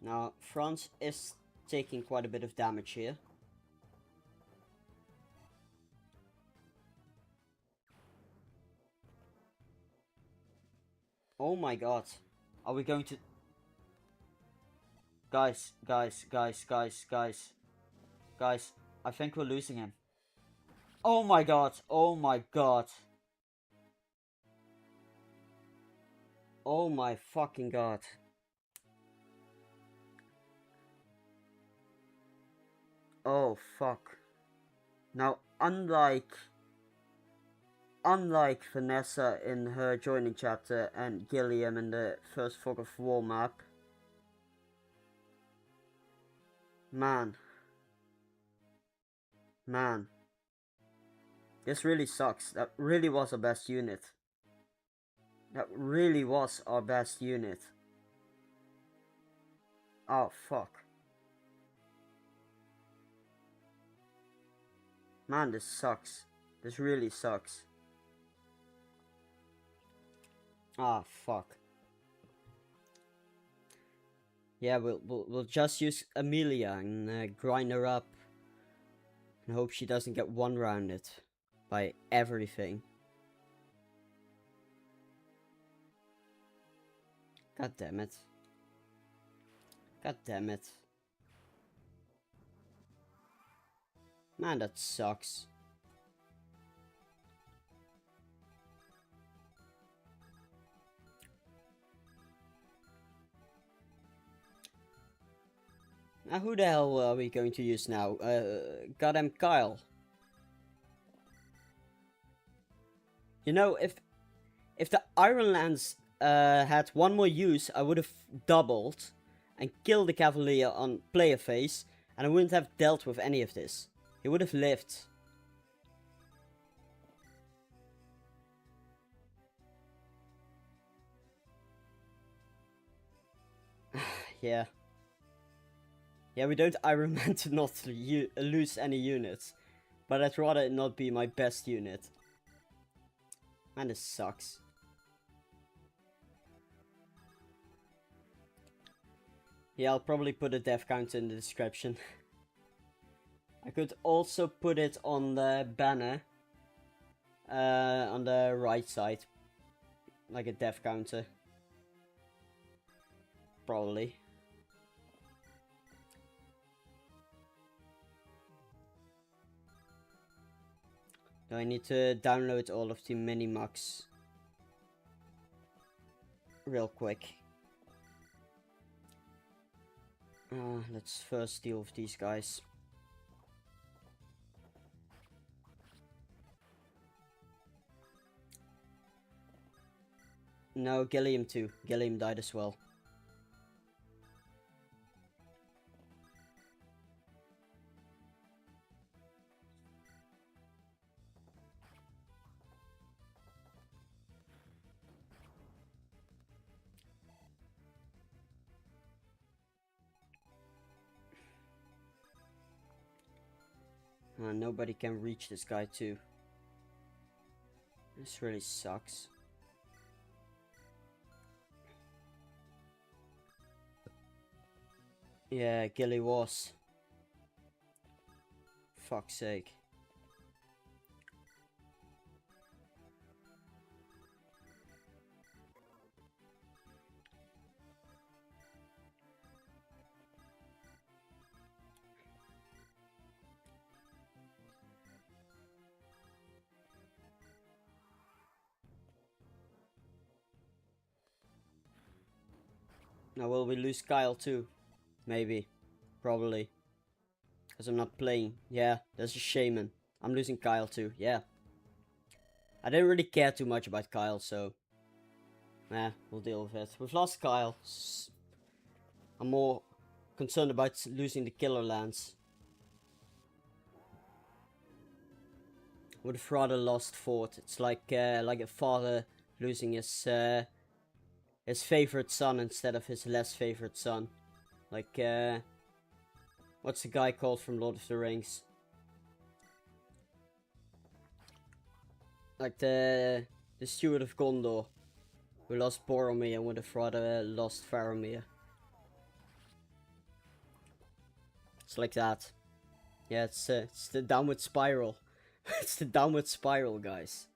Now, France is taking quite a bit of damage here. Oh my god. Are we going to... Guys, I think we're losing him. Oh my god, oh my god. Oh my fucking god. Oh fuck. Now, unlike Vanessa in her joining chapter and Gilliam in the first Fog of War map, man, this really sucks. That really was our best unit. That really was our best unit. Oh fuck. Man, this sucks. This really sucks. Ah, fuck. Yeah, we'll just use Amelia and grind her up and hope she doesn't get one-rounded by everything. God damn it. God damn it. Man, that sucks. Now, who the hell are we going to use now? Goddamn Kyle. You know, if the Iron Lance had one more use, I would have doubled and killed the Cavalier on player phase, and I wouldn't have dealt with any of this. He would have lived. Yeah. Yeah, we don't Iron Man to not lose any units. But I'd rather it not be my best unit. Man, this sucks. Yeah, I'll probably put a death counter in the description. I could also put it on the banner. On the right side. Like a death counter. Probably. Do I need to download all of the mini-mugs real quick? Let's first deal with these guys. No, Gilliam too. Gilliam died as well. Nobody can reach this guy too. This really sucks. Yeah, Gilly was. Fuck's sake. Now will we lose Kyle too? Maybe. Probably. Because I'm not playing. Yeah, there's a shaman. I'm losing Kyle too. Yeah. I didn't really care too much about Kyle, so... we'll deal with it. We've lost Kyle. I'm more concerned about losing the killer lands. Would have rather lost Fort. It's like a father losing his favorite son instead of his less favorite son. Like, what's the guy called from Lord of the Rings? Like the steward of Gondor, who lost Boromir and would have rather lost Faramir. It's like that. Yeah, it's the downward spiral. It's the downward spiral, guys.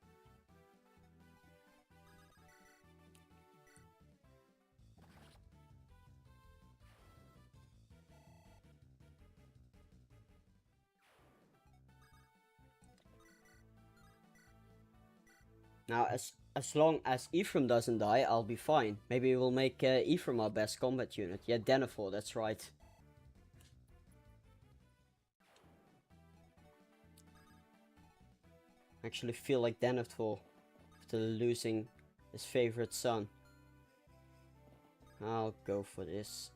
Now, as long as Ephraim doesn't die, I'll be fine. Maybe we'll make Ephraim our best combat unit. Yeah, Denethor, that's right. I actually feel like Denethor after losing his favorite son. I'll go for this.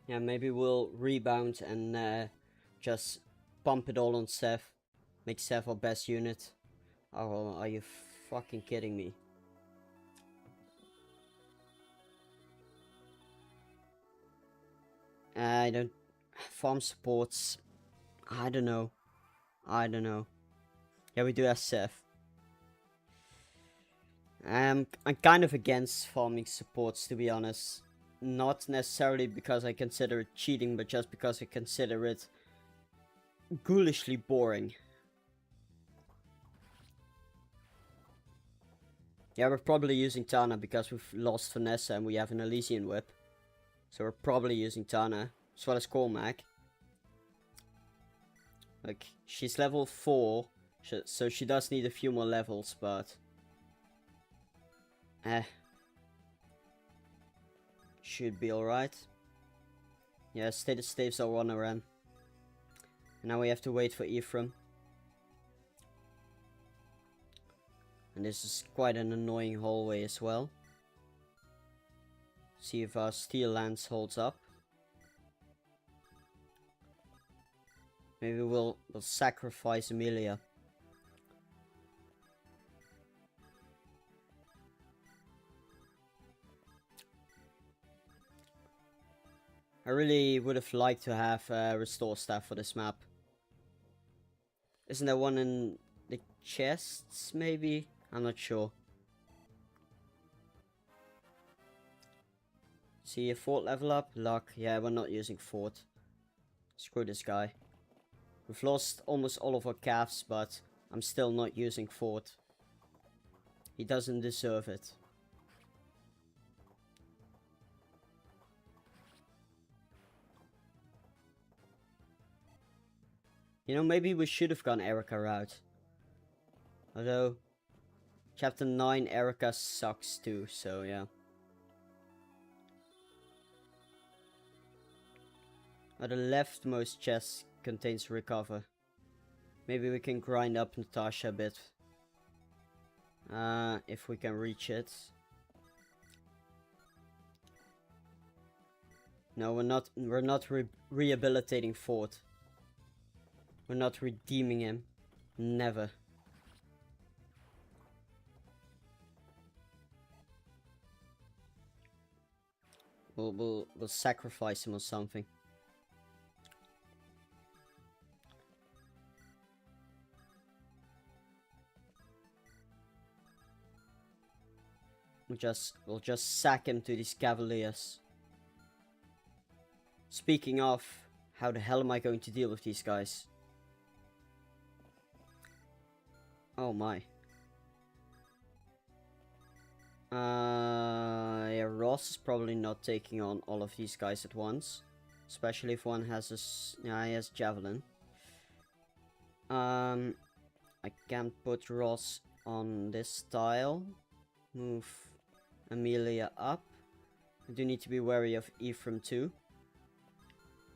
Yeah, maybe we'll rebound and just pump it all on Seth. Make Seth our best unit. Oh, are you fucking kidding me? I don't... Farm supports... I don't know. Yeah, we do have Seth. I'm kind of against farming supports, to be honest. Not necessarily because I consider it cheating, but just because I consider it ghoulishly boring. Yeah, we're probably using Tana because we've lost Vanessa and we have an Elysian Whip. So we're probably using Tana. as well as Cormac. Like, she's level 4, so she does need a few more levels, but... should be alright. Yeah, status staves are on her end. Now we have to wait for Ephraim. And this is quite an annoying hallway as well. See if our steel lance holds up. Maybe we'll sacrifice Amelia. I really would have liked to have restore staff for this map. Isn't there one in the chests, maybe? I'm not sure. See a fort level up? Luck. Yeah, we're not using fort. Screw this guy. We've lost almost all of our calves, but I'm still not using fort. He doesn't deserve it. You know, maybe we should have gone Eirika route. Although, Chapter 9 Eirika sucks too, so yeah. The leftmost chest contains recover. Maybe we can grind up Natasha a bit. If we can reach it. No, we're not rehabilitating Ford. We're not redeeming him. Never. We'll sacrifice him or something. We'll just sack him to these cavaliers. Speaking of, how the hell am I going to deal with these guys? Oh my. Yeah, Ross is probably not taking on all of these guys at once. Especially if one has a... yeah, he has Javelin. I can't put Ross on this tile. Move Amelia up. I do need to be wary of Ephraim too.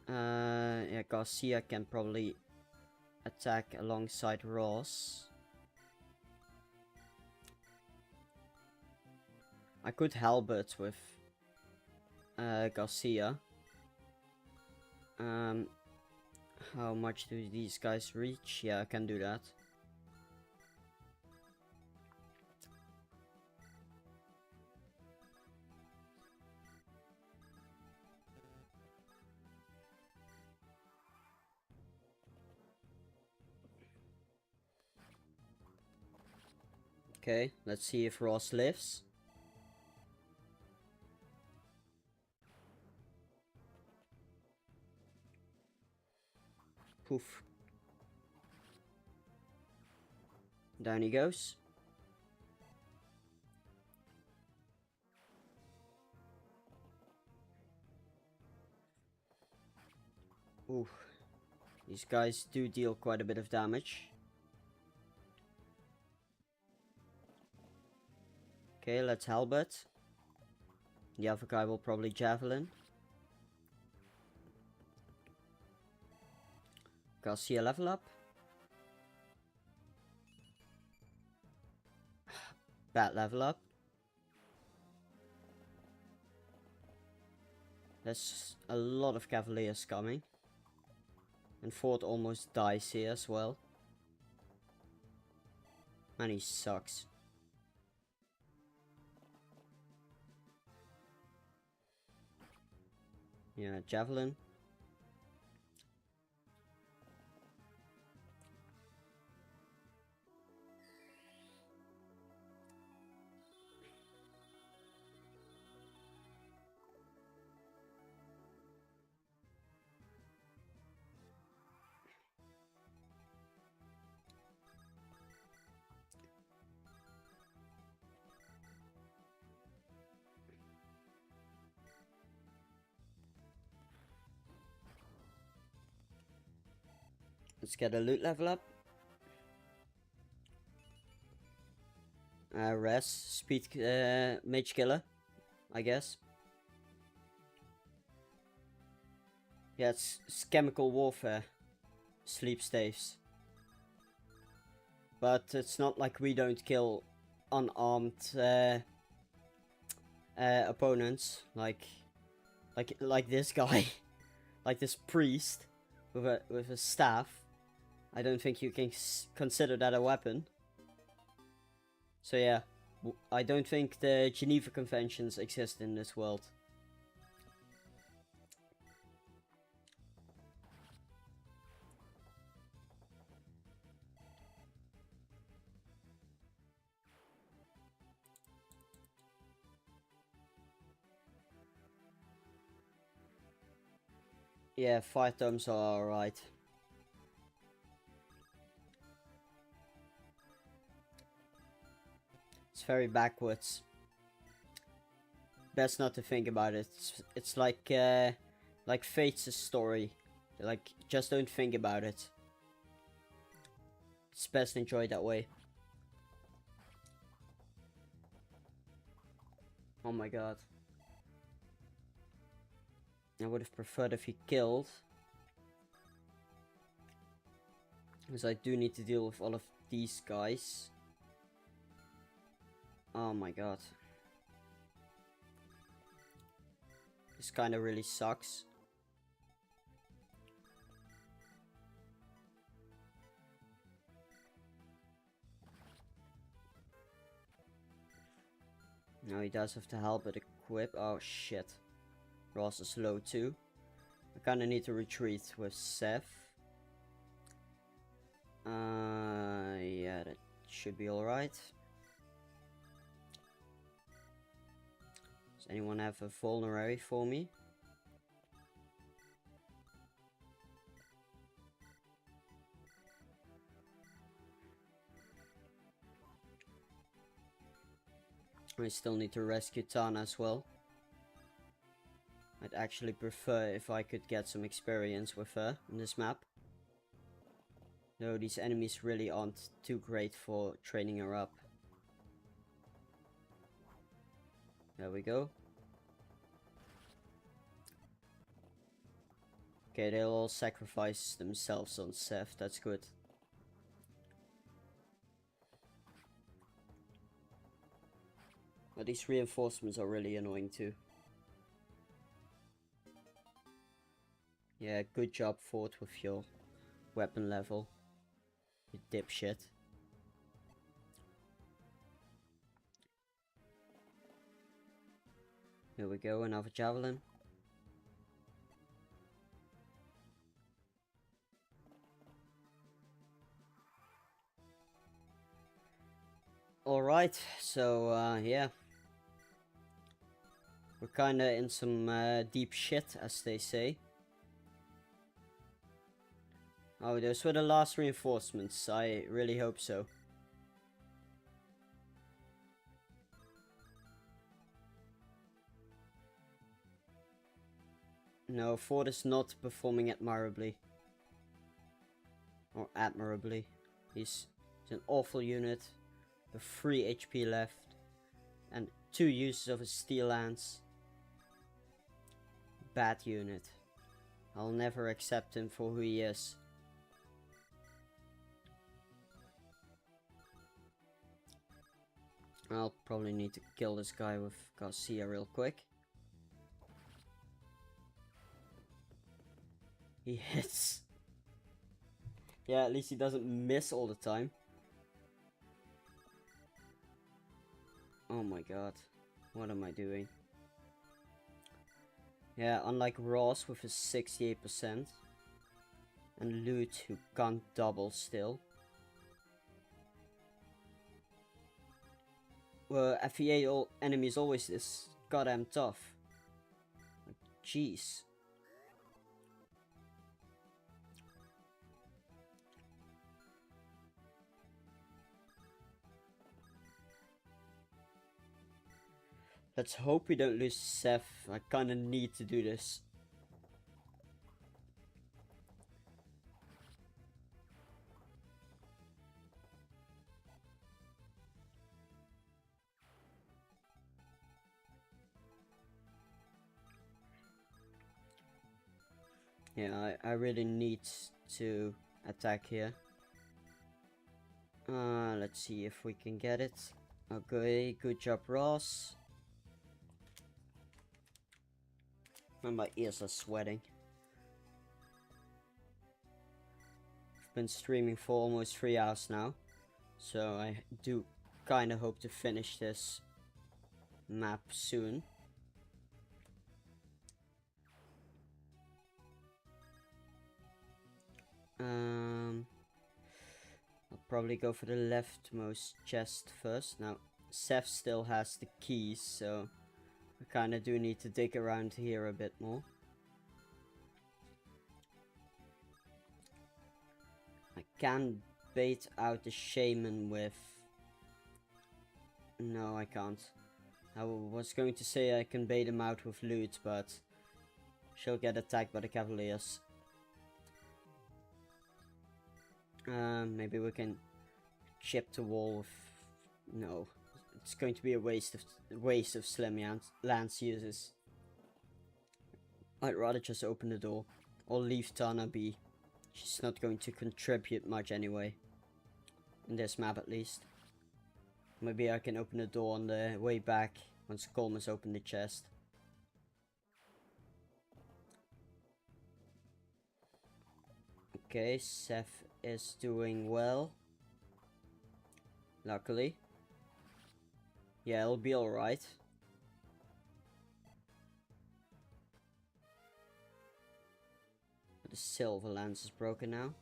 Yeah, Garcia can probably attack alongside Ross. I could halberd with Garcia. How much do these guys reach? Yeah, I can do that. Okay, let's see if Ross lives. Poof. Down he goes. Ooh. These guys do deal quite a bit of damage. Okay, let's halberd. The other guy will probably javelin. Garcia level up. Bad level up. There's a lot of cavaliers coming. And Ford almost dies here as well. And he sucks. Yeah, javelin. Let's get a loot level up. Res, speed, mage killer, I guess. Yeah, it's chemical warfare. Sleep staves. But it's not like we don't kill unarmed opponents, like this guy, like this priest with a staff. I don't think you can consider that a weapon. So yeah, I don't think the Geneva Conventions exist in this world. Yeah, fire tomes are alright. It's very backwards. Best not to think about it. It's like Fate's story. Like, just don't think about it. It's best enjoyed that way. Oh my god. I would have preferred if he killed. Because I do need to deal with all of these guys. Oh my god. This kind of really sucks. Now he does have to help with equip. Oh shit. Ross is low too. I kinda need to retreat with Seth. Yeah, that should be alright. Does anyone have a vulnerary for me? I still need to rescue Tana as well. I'd actually prefer if I could get some experience with her in this map. No, these enemies really aren't too great for training her up. There we go. Okay, they'll all sacrifice themselves on Seth, that's good. But these reinforcements are really annoying too. Yeah, good job Fort with your weapon level. You dipshit. Here we go, another javelin. Alright, so yeah. We're kinda in some deep shit, as they say. Oh, those were the last reinforcements. I really hope so. No, Ford is not performing admirably. Or admirably. He's an awful unit. With 3 HP left. And 2 uses of his steel lance. Bad unit. I'll never accept him for who he is. I'll probably need to kill this guy with Garcia real quick. He hits. Yeah, at least he doesn't miss all the time. Oh my god. What am I doing? Yeah, unlike Ross with his 68%. And Loot, who can't double still. Well, FE8 enemies always this goddamn tough. Like, jeez. Let's hope we don't lose Seth. I kinda need to do this. Yeah, I really need to attack here. Let's see if we can get it. Okay, good job, Ross. And my ears are sweating. I've been streaming for almost 3 hours now, so I do kind of hope to finish this map soon. I'll probably go for the leftmost chest first. Now, Seth still has the keys, so I kind of do need to dig around here a bit more. I can bait out the shaman with... No, I can't. I was going to say I can bait him out with loot, but she'll get attacked by the cavaliers. Maybe we can chip the wall with... No, it's going to be a waste of Slim Lance users. I'd rather just open the door, or leave Tana be. She's not going to contribute much anyway. In this map at least. Maybe I can open the door on the way back once Colm has opened the chest. Okay, Seth is doing well. Luckily. Yeah, it'll be alright. But the silver lance is broken now.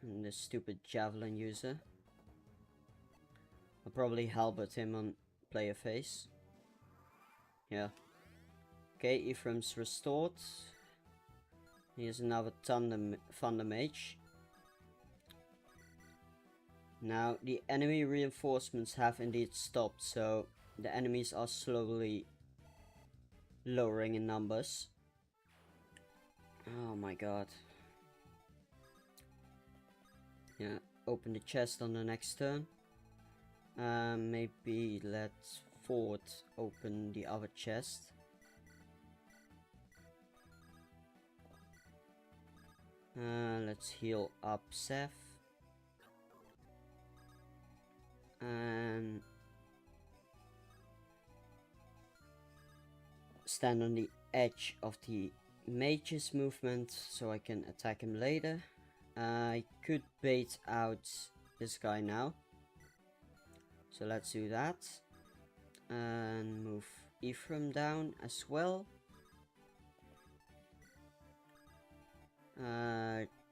And the stupid javelin user. I'll probably halberd him on player face. Yeah. Okay, Ephraim's restored. Here's another Thunder Mage. Now, the enemy reinforcements have indeed stopped, so the enemies are slowly lowering in numbers. Oh my god. Yeah, open the chest on the next turn. Maybe let Ford open the other chest. Let's heal up Seth. And stand on the edge of the mage's movement so I can attack him later. I could bait out this guy now. So let's do that. And move Ephraim down as well.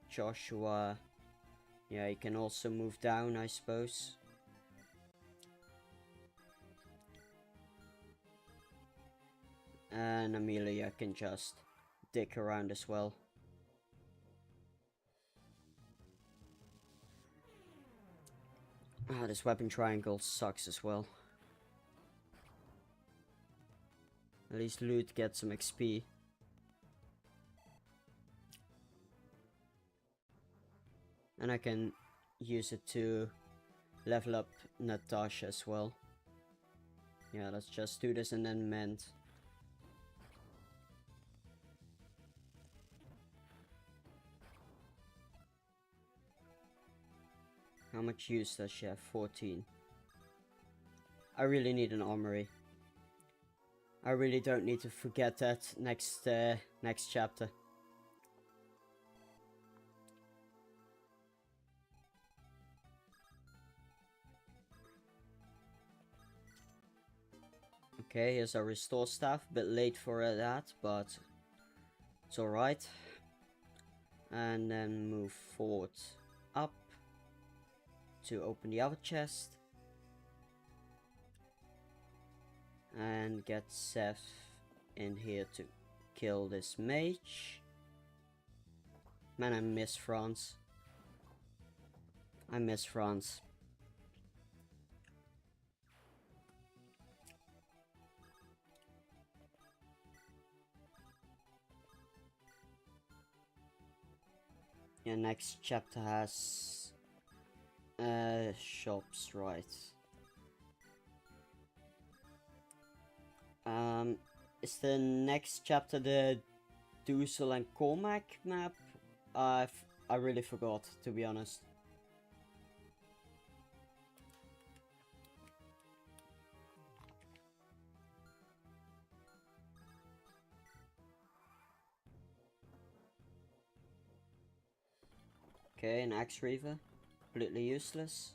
Joshua. Yeah, he can also move down, I suppose. And Amelia can just dig around as well. Ah, this weapon triangle sucks as well. At least loot gets some XP. And I can use it to level up Natasha as well. Yeah, let's just do this and then mend. How much use does she have? 14. I really need an armory. I really don't need to forget that next chapter. Okay, here's our restore staff. A bit late for that, but it's alright. And then move forward up to open the other chest. And get Seth in here to kill this mage. Man, I miss France. I miss France. Yeah, next chapter has shops, right? Is the next chapter the Dussel and Cormac map, I really forgot, to be honest. Okay, an Axe Reaver. Completely useless.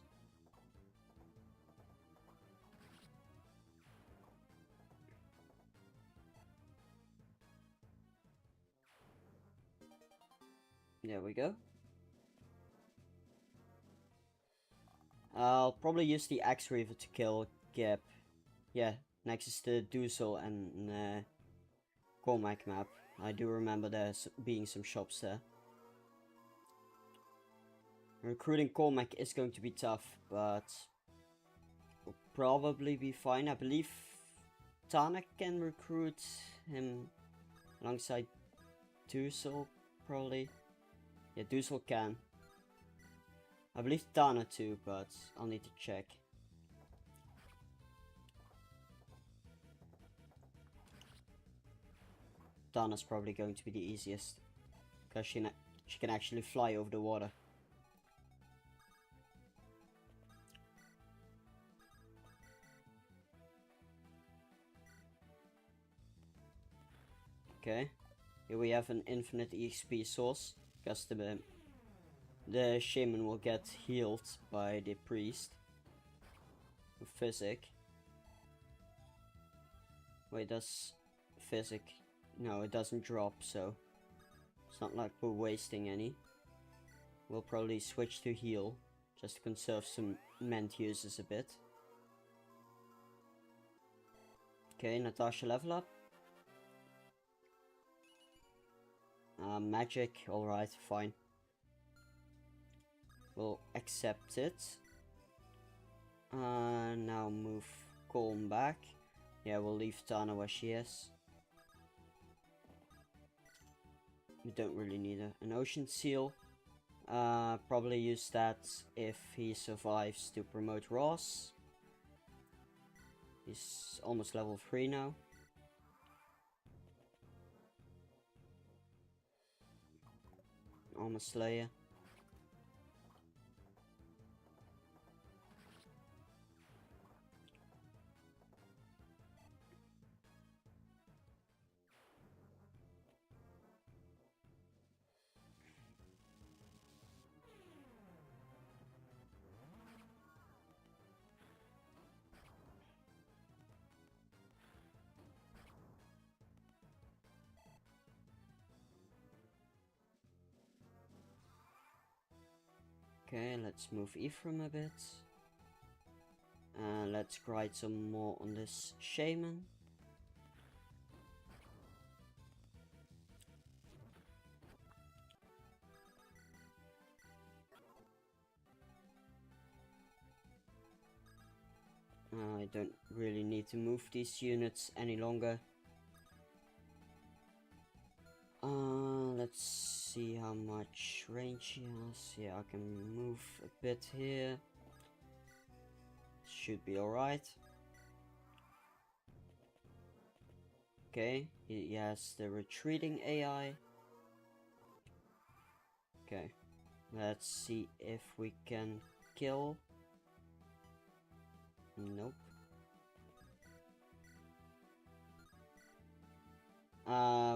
There we go. I'll probably use the Axe Reaver to kill Geb. Yeah, next is the Dussel and Cormac map. I do remember there being some shops there. Recruiting Cormac is going to be tough, but will probably be fine. I believe Tana can recruit him alongside Dussel, probably. Yeah, Dussel can. I believe Tana too, but I'll need to check. Tana's probably going to be the easiest, because she can actually fly over the water. Okay, here we have an infinite EXP source, because the shaman will get healed by the priest with physic. Wait, does physic? No, it doesn't drop, so it's not like we're wasting any. We'll probably switch to heal, just to conserve some ment uses a bit. Okay, Natasha level up. Magic, alright, fine. We'll accept it. Now move Colm back. Yeah, we'll leave Tana where she is. We don't really need an ocean seal. Probably use that if he survives to promote Ross. He's almost level 3 now. Armor Slayer. Okay, let's move Ephraim a bit. Let's grind some more on this shaman. I don't really need to move these units any longer. Let's see how much range he has. Yeah, I can move a bit here. Should be alright. Okay, he has the retreating AI. Okay, let's see if we can kill. Nope.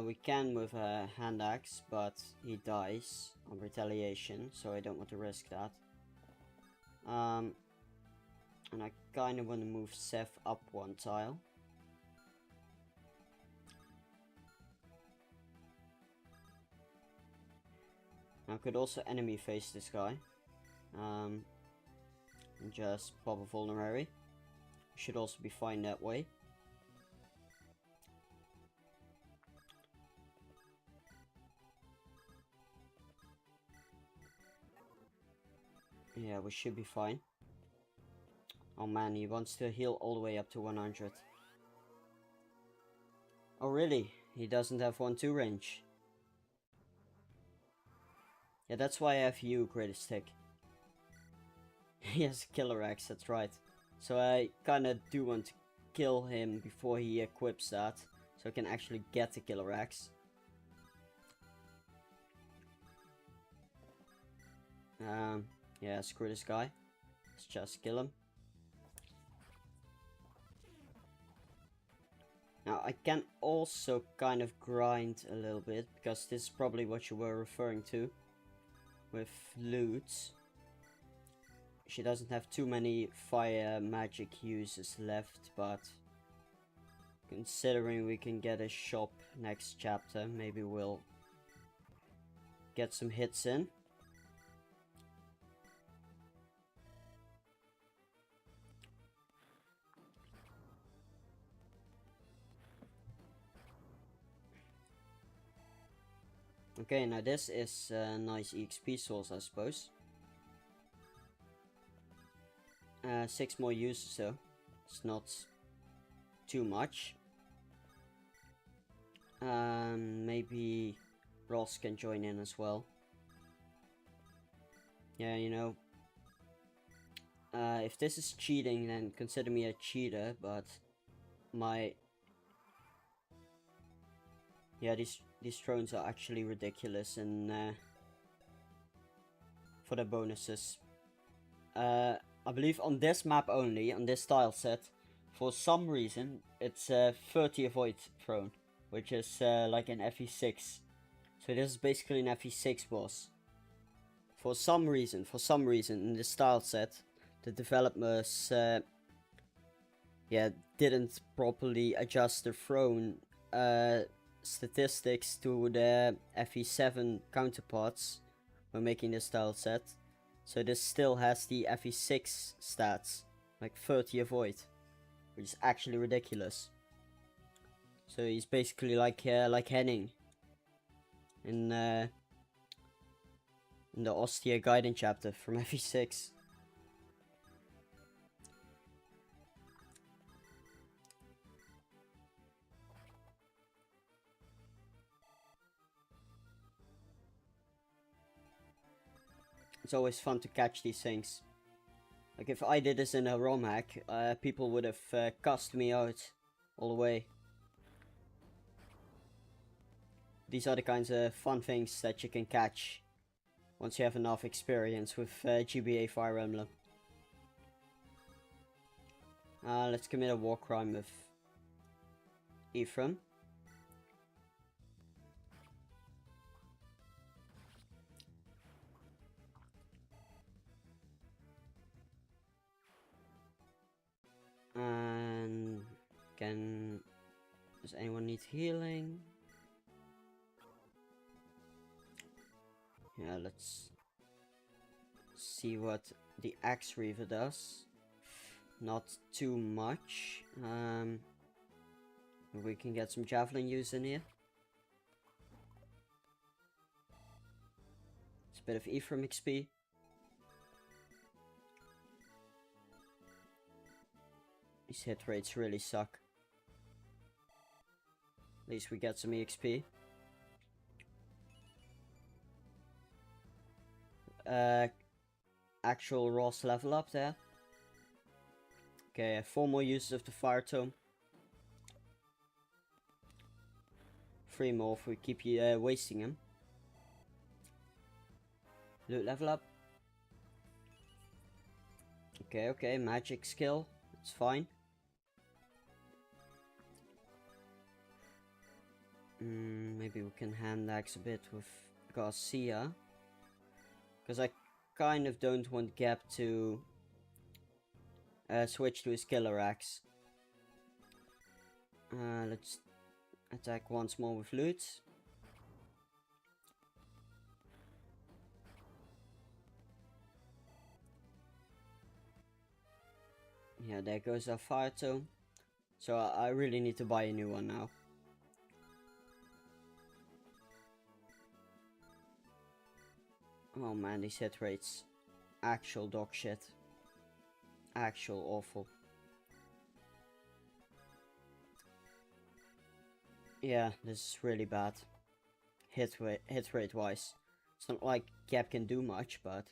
We can with a hand axe, but he dies on retaliation, so I don't want to risk that. And I kind of want to move Seth up one tile. I could also enemy face this guy. And just pop a vulnerary. Should also be fine that way. Yeah, we should be fine. Oh man, he wants to heal all the way up to 100. Oh really? He doesn't have 1-2 range. Yeah, that's why I have you, Greatest Stick. He has a killer axe, that's right. So I kinda do want to kill him before he equips that, so I can actually get the killer axe. Yeah, screw this guy. Let's just kill him. Now, I can also kind of grind a little bit, because this is probably what you were referring to with loot. She doesn't have too many fire magic uses left, but considering we can get a shop next chapter, maybe we'll get some hits in. Okay, now this is a nice EXP source, I suppose. 6 more uses though. It's not too much. Maybe Ross can join in as well. Yeah, you know. If this is cheating, then consider me a cheater, but my... Yeah, these drones are actually ridiculous, and for the bonuses. I believe on this map only, on this tile set, for some reason, it's 30 avoid thrown, which is like an FE6. So this is basically an FE6 boss. For some reason, in this tile set, the developers, yeah, didn't properly adjust the thrown statistics to the FE7 counterparts when making this tile set. So this still has the FE6 stats, like 30 avoid, which is actually ridiculous. So he's basically like Henning in the austere guidance chapter from FE6. It's always fun to catch these things. Like if I did this in a ROM hack, people would have cussed me out all the way. These are the kinds of fun things that you can catch once you have enough experience with GBA Fire Emblem. Let's commit a war crime with Ephraim. And does anyone need healing? Yeah, let's see what the Axe Reaver does. Not too much. We can get some javelin use in here. It's a bit of Ephraim XP. These hit rates really suck. At least we get some EXP. Actual Ross level up there. Okay, 4 more uses of the Fire Tome. 3 more if we keep wasting them. Loot level up. Okay, magic skill. It's fine. Maybe we can hand axe a bit with Garcia. Because I kind of don't want Gap to switch to his killer axe. Let's attack once more with loot. Yeah, there goes our Fire Tome. So I really need to buy a new one now. Oh man, these hit rates. Actual dog shit. Actual awful. Yeah, this is really bad. Hit rate wise. It's not like Cap can do much, but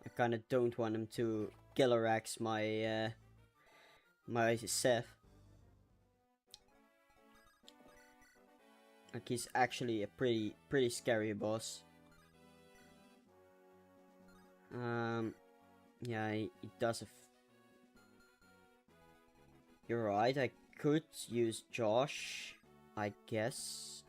I kinda don't want him to killer axe my my Seth. Like he's actually a pretty scary boss. Yeah, he does You're right, I could use Josh, I guess.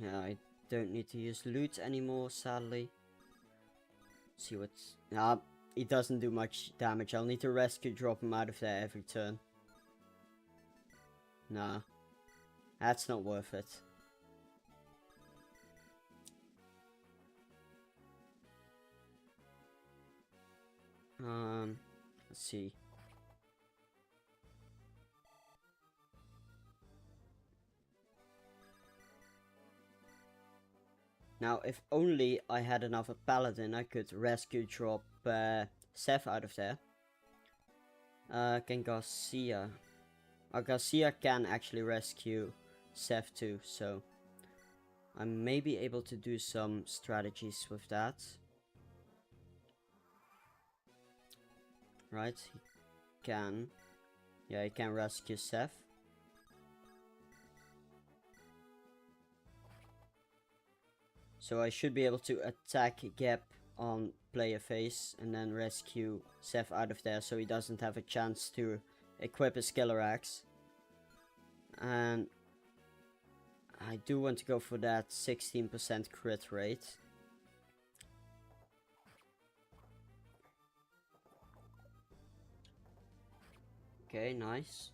Yeah, I don't need to use loot anymore, sadly. See what's... Nah, he doesn't do much damage. I'll need to rescue drop him out of there every turn. Nah. That's not worth it. Let's see. Now, if only I had another paladin, I could rescue drop Seth out of there. Can Garcia... Garcia can actually rescue Seth too, so... I may be able to do some strategies with that. Right, he can. Yeah, he can rescue Seth. So I should be able to attack Gap on player face and then rescue Seth out of there so he doesn't have a chance to equip his killer axe. And I do want to go for that 16% crit rate. Okay, nice.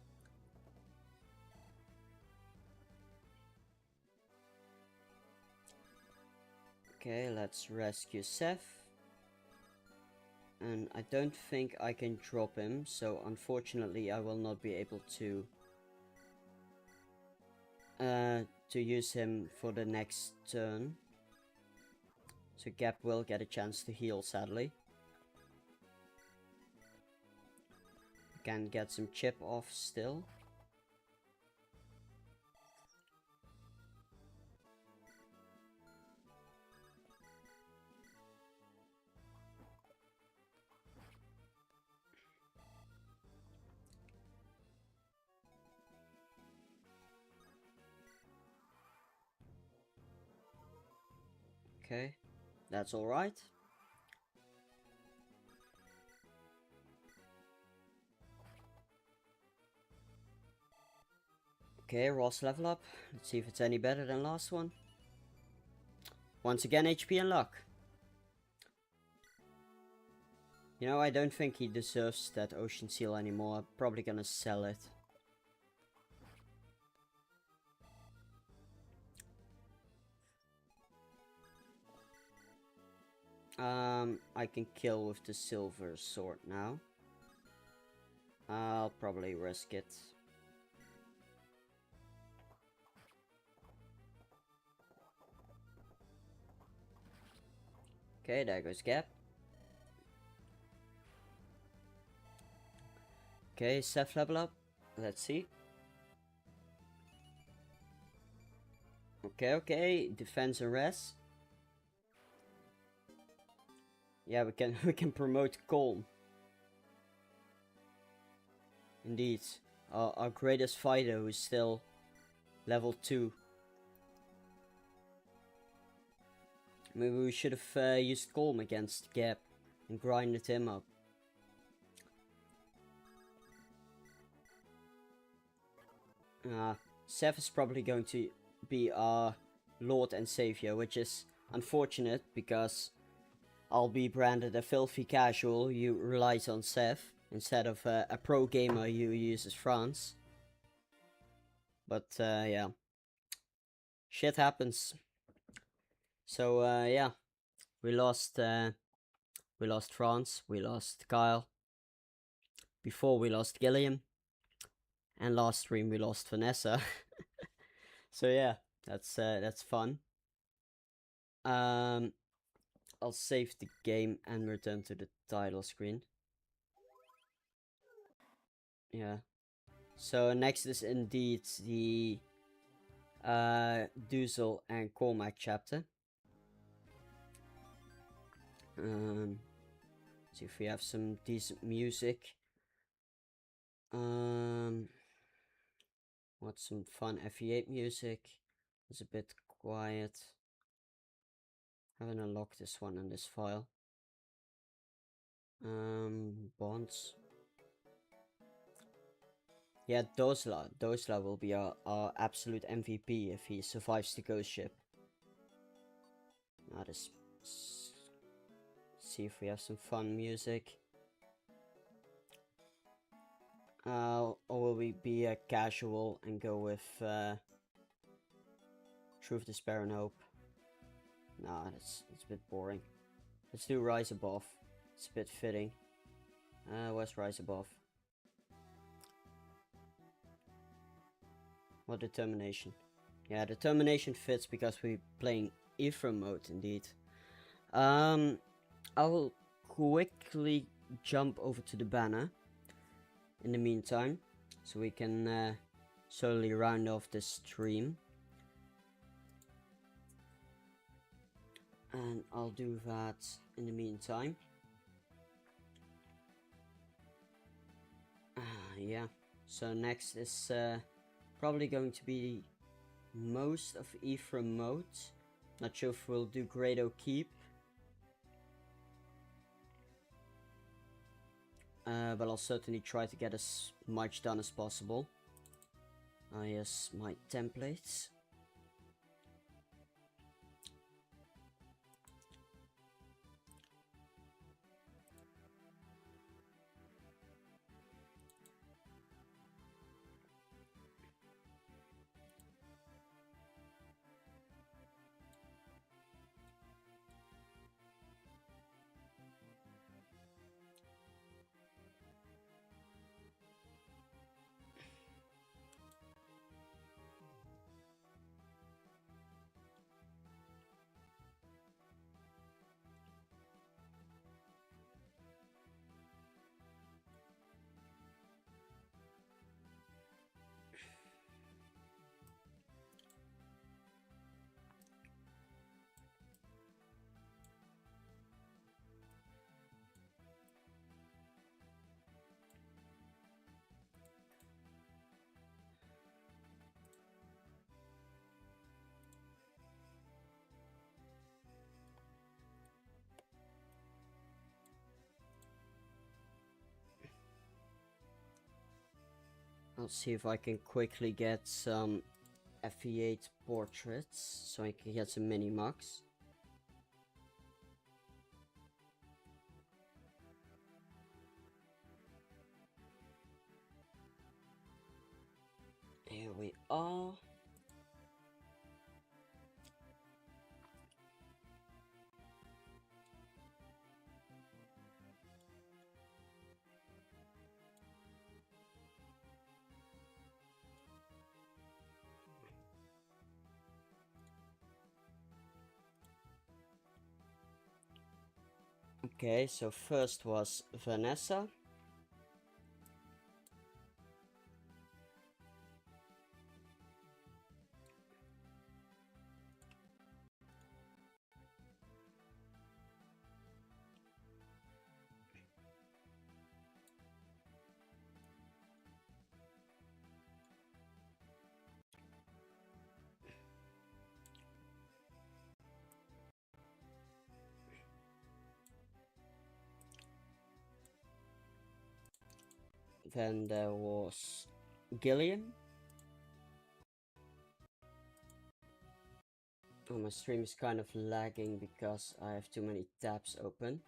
Okay, let's rescue Seth. And I don't think I can drop him, so unfortunately I will not be able to use him for the next turn. So Gap will get a chance to heal, sadly. Can get some chip off still. Okay, that's alright. Okay, Ross level up. Let's see if it's any better than last one. Once again, HP and luck. You know, I don't think he deserves that ocean seal anymore. I'm probably gonna sell it. I can kill with the silver sword now. I'll probably risk it. Okay, there goes Gap. Okay, Seth level up. Let's see. Okay, defense and res. Yeah, we can promote Calm. Indeed, our greatest fighter who's still level 2. Maybe we should have used Calm against Gap and grinded him up. Seth is probably going to be our Lord and Savior, which is unfortunate because I'll be branded a filthy casual who relies on Seth instead of a pro gamer who uses France. But yeah, shit happens. So yeah, we lost France, we lost Kyle. Before we lost Gilliam, and last stream we lost Vanessa. So yeah, that's fun. I'll save the game and return to the title screen. Yeah. So next is indeed the Duzel and Cormac chapter. See if we have some decent music. Want some fun FE8 music. It's a bit quiet. Haven't unlocked this one in this file. Bonds. Yeah, Dosla will be our absolute MVP if he survives the ghost ship. Now let's see if we have some fun music. Or will we be casual and go with Truth, Despair and Hope? Nah, it's a bit boring. Let's do Rise Above. It's a bit fitting. Where's Rise Above? What Determination? Yeah, Determination fits because we're playing Ephraim mode indeed. I will quickly jump over to the banner in the meantime, so we can slowly round off this stream. And I'll do that in the meantime. Yeah, so next is probably going to be most of Ephraim mode. Not sure if we'll do Grado Keep. But I'll certainly try to get as much done as possible. Yes, my templates. I'll see if I can quickly get some FE8 portraits so I can get some mini mugs. Here we are. Okay, so first was Vanessa. Then there was Gillian. Oh, my stream is kind of lagging because I have too many tabs open.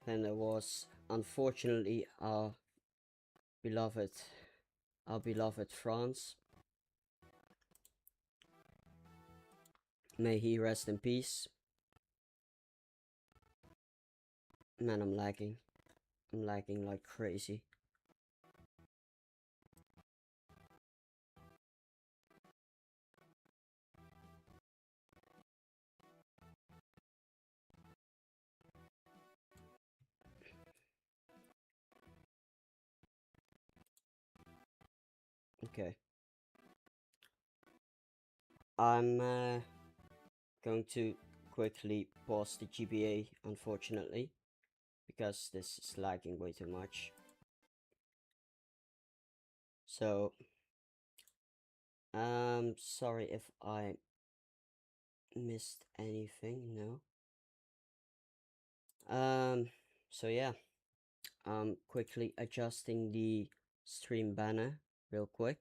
Then there was, unfortunately, our beloved France. May he rest in peace. Man, I'm lagging. I'm lagging like crazy. Okay. I'm going to quickly pause the GBA, unfortunately, because this is lagging way too much. So, sorry if I missed anything, no. So yeah, quickly adjusting the stream banner real quick.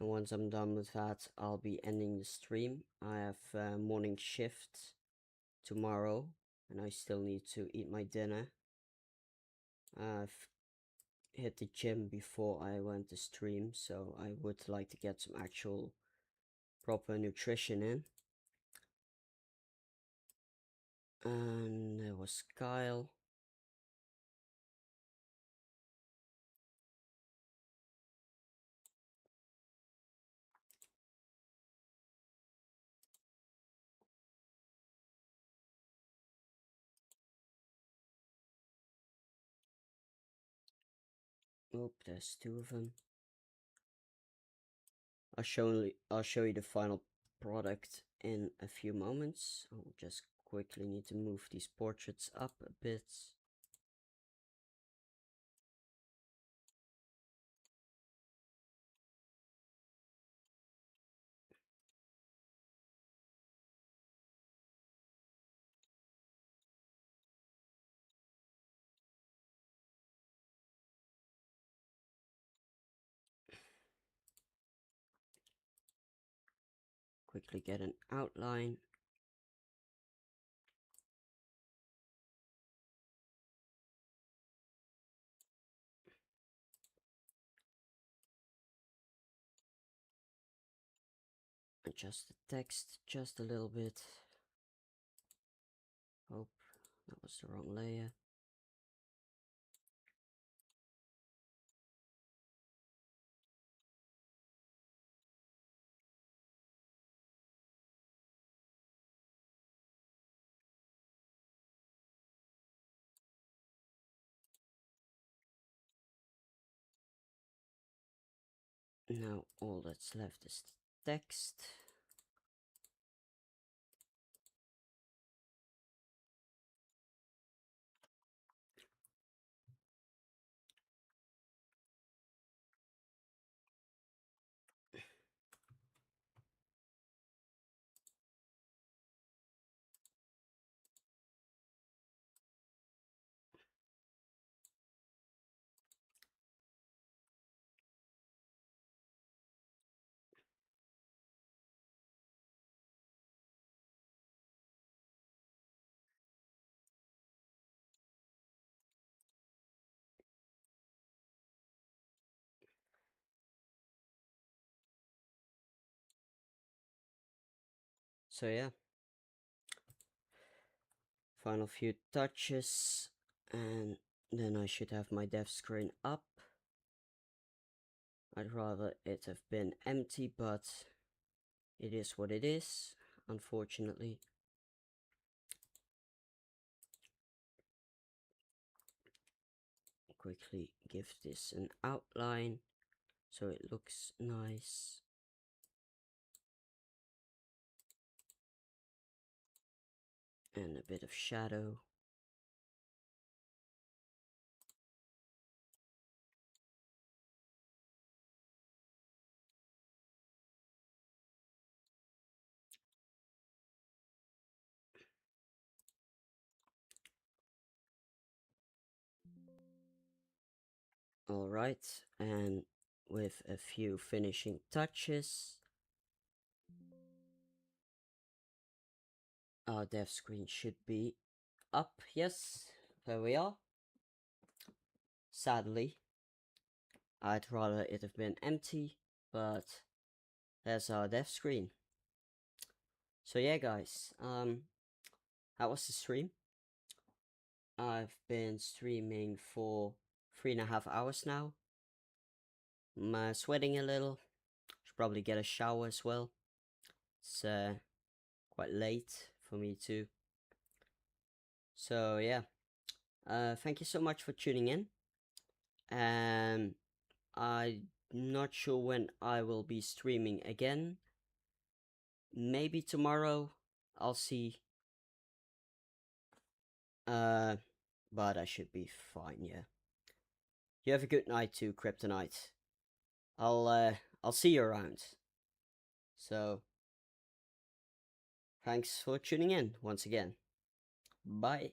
And once I'm done with that, I'll be ending the stream. I have morning shift tomorrow, and I still need to eat my dinner. I've hit the gym before I went to stream, so I would like to get some actual proper nutrition in. And there was Kyle. Oh, there's two of them. I'll show you the final product in a few moments. I'll just quickly need to move these portraits up a bit. Quickly get an outline. Adjust the text just a little bit. Oh, that was the wrong layer. Now all that's left is the text. So yeah, final few touches, and then I should have my dev screen up. I'd rather it have been empty, but it is what it is, unfortunately. Quickly give this an outline so it looks nice. And a bit of shadow. Alright, and with a few finishing touches, our dev screen should be up. Yes, there we are. Sadly, I'd rather it have been empty, but there's our dev screen. So yeah, guys, how was the stream? I've been streaming for 3.5 hours now. I'm sweating a little. Should probably get a shower as well. It's quite late for me too. So yeah, thank you so much for tuning in. And I'm not sure when I will be streaming again. Maybe tomorrow. I'll see. But I should be fine. Yeah. You have a good night too, Kryptonite. I'll see you around. So, thanks for tuning in once again. Bye.